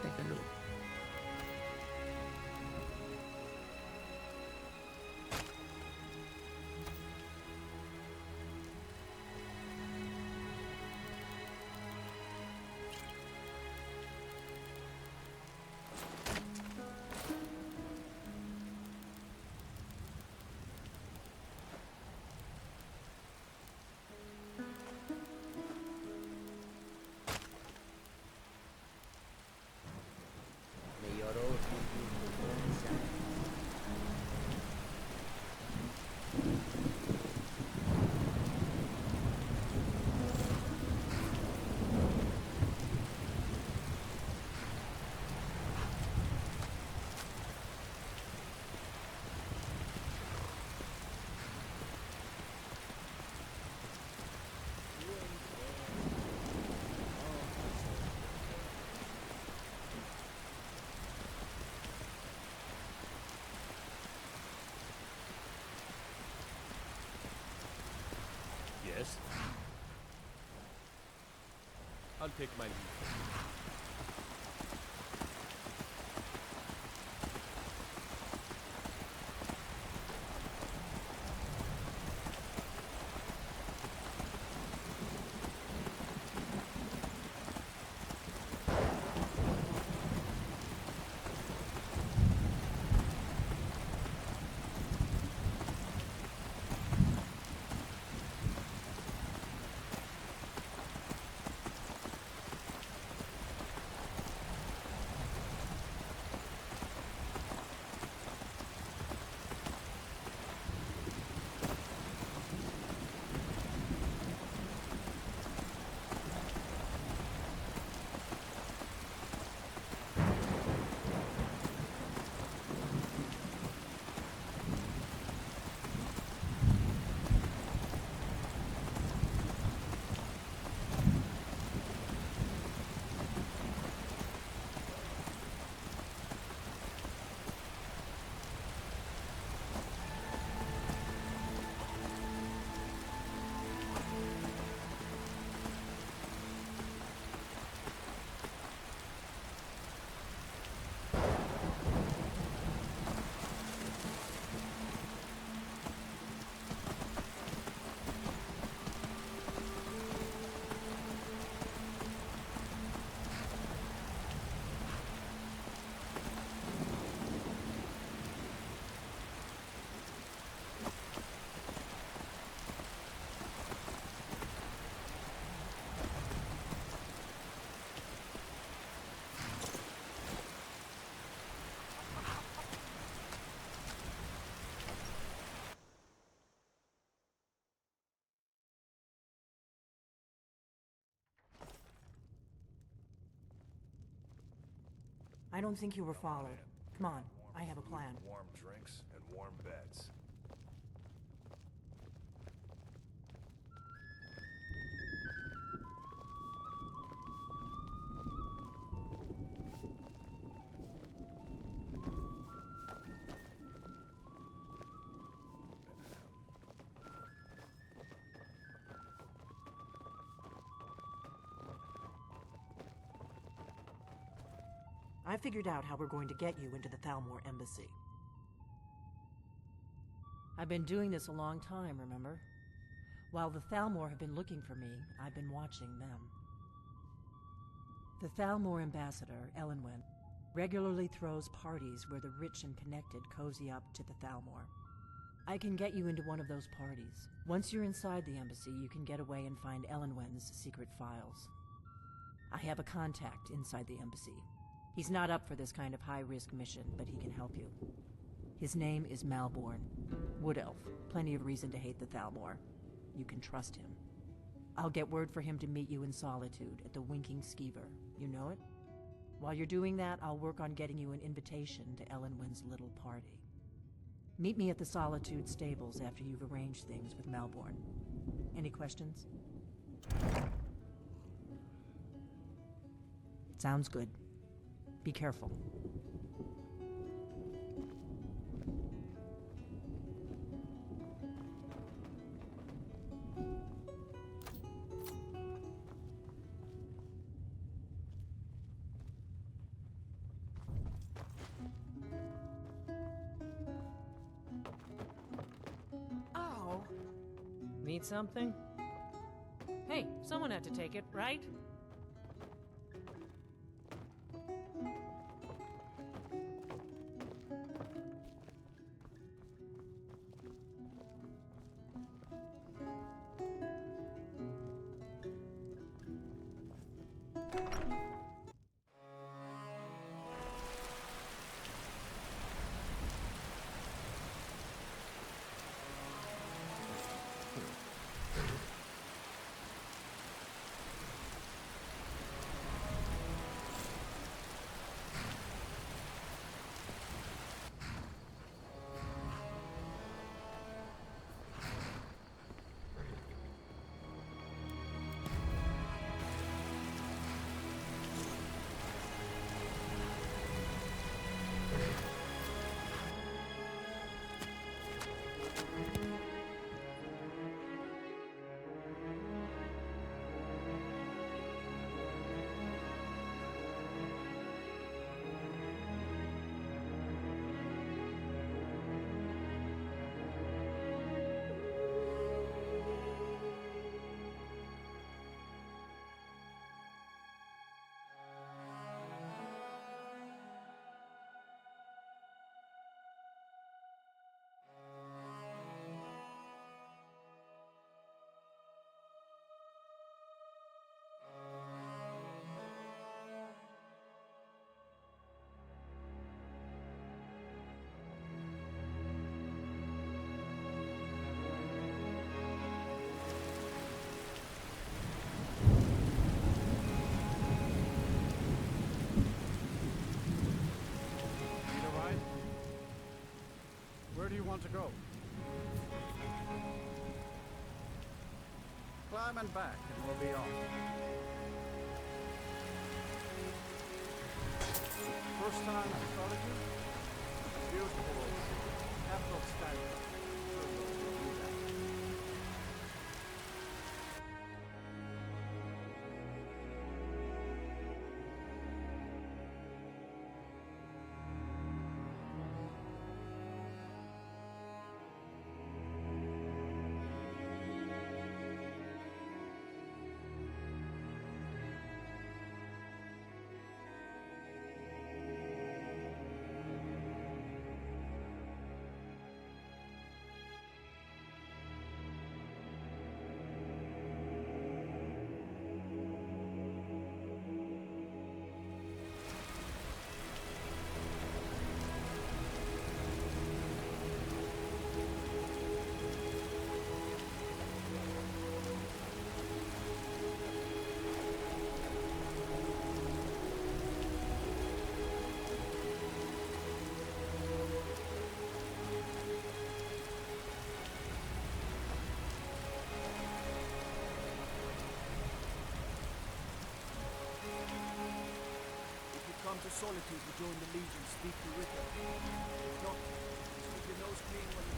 Take a look. May your oath be beautiful and sad. Yes? I'll take my leave. I don't think you were followed. Come on, I have a plan. Warm drinks and warm beds. I figured out how we're going to get you into the Thalmor embassy. I've been doing this a long time, remember? While the Thalmor have been looking for me, I've been watching them. The Thalmor ambassador, Elenwen, regularly throws parties where the rich and connected cozy up to the Thalmor. I can get you into one of those parties. Once you're inside the embassy, you can get away and find Elenwen's secret files. I have a contact inside the embassy. He's not up for this kind of high-risk mission, but he can help you. His name is Malborn. Wood Elf. Plenty of reason to hate the Thalmor. You can trust him. I'll get word for him to meet you in Solitude at the Winking Skeever. You know it? While you're doing that, I'll work on getting you an invitation to Elenwen's little party. Meet me at the Solitude stables after you've arranged things with Malborn. Any questions? Sounds good. Be careful. Ow! Need something? Hey, someone had to take it, right? Where do you want to go? Climb and back, and we'll be off. First time in Solitude? Beautiful. Capital Skyrim. Sure we'll do that. Come to Solitude to join the Legion, speak to Ritter. If not, just keep your nose clean when you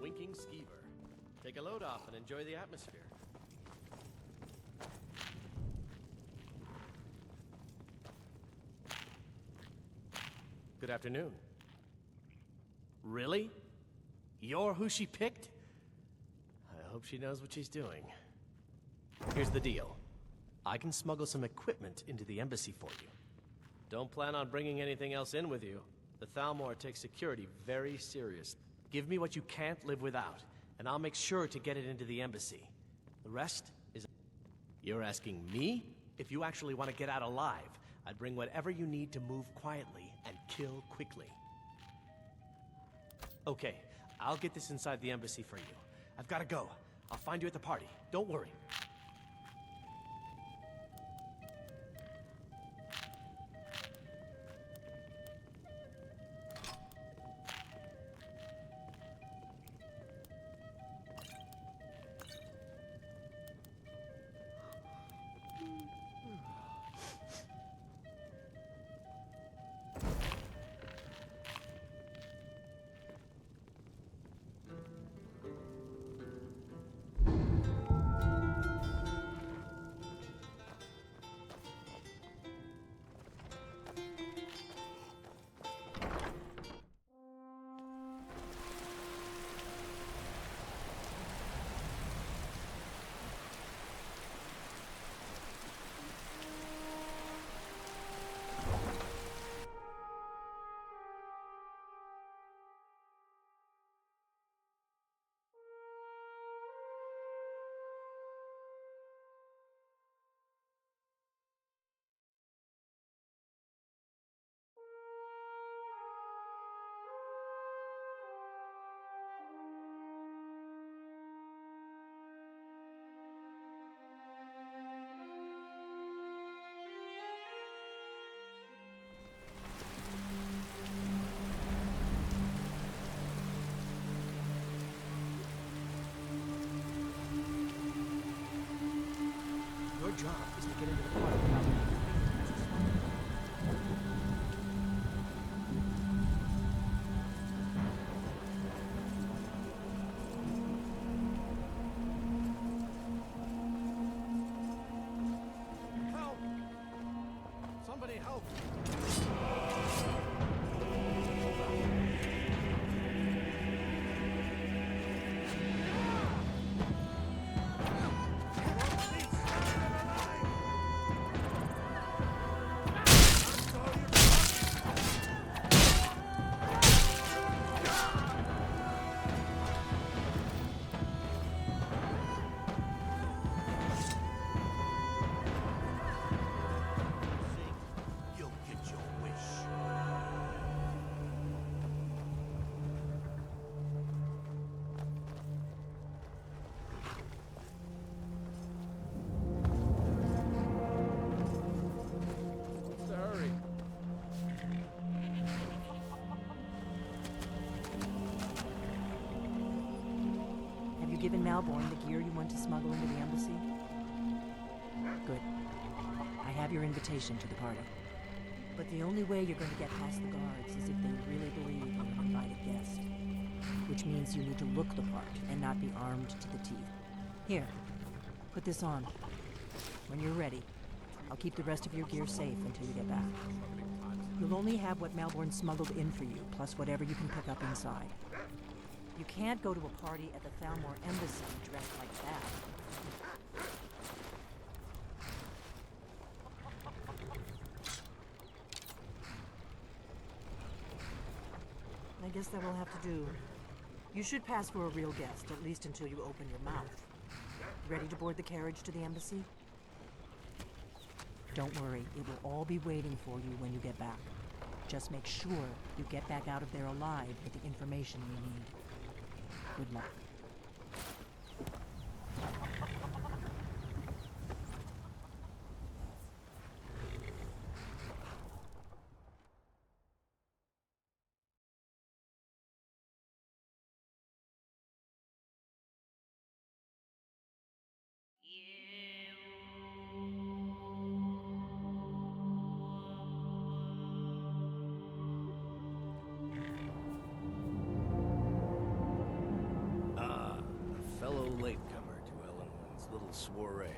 winking skeever. Take a load off and enjoy the atmosphere. Good afternoon. Really? You're who she picked? I hope she knows what she's doing. Here's the deal. I can smuggle some equipment into the embassy for you. Don't plan on bringing anything else in with you. The Thalmor takes security very seriously. Give me what you can't live without, and I'll make sure to get it into the embassy. The rest is... You're asking me? If you actually want to get out alive, I'd bring whatever you need to move quietly and kill quickly. Okay, I'll get this inside the embassy for you. I've got to go. I'll find you at the party. Don't worry. Your job is to get into the party without Help! Somebody help! You'll get your wish. What's the hurry? Have you given Malborn the gear you want to smuggle into the embassy? Good. I have your invitation to the party. But the only way you're going to get past the guards is if they really believe you're an invited guest. Which means you need to look the part and not be armed to the teeth. Here, put this on. When you're ready, I'll keep the rest of your gear safe until you get back. You'll only have what Malborn smuggled in for you, plus whatever you can pick up inside. You can't go to a party at the Thalmor Embassy dressed like that. I guess that will have to do. You should pass for a real guest, at least until you open your mouth. Ready to board the carriage to the embassy? Don't worry, it will all be waiting for you when you get back. Just make sure you get back out of there alive with the information you need. Good luck. latecomer to Ellenwood's little soiree.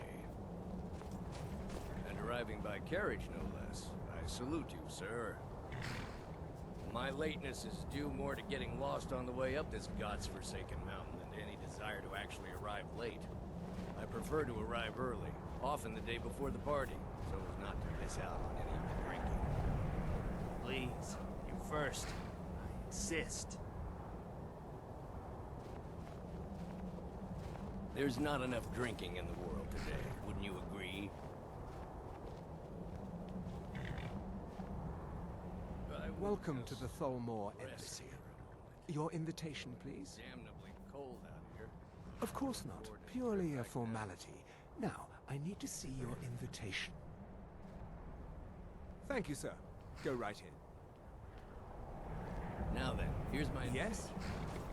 And arriving by carriage, no less. I salute you, sir. My lateness is due more to getting lost on the way up this god's-forsaken mountain than to any desire to actually arrive late. I prefer to arrive early, often the day before the party, so as not to miss out on any of the drinking. Please, you first. I insist. There's not enough drinking in the world today, wouldn't you agree? Welcome to the Tholmor Embassy. Your invitation, please? Damnably cold out here. Of course not. Purely a formality. Now, I need to see your invitation. Thank you, sir. Go right in. Now then, here's my Yes?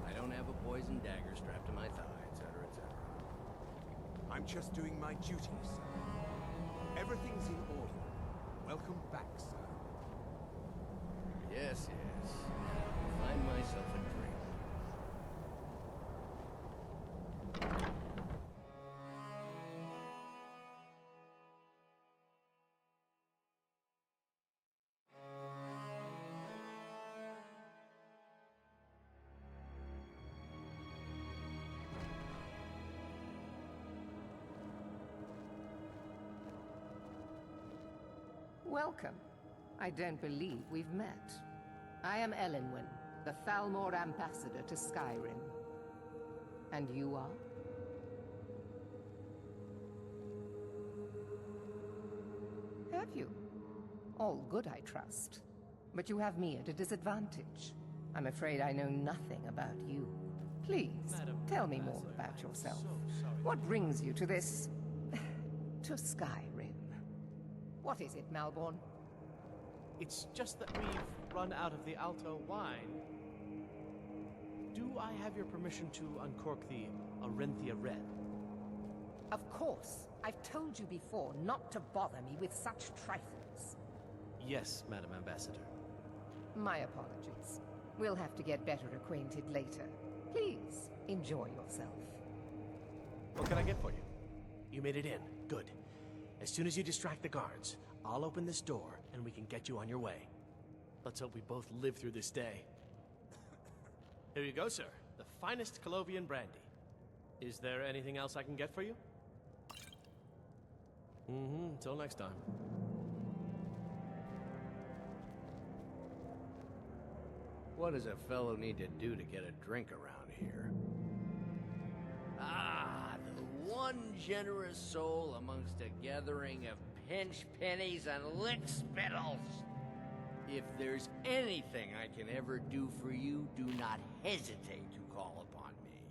I don't have a poison dagger strapped to my thigh, etc., etc. I'm just doing my duty, sir. Everything's in order. Welcome back, sir. Yes, yes. Find myself a drink. Welcome. I don't believe we've met. I am Elenwen, the Thalmor ambassador to Skyrim. And you are? Have you? All good, I trust. But you have me at a disadvantage. I'm afraid I know nothing about you. Please, tell me more about yourself. What brings you to this... to Skyrim? What is it, Malborn? It's just that we've run out of the Alto wine. Do I have your permission to uncork the Arinthia Red? Of course. I've told you before not to bother me with such trifles. Yes, Madam Ambassador. My apologies. We'll have to get better acquainted later. Please, enjoy yourself. What can I get for you? You made it in. Good. As soon as you distract the guards, I'll open this door and we can get you on your way. Let's hope we both live through this day. Here you go, sir. The finest Colovian brandy. Is there anything else I can get for you? Until next time. What does a fellow need to do to get a drink around here? Ah, the one generous soul amongst a gathering of pinch pennies and lick spittles. If there's anything I can ever do for you, do not hesitate to call upon me.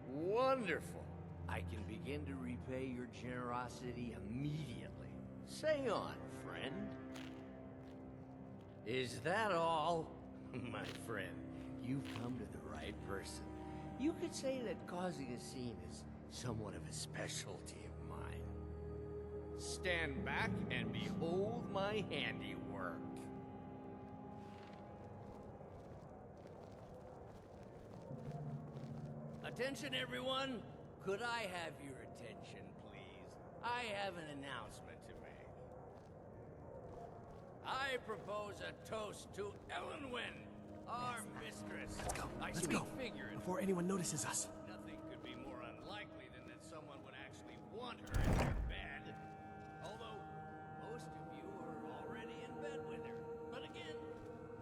Wonderful. I can begin to repay your generosity immediately. Say on, friend. Is that all? My friend, you've come to the right person. You could say that causing a scene is somewhat of a specialty of mine. Stand back and behold my handiwork. Attention, everyone! Could I have your attention, please? I have an announcement to make. I propose a toast to Ellenwen, our mistress. Let's go. Before anyone notices us. Nothing could be more unlikely than that someone would actually want her in their bed. Although, most of you are already in bed with her. But again,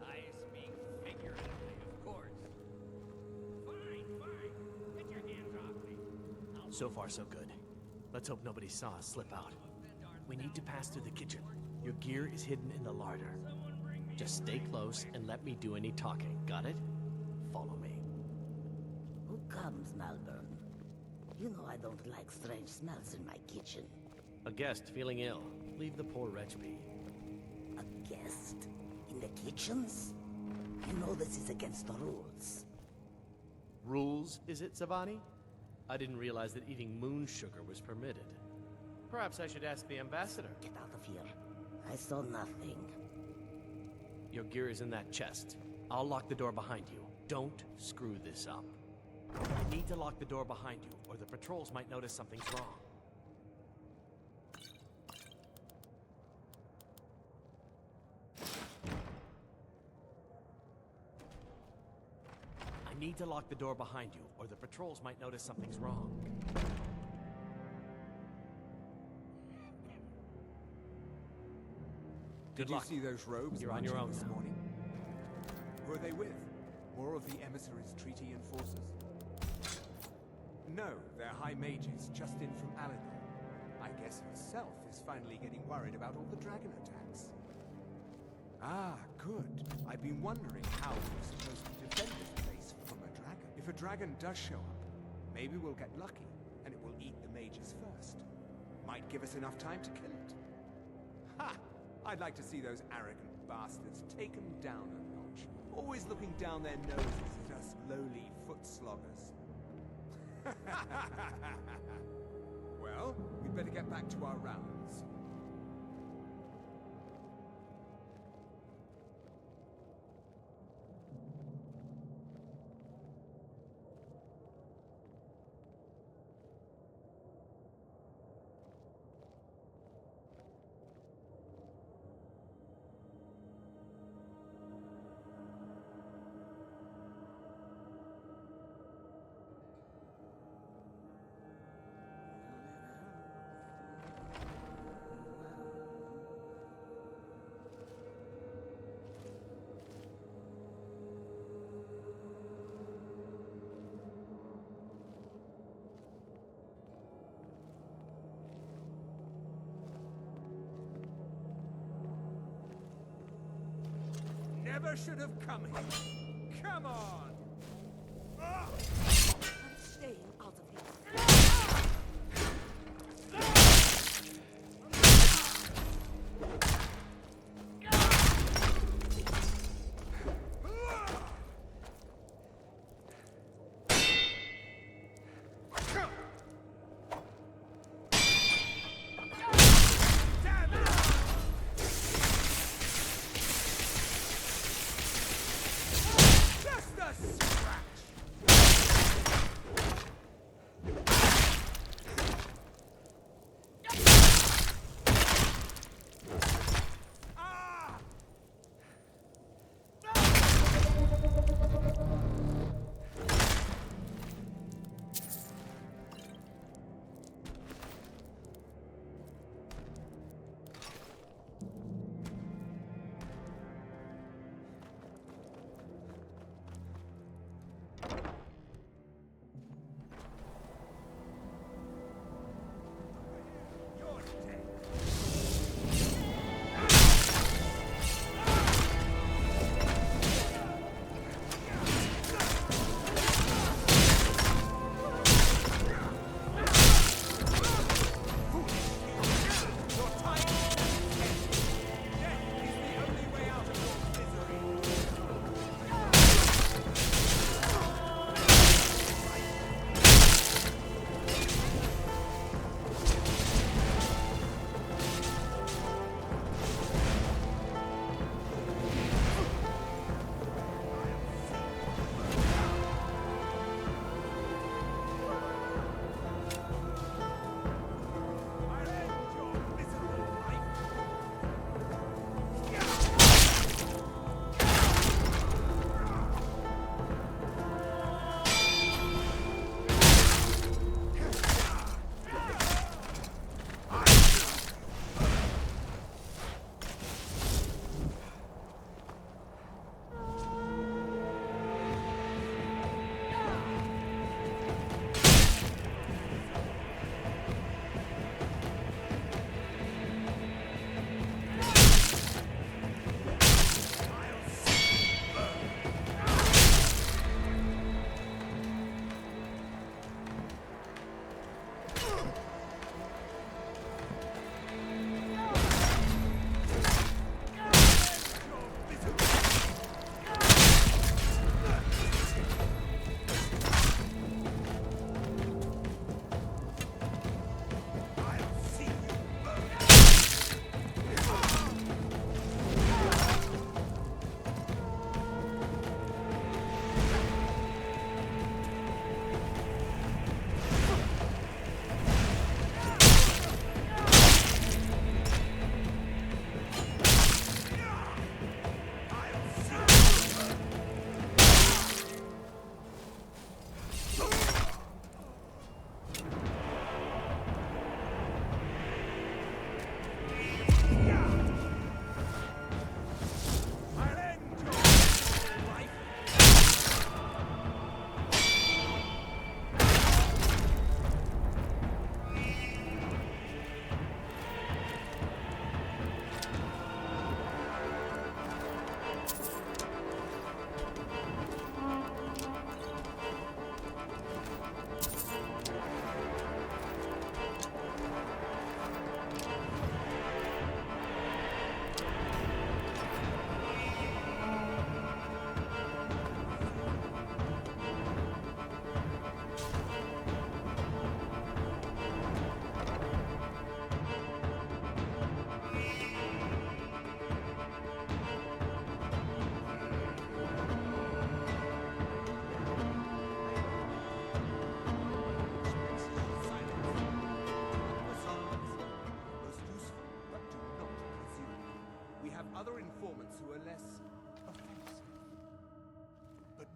I speak figuratively, of course. Fine, fine. Get your hands off me. So far, so good. Let's hope nobody saw us slip out. We need to pass through the kitchen. Your gear is hidden in the larder. Just stay close and let me do any talking. Got it? Follow me. Who comes, Malborn? You know I don't like strange smells in my kitchen. A guest feeling ill. Leave the poor wretch be. A guest? In the kitchens? You know this is against the rules. Rules, is it, Savani? I didn't realize that eating moon sugar was permitted. Perhaps I should ask the ambassador. Get out of here. I saw nothing. Your gear is in that chest. I'll lock the door behind you. Don't screw this up. I need to lock the door behind you, or the patrols might notice something's wrong. I need to lock the door behind you, or the patrols might notice something's wrong. Did you see those robes You're on your marching own this now. morning? Who are they with? More of the emissaries' treaty enforcers? No, they're high mages just in from Alador. I guess herself is finally getting worried about all the dragon attacks. Ah, good. I've been wondering how we're supposed to defend this place from a dragon. If a dragon does show up, maybe we'll get lucky, and it will eat the mages first. Might give us enough time to kill it. Ha! I'd like to see those arrogant bastards taken down a notch. Always looking down their noses at us lowly foot sloggers. Well, we'd better get back to our rounds. Never should have come here. Come on! I'm staying out of here. Just a scratch!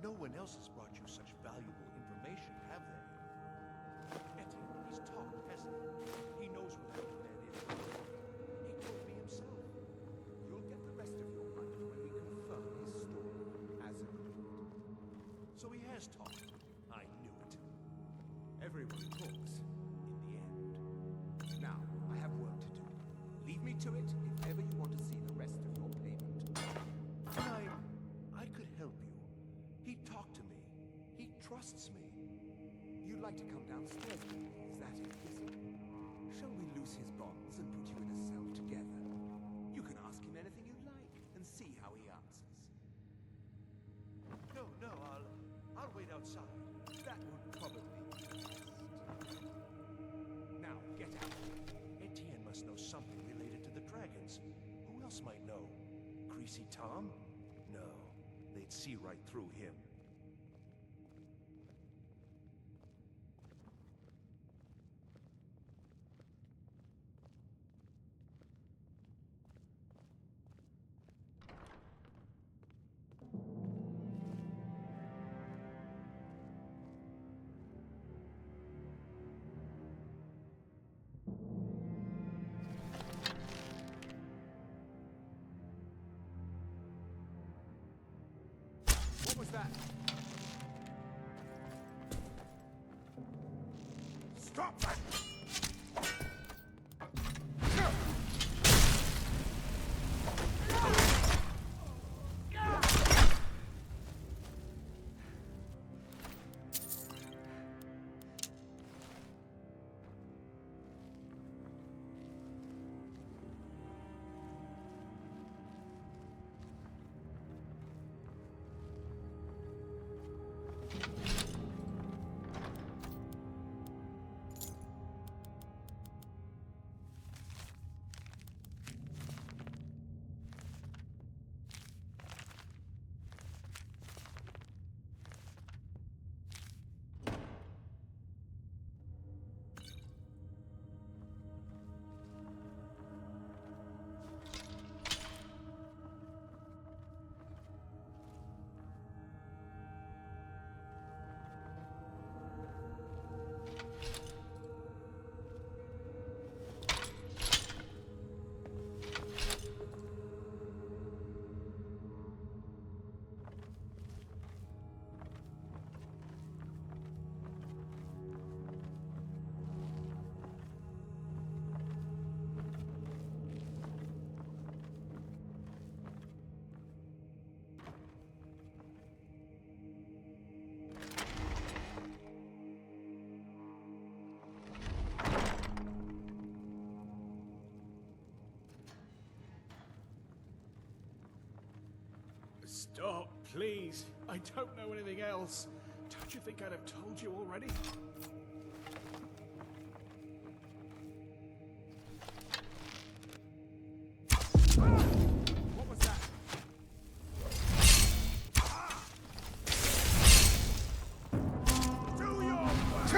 No one else has brought you such valuable information, have they? Etienne, he's talked, hasn't he? He knows where that man is. He told me himself. You'll get the rest of your money when we confirm his story as agreed. So he has talked. I knew it. Everyone talks in the end. Now, I have work to do. Leave me to it if ever you want to see the rest of your payment. I could help you. He talked to me. He trusts me. You'd like to come downstairs with me, is that it, is it? Shall we loose his bonds and put you in a cell together? You can ask him anything you like and see how he answers. No, I'll wait outside. That would probably be best. Now, get out. Etienne must know something related to the dragons. Who else might know? Greasy Tom? No, they'd see right through him. What was that? Stop that! Stop, please. I don't know anything else. Don't you think I'd have told you already? What was that? Do your work!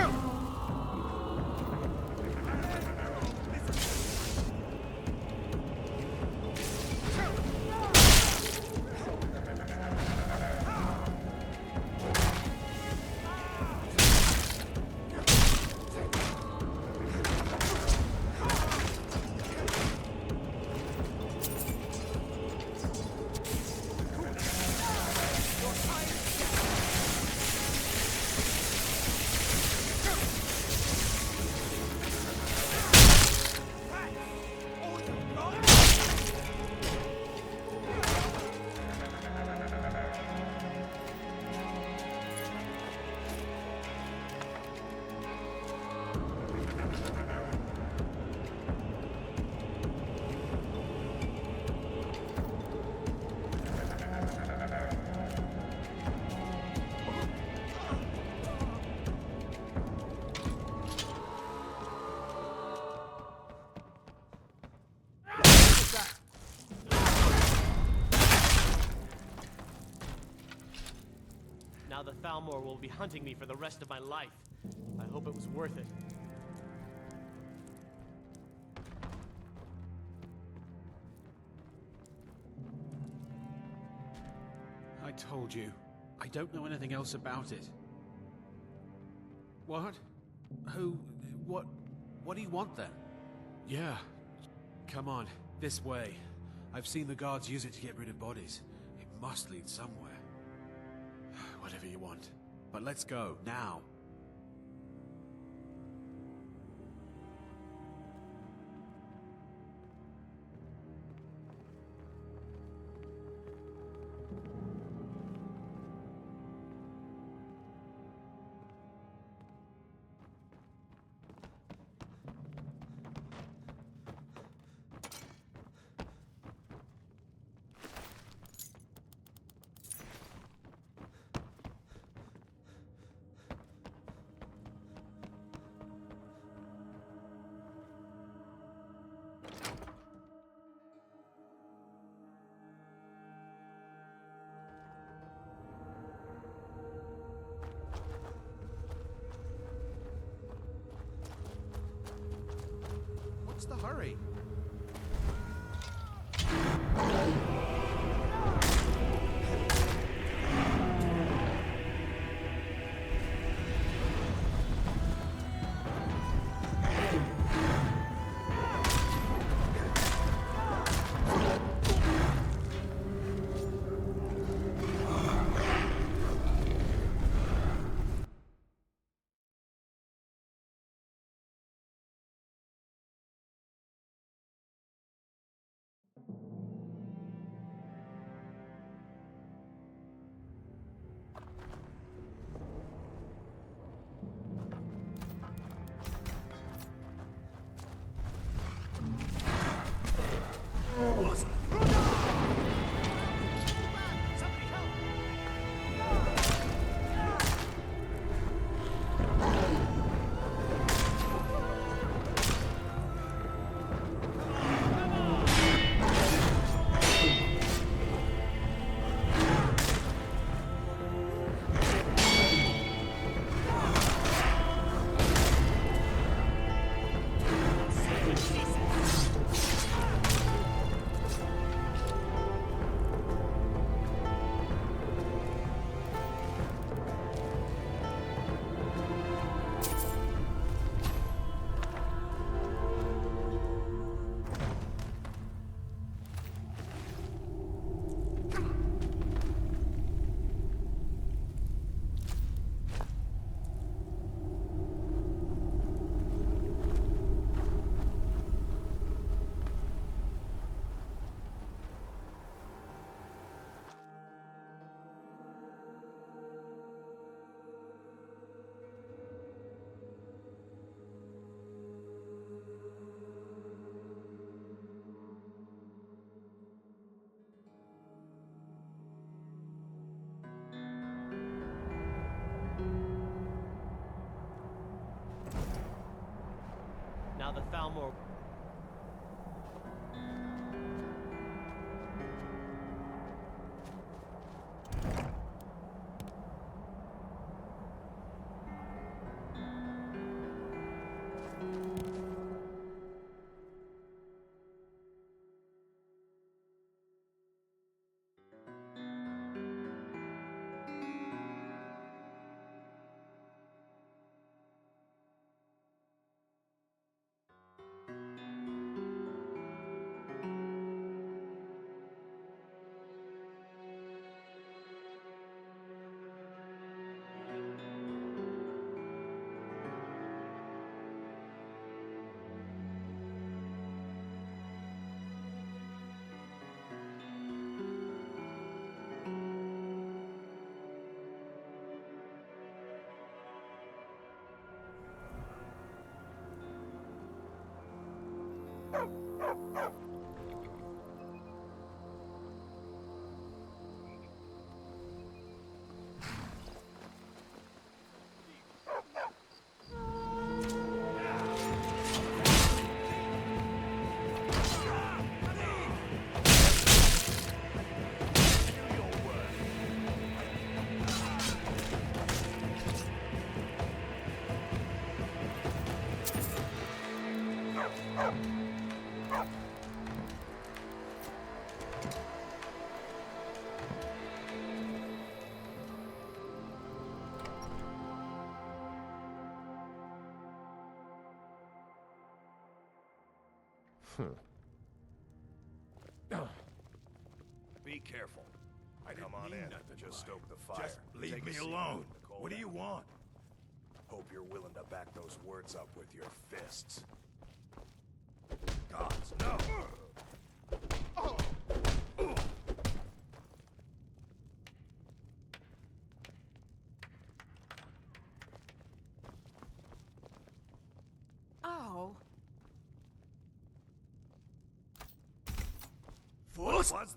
Now the Thalmor will be hunting me for the rest of my life. I hope it was worth it. I told you. I I don't know anything else about it. What? Who? What do you want then? Yeah. Come on, this way. I've seen the guards use it to get rid of bodies. It must lead somewhere. Whatever you want. But let's go, now. What's the hurry? Now the Thalmor... Be careful. Come on in. Just stoke the fire. Just leave Take a me seat. alone. The cold What do you out. want? Hope you're willing to back those words up with your fists. Gods, no! Oh. What's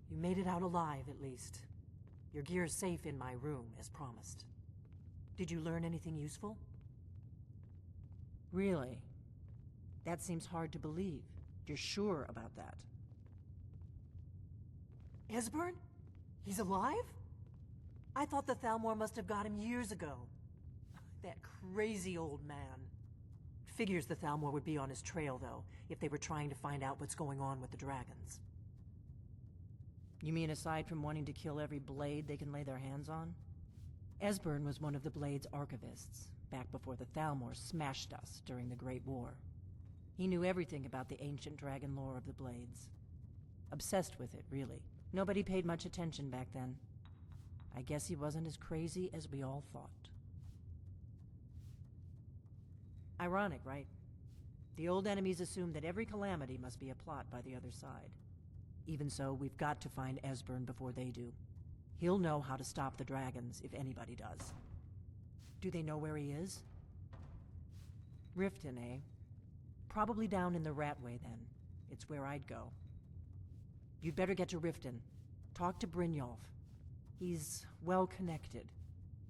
You made it out alive, at least. Your gear's safe in my room, as promised. Did you learn anything useful? Really? That seems hard to believe. You're sure about that? Esbern? He's alive? I thought the Thalmor must have got him years ago. That crazy old man. Figures the Thalmor would be on his trail, though, if they were trying to find out what's going on with the dragons. You mean aside from wanting to kill every blade they can lay their hands on? Esbern was one of the Blade's archivists, back before the Thalmor smashed us during the Great War. He knew everything about the ancient dragon lore of the Blades. Obsessed with it, really. Nobody paid much attention back then. I guess he wasn't as crazy as we all thought. Ironic, right? The old enemies assumed that every calamity must be a plot by the other side. Even so, we've got to find Esbern before they do. He'll know how to stop the dragons, if anybody does. Do they know where he is? Riften, eh? Probably down in the Ratway, then. It's where I'd go. You'd better get to Riften. Talk to Brynjolf. He's well-connected.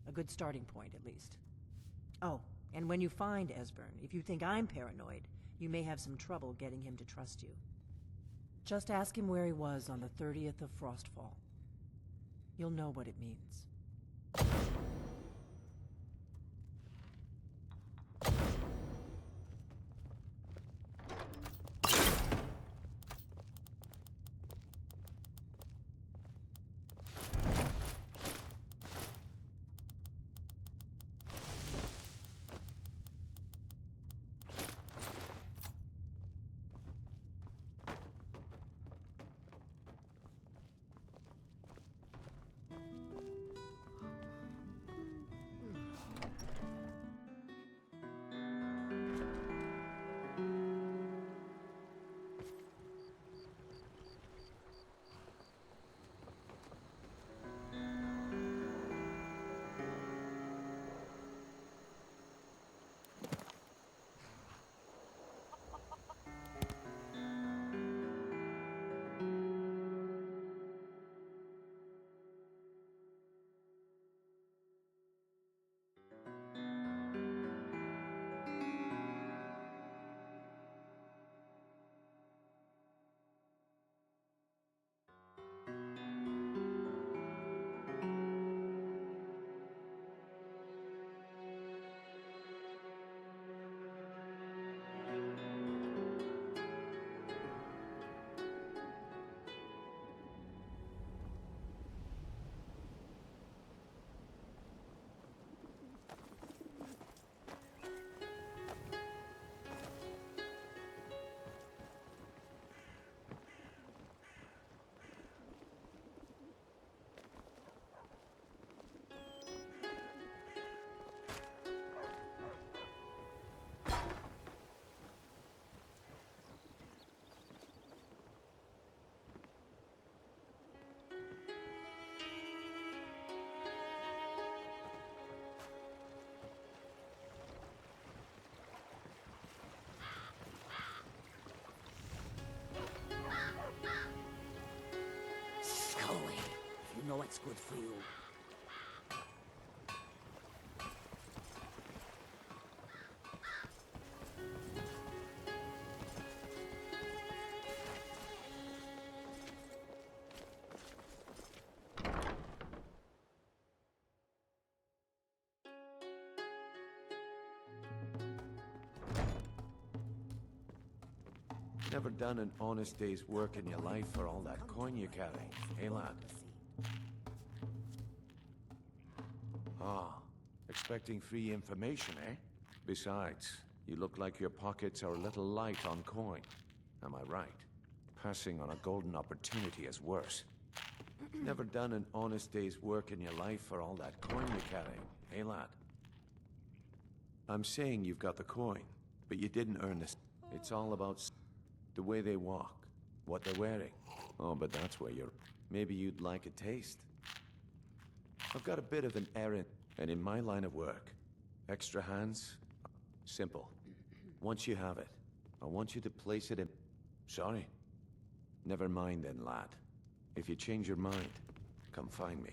A good starting point, at least. Oh, and when you find Esbern, if you think I'm paranoid, you may have some trouble getting him to trust you. Just ask him where he was on the 30th of Frostfall. You'll know what it means. You know what's good for you. Never done an honest day's work in your life for all that coin you carry, eh, lad? Ah, Expecting free information, eh? Besides, you look like your pockets are a little light on coin. Am I right? Passing on a golden opportunity is worse. Never done an honest day's work in your life for all that coin you're carrying, eh, lad? I'm saying you've got the coin, but you didn't earn this. It's all about the way they walk, what they're wearing. Oh, but that's where you're... Maybe you'd like a taste. I've got a bit of an errand, and in my line of work, extra hands, simple. Once you have it, I want you to place it in... Sorry. Never mind then, lad. If you change your mind, come find me.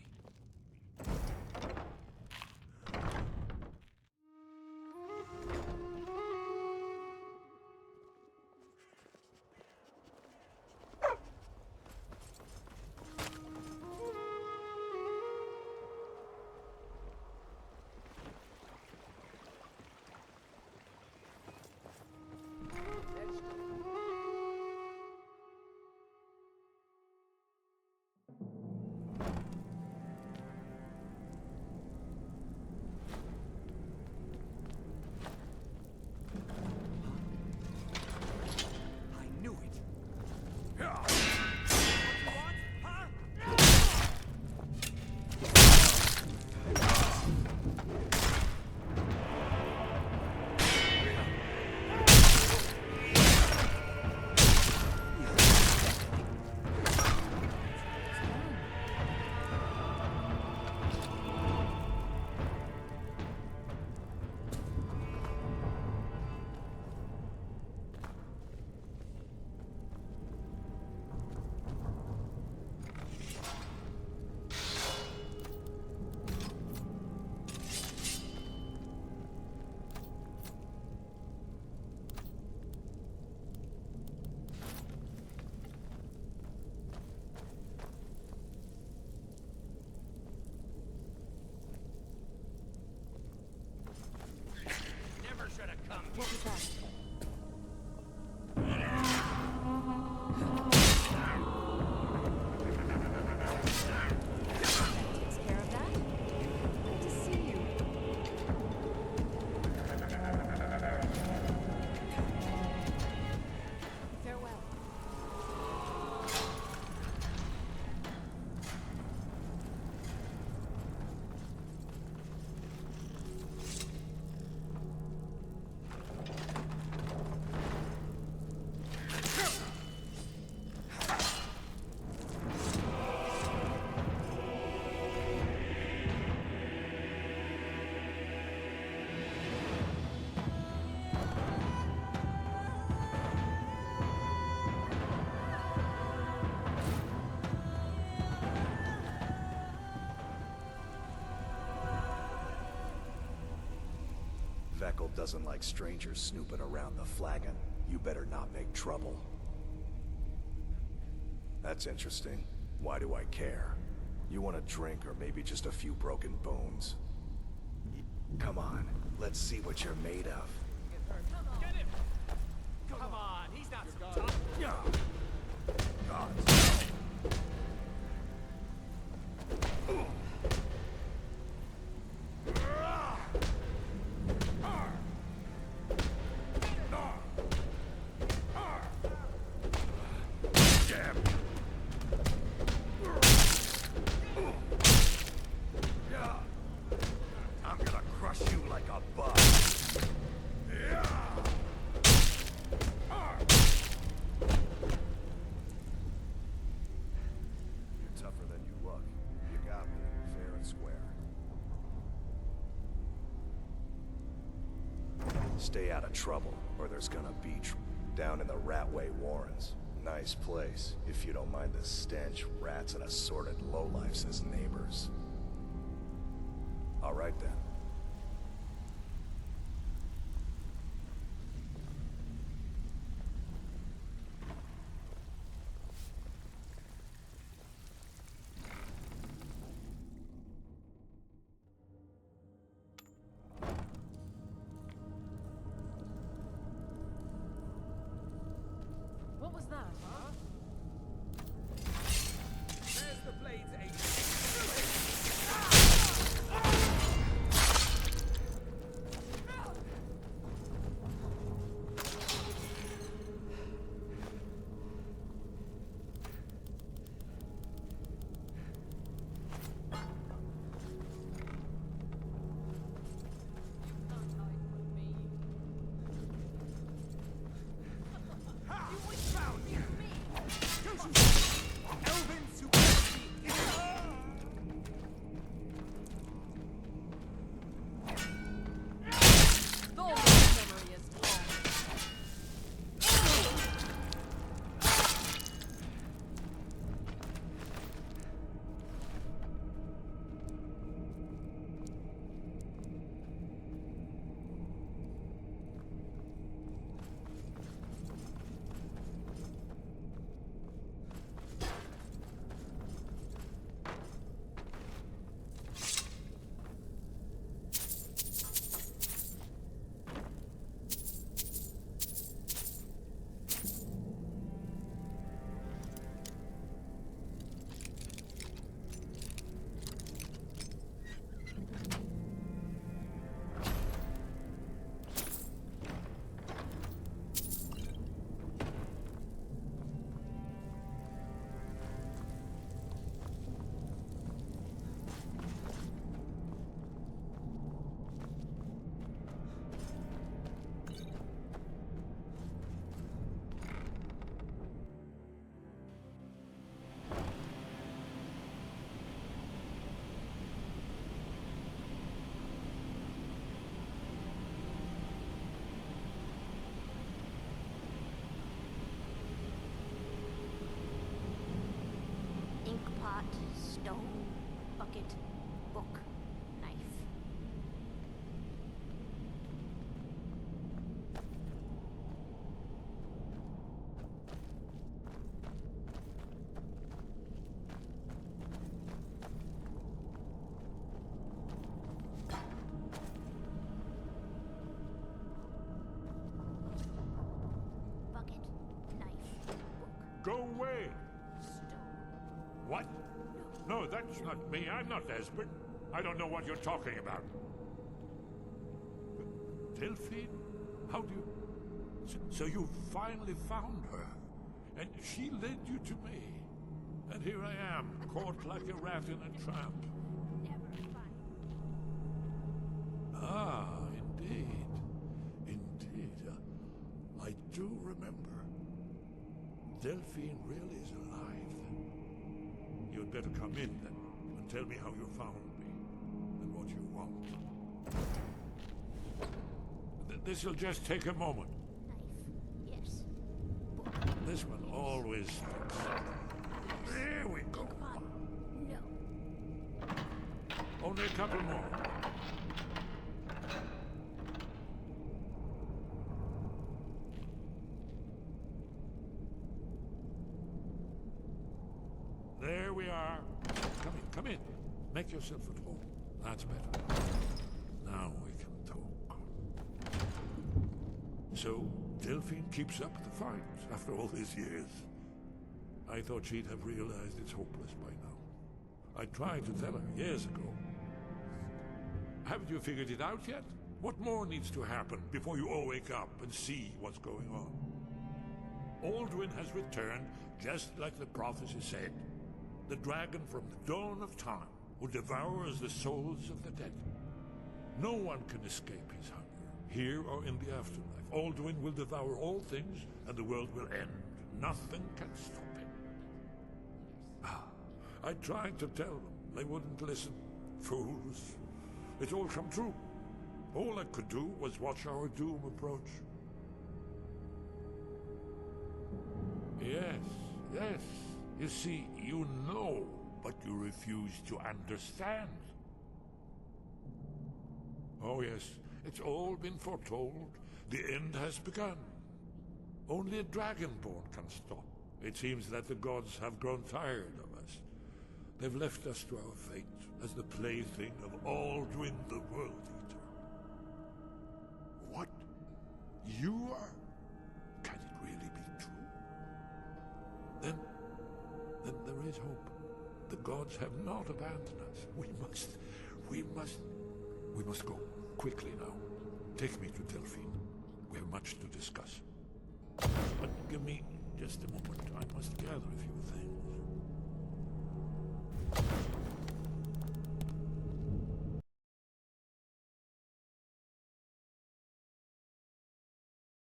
What was that? Takes care of that. Good to see you. Farewell. Vekel doesn't like strangers snooping around the flagon. You better not make trouble. That's interesting. Why do I care? You want a drink or maybe just a few broken bones? Come on, let's see what you're made of. Get him! Come on, he's not so tough. I'm gonna crush you like a bug. You're tougher than you look. You got me, fair and square. Stay out of trouble, or there's gonna be down in the Ratway Warrens. Nice place, if you don't mind the stench, rats, and assorted lowlifes as neighbors. All right then. What was that, huh? There's the blade's ace. Stone, bucket, book, knife. Bucket, knife, book. Go away! Stone. What? No, that's not me. I'm not Esbern. I don't know what you're talking about. Delphine? How do you... So you finally found her, and she led you to me. And here I am, caught like a rat in a trap. Ah, indeed. Indeed. I do remember. Delphine really is alive, then. You'd better come in, then, and tell me how you found me, and what you want. This'll just take a moment. Knife. Yes. This one always fits. There we go. No. Only a couple more. There we are. Come in. Make yourself at home. That's better. Now we can talk. So, Delphine keeps up the fight after all these years. I thought she'd have realized it's hopeless by now. I tried to tell her years ago. Haven't you figured it out yet? What more needs to happen before you all wake up and see what's going on? Alduin has returned just like the prophecy said. The dragon from the dawn of time who devours the souls of the dead. No one can escape his hunger, here or in the afterlife. Alduin will devour all things, and the world will end. Nothing can stop him. I tried to tell them. They wouldn't listen. Fools. It's all come true. All I could do was watch our doom approach. Yes, yes. You see, you know, but you refuse to understand. Oh yes, it's all been foretold. The end has begun. Only a dragonborn can stop. It seems that the gods have grown tired of us. They've left us to our fate as the plaything of Alduin the World Eater. What? You are? Can it really be true? Then there is hope. The gods have not abandoned us. We must go. Quickly now. Take me to Delphine. We have much to discuss. But give me just a moment. I must gather a few things.